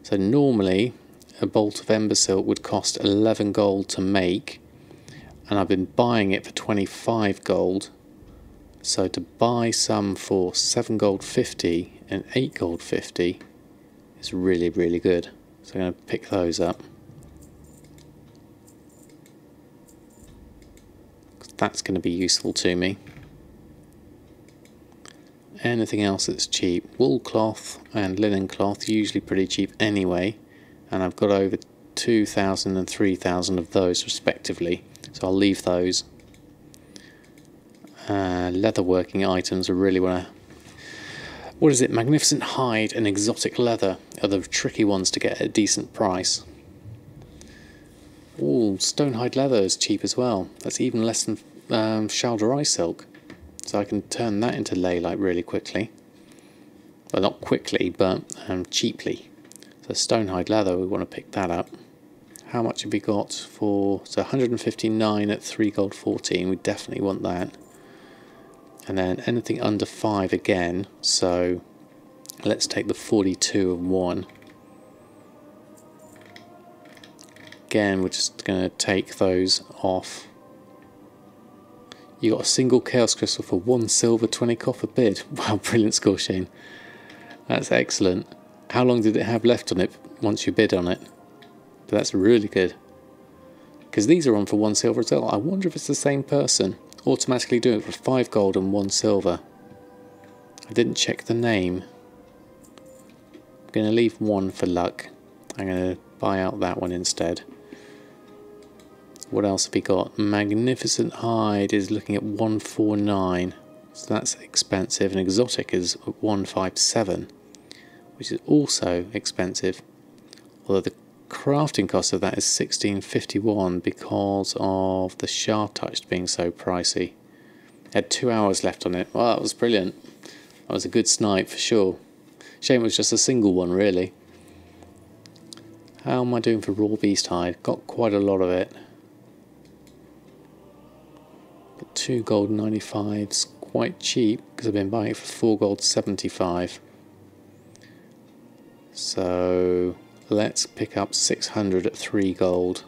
So normally a bolt of ember silk would cost 11 gold to make, and I've been buying it for 25 gold. So to buy some for 7 gold 50 and 8 gold 50 is really, really good. So I'm going to pick those up. That's going to be useful to me. Anything else that's cheap? Wool cloth and linen cloth, usually pretty cheap anyway. And I've got over 2,000 and 3,000 of those respectively. So I'll leave those. Leatherworking items, I really want to... What is it? Magnificent hide and exotic leather are the tricky ones to get at a decent price. Ooh, stone hide leather is cheap as well. That's even less than shal'dorei silk. So I can turn that into leylight really quickly. Well, not quickly, but cheaply. So stone hide leather, we want to pick that up. How much have we got for... So 159 at 3 gold 14, we definitely want that. And then anything under 5 again, so let's take the 42 of 1. Again, we're just going to take those off. You got a single chaos crystal for 1 silver, 20 copper bid. Wow, brilliant score, Shane. That's excellent. How long did it have left on it once you bid on it? But that's really good. Because these are on for 1 silver as well. I wonder if it's the same person. Automatically do it for 5 gold and 1 silver. I didn't check the name. I'm going to leave 1 for luck. I'm going to buy out that one instead. What else have we got? Magnificent hide is looking at 149. So that's expensive. And exotic is 157, which is also expensive. Although the crafting cost of that is 1651 because of the shard touched being so pricey. Had 2 hours left on it. Well, that was brilliant. That was a good snipe for sure. Shame it was just a single one really. How am I doing for raw beast hide? Got quite a lot of it. But 2 gold 95's quite cheap because I've been buying it for 4 gold 75. So let's pick up 600 at 3 gold.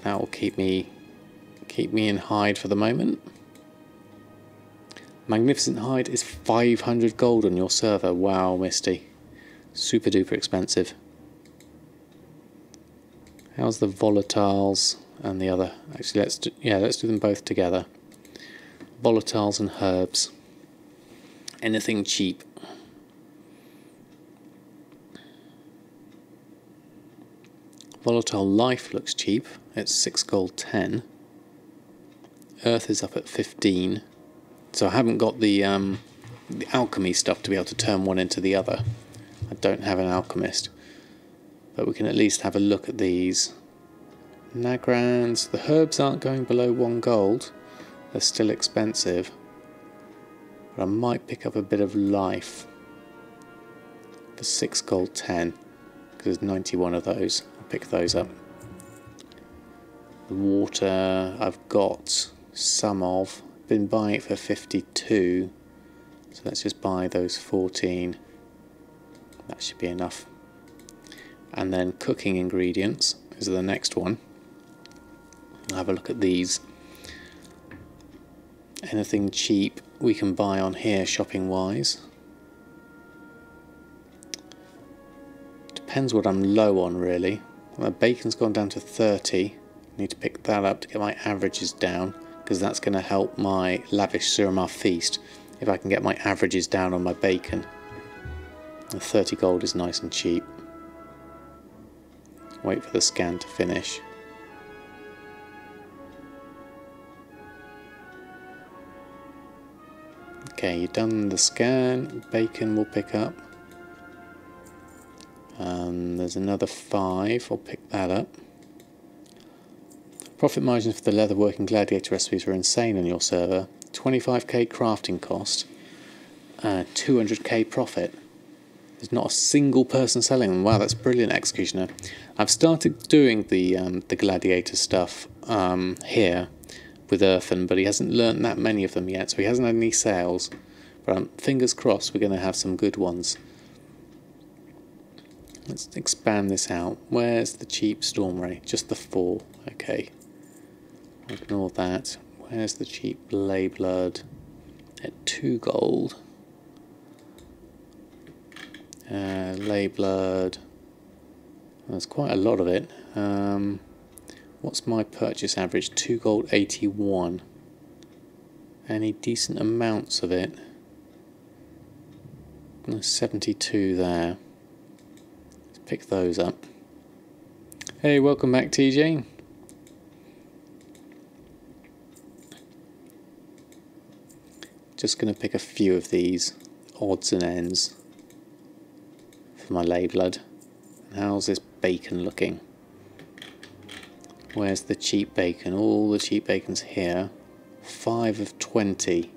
That will keep me in hide for the moment. Magnificent hide is 500 gold on your server. Wow, Misty. Super duper expensive. How's the volatiles and the other? Actually, let's do them both together. Volatiles and herbs. Anything cheap. Volatile life looks cheap. It's 6 gold 10. Earth is up at 15. So I haven't got the alchemy stuff to be able to turn one into the other. I don't have an alchemist. But we can at least have a look at these. Nagrans. The herbs aren't going below 1 gold. They're still expensive. But I might pick up a bit of life. For 6 gold 10. Because there's 91 of those. I'll pick those up. The water I've got some of. Been buying it for 52. So let's just buy those 14. That should be enough. And then cooking ingredients is the next one. I'll have a look at these. Anything cheap we can buy on here shopping wise. Depends what I'm low on really. My bacon's gone down to 30. Need to pick that up to get my averages down, because that's going to help my lavish Suramar feast if I can get my averages down on my bacon. And 30 gold is nice and cheap. Wait for the scan to finish. Okay, you've done the scan. Bacon will pick up. There's another 5. I'll pick that up. Profit margins for the leatherworking gladiator recipes are insane on your server. 25k crafting cost, 200k profit. There's not a single person selling them. Wow, that's brilliant, Executioner. I've started doing the gladiator stuff here with Earthen, but he hasn't learnt that many of them yet, so he hasn't had any sales. But fingers crossed we're going to have some good ones. Let's expand this out. Where's the cheap Stormray? Just the 4. Okay. Ignore that. Where's the cheap Blayblood? At 2 gold. Layblood. There's quite a lot of it. What's my purchase average? 2 gold 81. Any decent amounts of it? 72 there. Let's pick those up. Hey, welcome back, TJ. Just going to pick a few of these odds and ends for my Layblood. How's this bacon looking? Where's the cheap bacon? All the cheap bacon's here. 5 of 20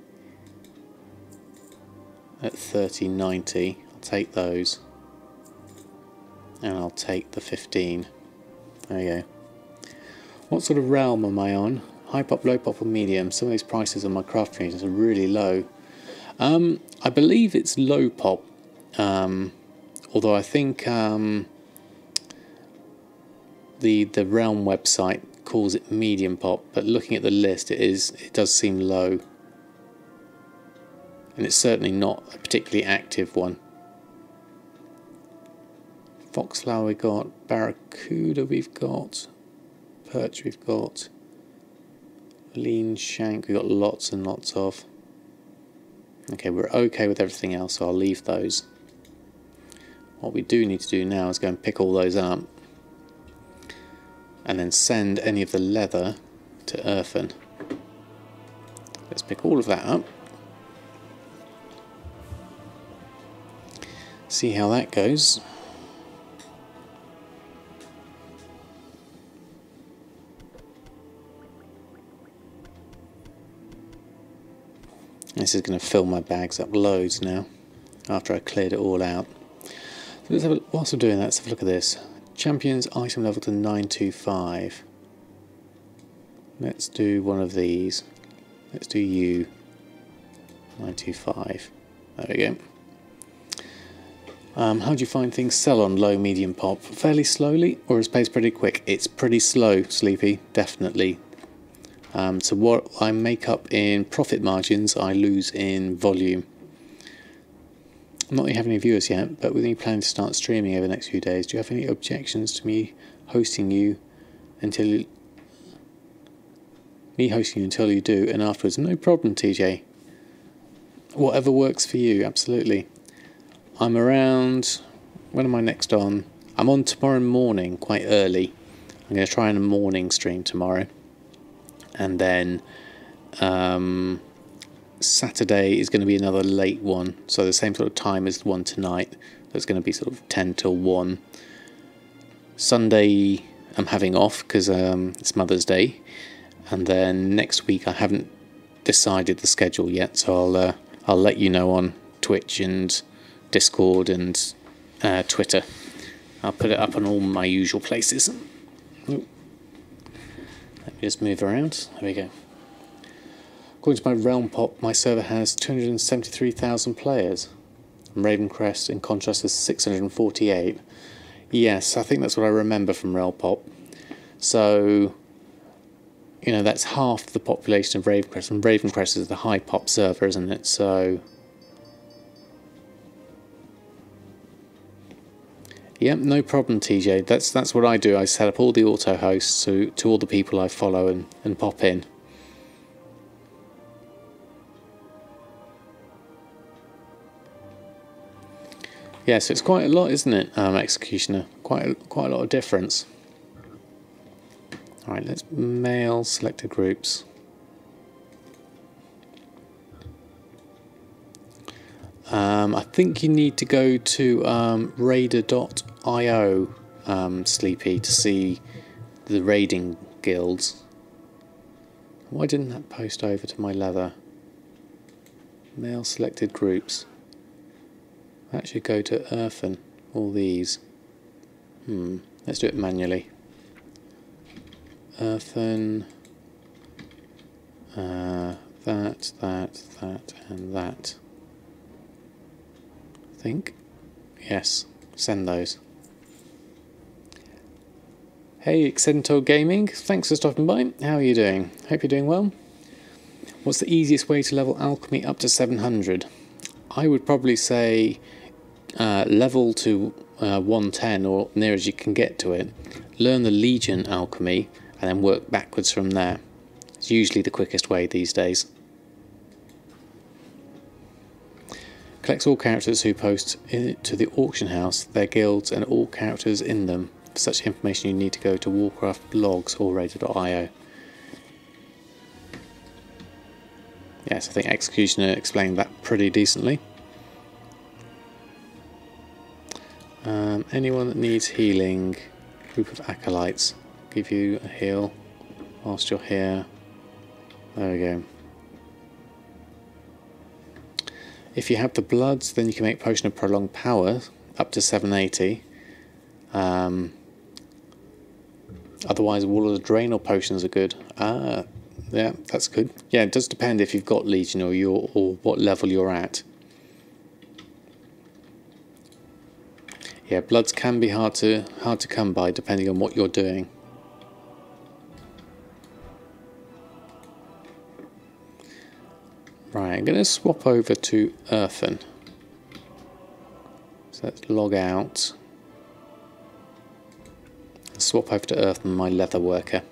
at 30.90. I'll take those. And I'll take the 15. There you go. What sort of realm am I on? High pop, low pop, or medium? Some of these prices on my craft regions are really low. I believe it's low pop. Although I think the realm website calls it medium pop, but looking at the list it does seem low. And it's certainly not a particularly active one. Foxflower we've got, Barracuda we've got, Perch we've got, Lean Shank we've got lots and lots of. Okay, we're okay with everything else, so I'll leave those. What we do need to do now is go and pick all those up and then send any of the leather to Earthen. Let's pick all of that up. See how that goes. This is going to fill my bags up loads now after I cleared it all out. So let's have a, whilst I'm doing that, let's have a look at this. Champions item level to 925. Let's do one of these. Let's do you. 925. There we go. How do you find things sell on low, medium pop? Fairly slowly, or is pace pretty quick? It's pretty slow, Sleepy, definitely. So what I make up in profit margins, I lose in volume. I'm not really having any viewers yet, but with me planning to start streaming over the next few days, do you have any objections to me hosting you until you do, and afterwards? No problem, TJ. Whatever works for you, absolutely. I'm around. When am I next on? I'm on tomorrow morning, quite early. I'm going to try a morning stream tomorrow, and then Saturday is going to be another late one, so the same sort of time as the one tonight. That's going to be sort of 10 till 1. Sunday I'm having off because it's Mother's Day, and then next week I haven't decided the schedule yet, so I'll let you know on Twitch and Discord and Twitter. I'll put it up on all my usual places. Ooh. Let me just move around. There we go. According to my Realm Pop, my server has 273,000 players. And Ravencrest, in contrast, has 648. Yes, I think that's what I remember from Realm Pop. So, you know, that's half the population of Ravencrest, and Ravencrest is the high pop server, isn't it? So, yep, no problem, TJ. That's what I do. I set up all the auto hosts to all the people I follow and pop in. Yeah, so it's quite a lot, isn't it, Executioner? Quite a lot of difference. All right, let's mail selected groups. I think you need to go to raider.io, Sleepy, to see the raiding guilds. Why didn't that post over to my leather? Mail selected groups. That should go to Earthen, all these. Let's do it manually. Earthen, that, and that. I think. Yes, send those. Hey, Exento Gaming, thanks for stopping by. How are you doing? Hope you're doing well. What's the easiest way to level alchemy up to 700? I would probably say level to 110 or near as you can get to it. Learn the Legion alchemy and then work backwards from there. It's usually the quickest way these days. Collects all characters who post to the auction house, their guilds and all characters in them. For such information you need to go to Warcraft blogs or raider.io. Yes, I think Executioner explained that pretty decently. Anyone that needs healing, group of acolytes, give you a heal whilst you're here. There we go. If you have the bloods, then you can make potion of prolonged power up to 780. Otherwise, all of the Draenor potions are good. Yeah, that's good. Yeah, it does depend if you've got Legion or what level you're at. Yeah, bloods can be hard to come by depending on what you're doing. Right, I'm going to swap over to Earthen. So let's log out. Swap over to Earthen, my Leatherworker.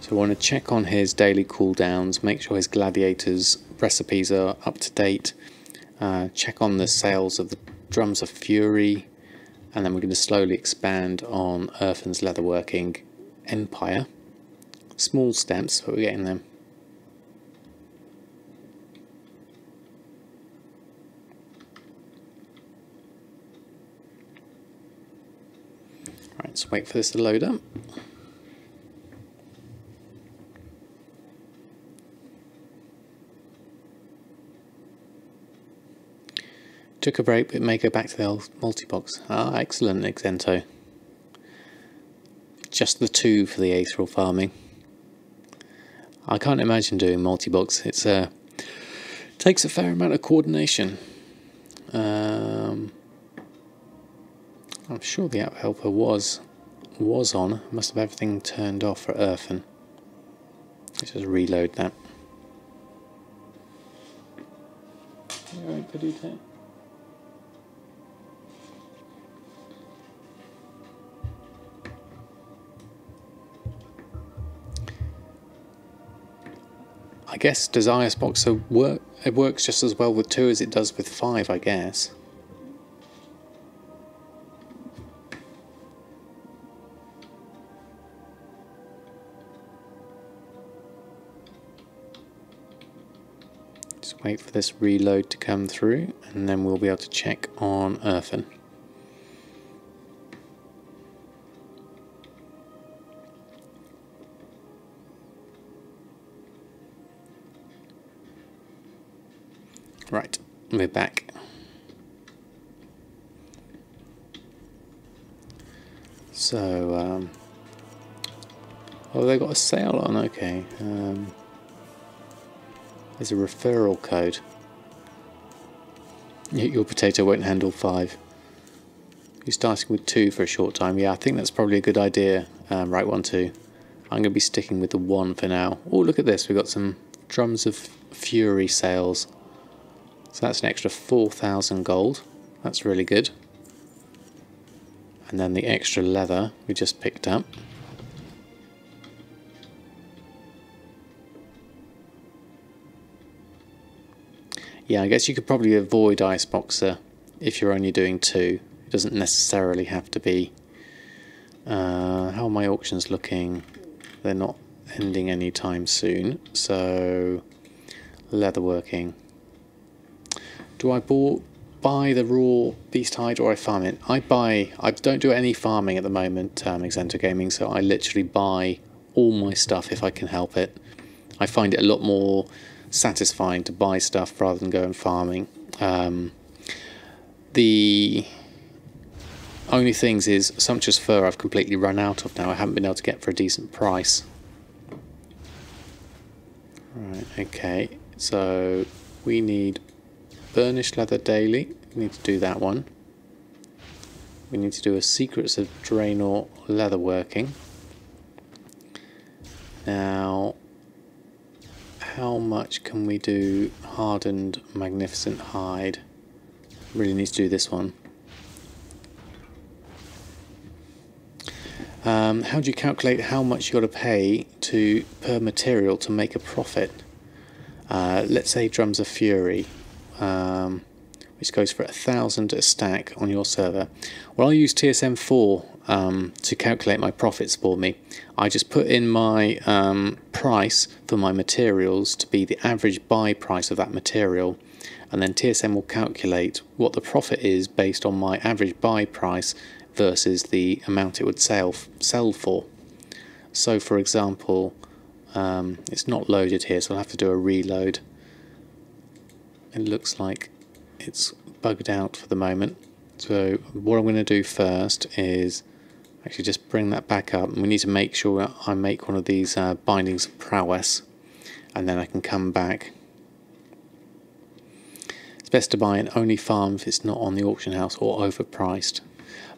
So I want to check on his daily cooldowns, make sure his gladiators recipes are up to date, check on the sales of the Drums of Fury, and then we're going to slowly expand on Earthen's Leatherworking Empire. Small steps, but we're getting them. Right, let's wait for this to load up. Took a break, but may go back to the old multi-box. Ah, excellent, Exento. Just the 2 for the aetherial farming. I can't imagine doing multi-box. It's takes a fair amount of coordination. I'm sure the app helper was on. Must have everything turned off for Earthen. Let's just reload that. Alright, Kadute. I guess does Iceboxer work? It works just as well with 2 as it does with 5, I guess. Just wait for this reload to come through, and then we'll be able to check on Earthen. Right, we're back. So, oh, they got a sale on, okay. There's a referral code. Your potato won't handle 5. You're starting with 2 for a short time. Yeah, I think that's probably a good idea. Right, 1, 2. I'm going to be sticking with the 1 for now. Oh, look at this. We've got some Drums of Fury sales. So that's an extra 4,000 gold. That's really good. And then the extra leather we just picked up. Yeah, I guess you could probably avoid Iceboxer if you're only doing 2. It doesn't necessarily have to be. How are my auctions looking? They're not ending anytime soon. So, leatherworking. Do I buy the raw beast hide or I farm it? I don't do any farming at the moment, Exento Gaming, so I literally buy all my stuff if I can help it. I find it a lot more satisfying to buy stuff rather than go and farming. The only things is sumptuous fur I've completely run out of now. I haven't been able to get for a decent price. Right, okay, so we need burnished leather daily. We need to do that one. We need to do a Secrets of Draenor leatherworking. Now, how much can we do hardened magnificent hide? Really need to do this one. How do you calculate how much you got to pay per material to make a profit? Let's say Drums of Fury, which goes for 1,000 a stack on your server. Well, I'll use TSM 4 to calculate my profits for me. I just put in my price for my materials to be the average buy price of that material, and then TSM will calculate what the profit is based on my average buy price versus the amount it would sell for. So for example, it's not loaded here, so I'll have to do a reload. It looks like it's bugged out for the moment. So what I'm going to do first is actually just bring that back up, and we need to make sure I make one of these bindings of prowess, and then I can come back. It's best to buy and only farm if it's not on the auction house or overpriced.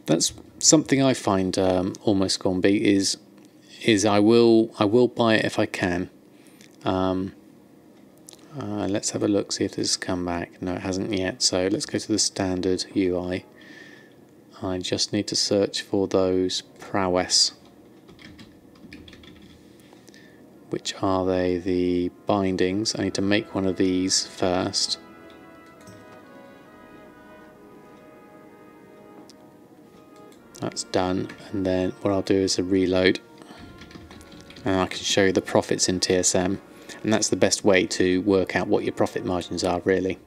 That's something I find almost gone beat is I will buy it if I can. Let's have a look, see if this has come back. No, it hasn't yet, so let's go to the standard UI. I just need to search for those prowess. Which are they? The bindings. I need to make one of these first. That's done, and then what I'll do is a reload, and I can show you the profits in TSM, and that's the best way to work out what your profit margins are, really.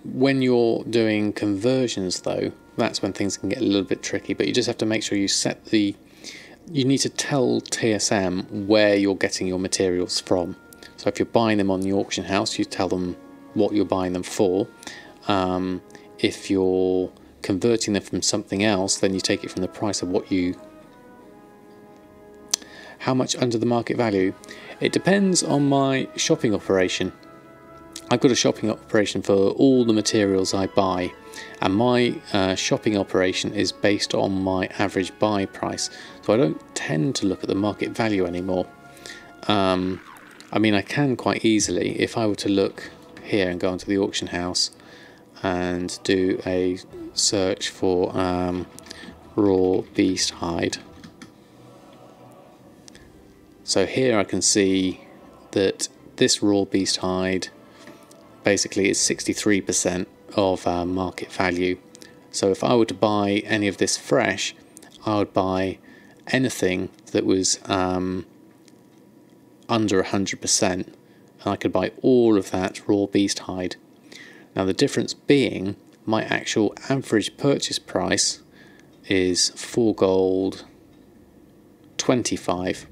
When you're doing conversions though, that's when things can get a little bit tricky, but you just have to make sure you set the you need to tell TSM where you're getting your materials from. So if you're buying them on the auction house, you tell them what you're buying them for. If you're converting them from something else, then you take it from the price of what you... How much under the market value? It depends on my shopping operation. I've got a shopping operation for all the materials I buy, and my shopping operation is based on my average buy price, so I don't tend to look at the market value anymore. I mean, I can quite easily, if I were to look here and go onto the auction house and do a search for raw beast hide. So here I can see that this raw beast hide basically is 63% of market value. So if I were to buy any of this fresh, I would buy anything that was under 100%, and I could buy all of that raw beast hide. Now the difference being, my actual average purchase price is 4 gold 25.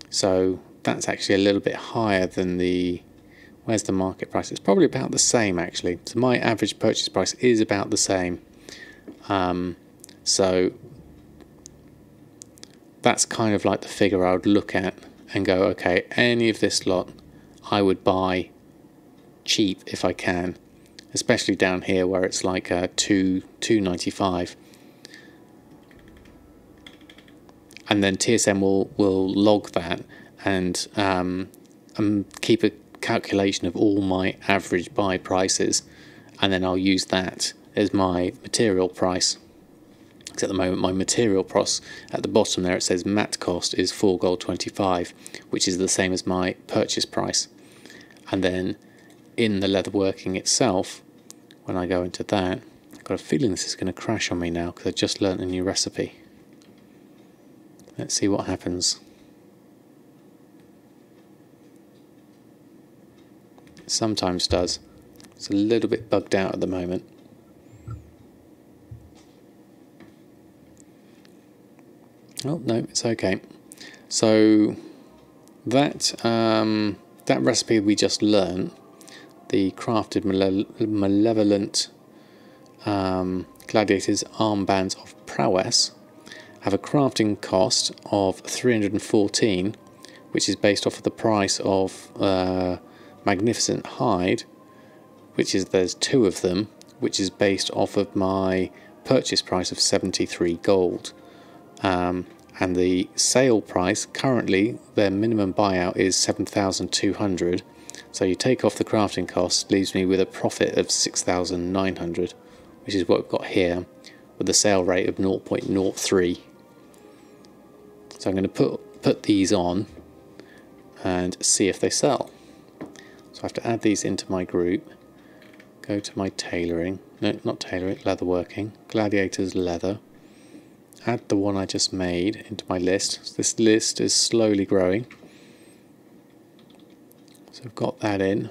So that's actually a little bit higher than the... Where's the market price? It's probably about the same actually. So my average purchase price is about the same. So that's kind of like the figure I would look at and go, okay, any of this lot I would buy cheap if I can, especially down here where it's like $2.95. And then TSM will log that and keep a calculation of all my average buy prices, and then I'll use that as my material price. Because at the moment my material price at the bottom there, it says mat cost is 4 gold 25, which is the same as my purchase price. And then in the leatherworking itself, when I go into that, I've got a feeling this is going to crash on me now because I just learnt a new recipe. Let's see what happens. It sometimes does. It's a little bit bugged out at the moment. Oh no, it's okay. So that that recipe we just learned, the crafted malevolent gladiators armbands of prowess, have a crafting cost of 314, which is based off of the price of magnificent hide, which is, there's 2 of them, which is based off of my purchase price of 73 gold. And the sale price, currently their minimum buyout is 7,200, so you take off the crafting cost, leaves me with a profit of 6,900, which is what we've got here, with a sale rate of 0.03. So I'm going to put these on and see if they sell. So I have to add these into my group, go to my tailoring, no, not tailoring, leatherworking, gladiators leather, add the one I just made into my list. So this list is slowly growing. So I've got that in.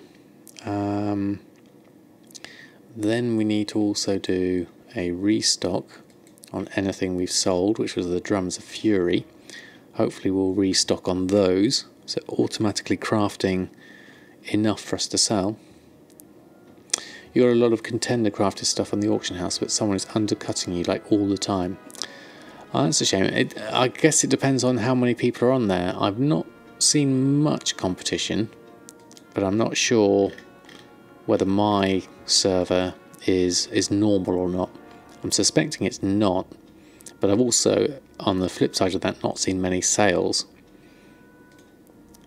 Then we need to also do a restock on anything we've sold, which was the drums of fury. Hopefully we'll restock on those, so automatically crafting enough for us to sell. You got a lot of contender crafted stuff on the auction house, but someone is undercutting you like all the time. Oh, that's a shame. I guess it depends on how many people are on there. I've not seen much competition, but I'm not sure whether my server is normal or not. I'm suspecting it's not, but I've also, on the flip side of that, not seen many sales.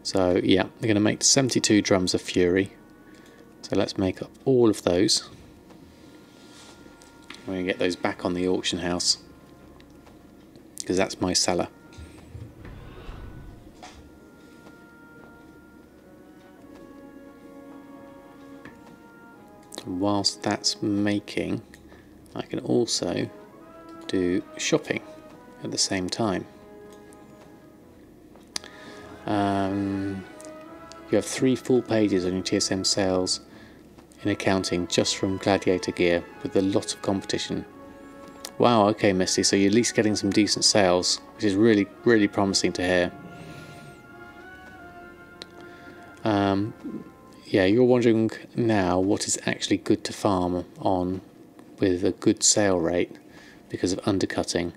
So yeah, we're going to make 72 drums of fury. So let's make up all of those. We're going to get those back on the auction house, because that's my seller. And whilst that's making, I can also do shopping at the same time. You have 3 full pages on your TSM sales in accounting just from gladiator gear with a lot of competition. Wow, okay Misty, so you're at least getting some decent sales. which is really, really promising to hear. Yeah, you're wondering now what is actually good to farm on with a good sale rate because of undercutting.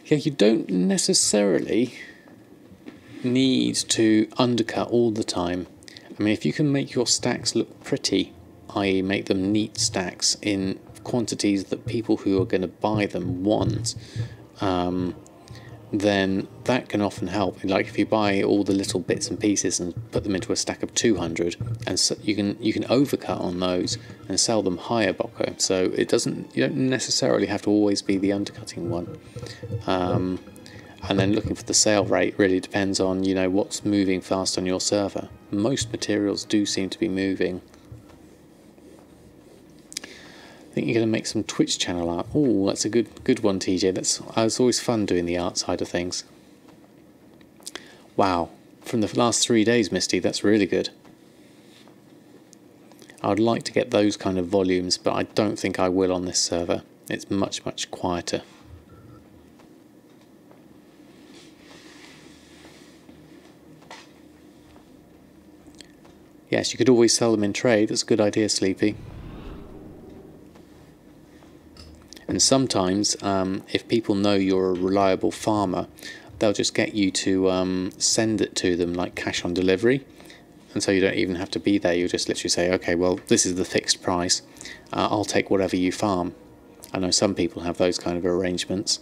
Yeah, you don't necessarily need to undercut all the time. I mean, if you can make your stacks look pretty, i.e. make them neat stacks in quantities that people who are going to buy them want, then that can often help. Like if you buy all the little bits and pieces and put them into a stack of 200, and so you can overcut on those and sell them higher, Bocco. So you don't necessarily have to always be the undercutting one. And then looking for the sale rate really depends on, you know, what's moving fast on your server. Most materials do seem to be moving. I think you're going to make some Twitch channel art. Oh, that's a good one, TJ. It's always fun doing the art side of things. Wow, from the last 3 days, Misty, that's really good. I would like to get those kind of volumes, but I don't think I will on this server. It's much, much quieter. Yes, you could always sell them in trade. That's a good idea, Sleepy. And sometimes, if people know you're a reliable farmer, they'll just get you to send it to them like cash on delivery. And so you don't even have to be there. You just literally say, okay, well, this is the fixed price. I'll take whatever you farm. I know some people have those kind of arrangements.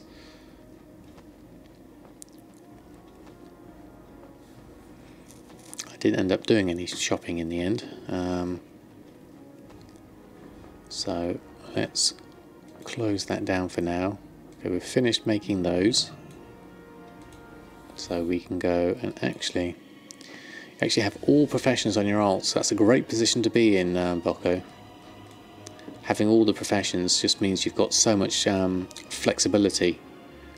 I didn't end up doing any shopping in the end. So let's close that down for now. Okay, we've finished making those, so we can go and actually have all professions on your alts. That's a great position to be in, Bocco. Having all the professions just means you've got so much flexibility.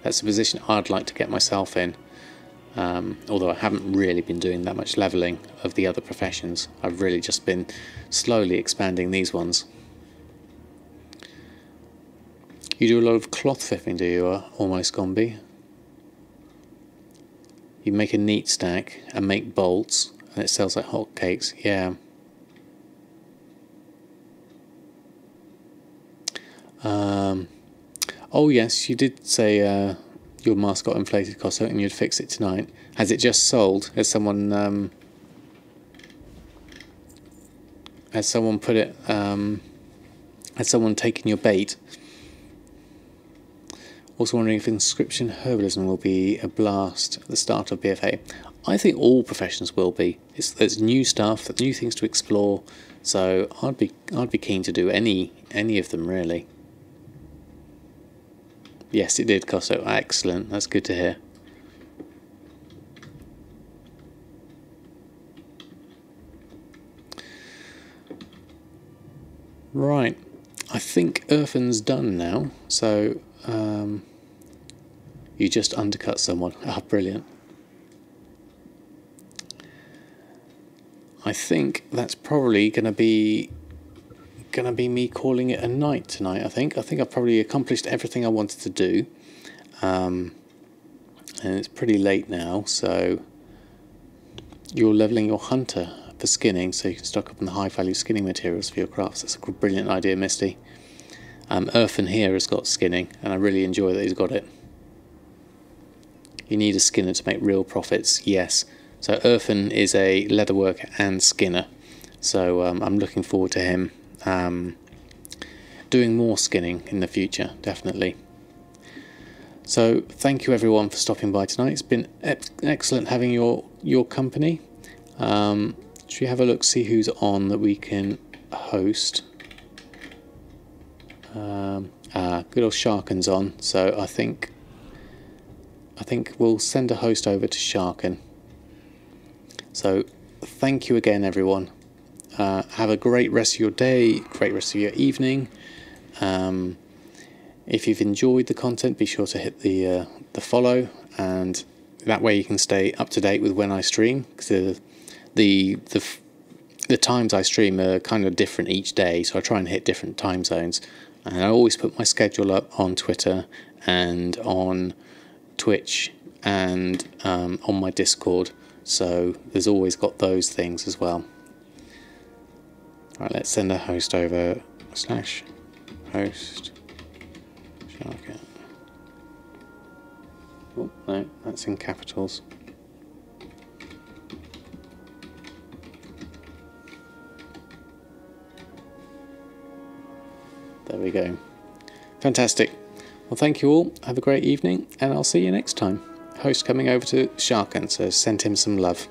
That's a position I'd like to get myself in, although I haven't really been doing that much leveling of the other professions. I've really just been slowly expanding these ones. You do a lot of cloth flipping, do you, Almost Gombi? You make a neat stack and make bolts, and it sells like hotcakes. Yeah. Oh yes, you did say your mask got inflated, Cosso, and you'd fix it tonight. Has it just sold? Has someone put it? Has someone taken your bait? Also wondering if inscription herbalism will be a blast at the start of BFA. I think all professions will be. There's new stuff, new things to explore. So I'd be keen to do any of them really. Yes, it did, Cosso. Excellent. That's good to hear. Right. I think Earthen's done now. So you just undercut someone. Ah, brilliant. I think that's probably gonna be me calling it a night tonight. I think I've probably accomplished everything I wanted to do, and it's pretty late now. So you're leveling your hunter for skinning, so you can stock up on the high value skinning materials for your crafts. That's a brilliant idea, Misty. Earthen here has got skinning, and I really enjoy that he's got it. You need a skinner to make real profits, yes. So Earthen is a leatherworker and skinner, so I'm looking forward to him doing more skinning in the future, definitely. So thank you everyone for stopping by tonight. It's been excellent having your company. Should we have a look, see who's on that we can host? Good old Sharken's on, so I think we'll send a host over to Sharken. So thank you again, everyone. Have a great rest of your day, great rest of your evening. If you've enjoyed the content, be sure to hit the follow, and that way you can stay up to date with when I stream. Because the times I stream are kind of different each day, so I try and hit different time zones. And I always put my schedule up on Twitter and on Twitch and on my Discord, so there's always got those things as well. Alright, let's send a host over / host Sharket. Oh no, that's in capitals. There we go. Fantastic. Well, thank you all. Have a great evening, and I'll see you next time. Host coming over to Sharkan, so send him some love.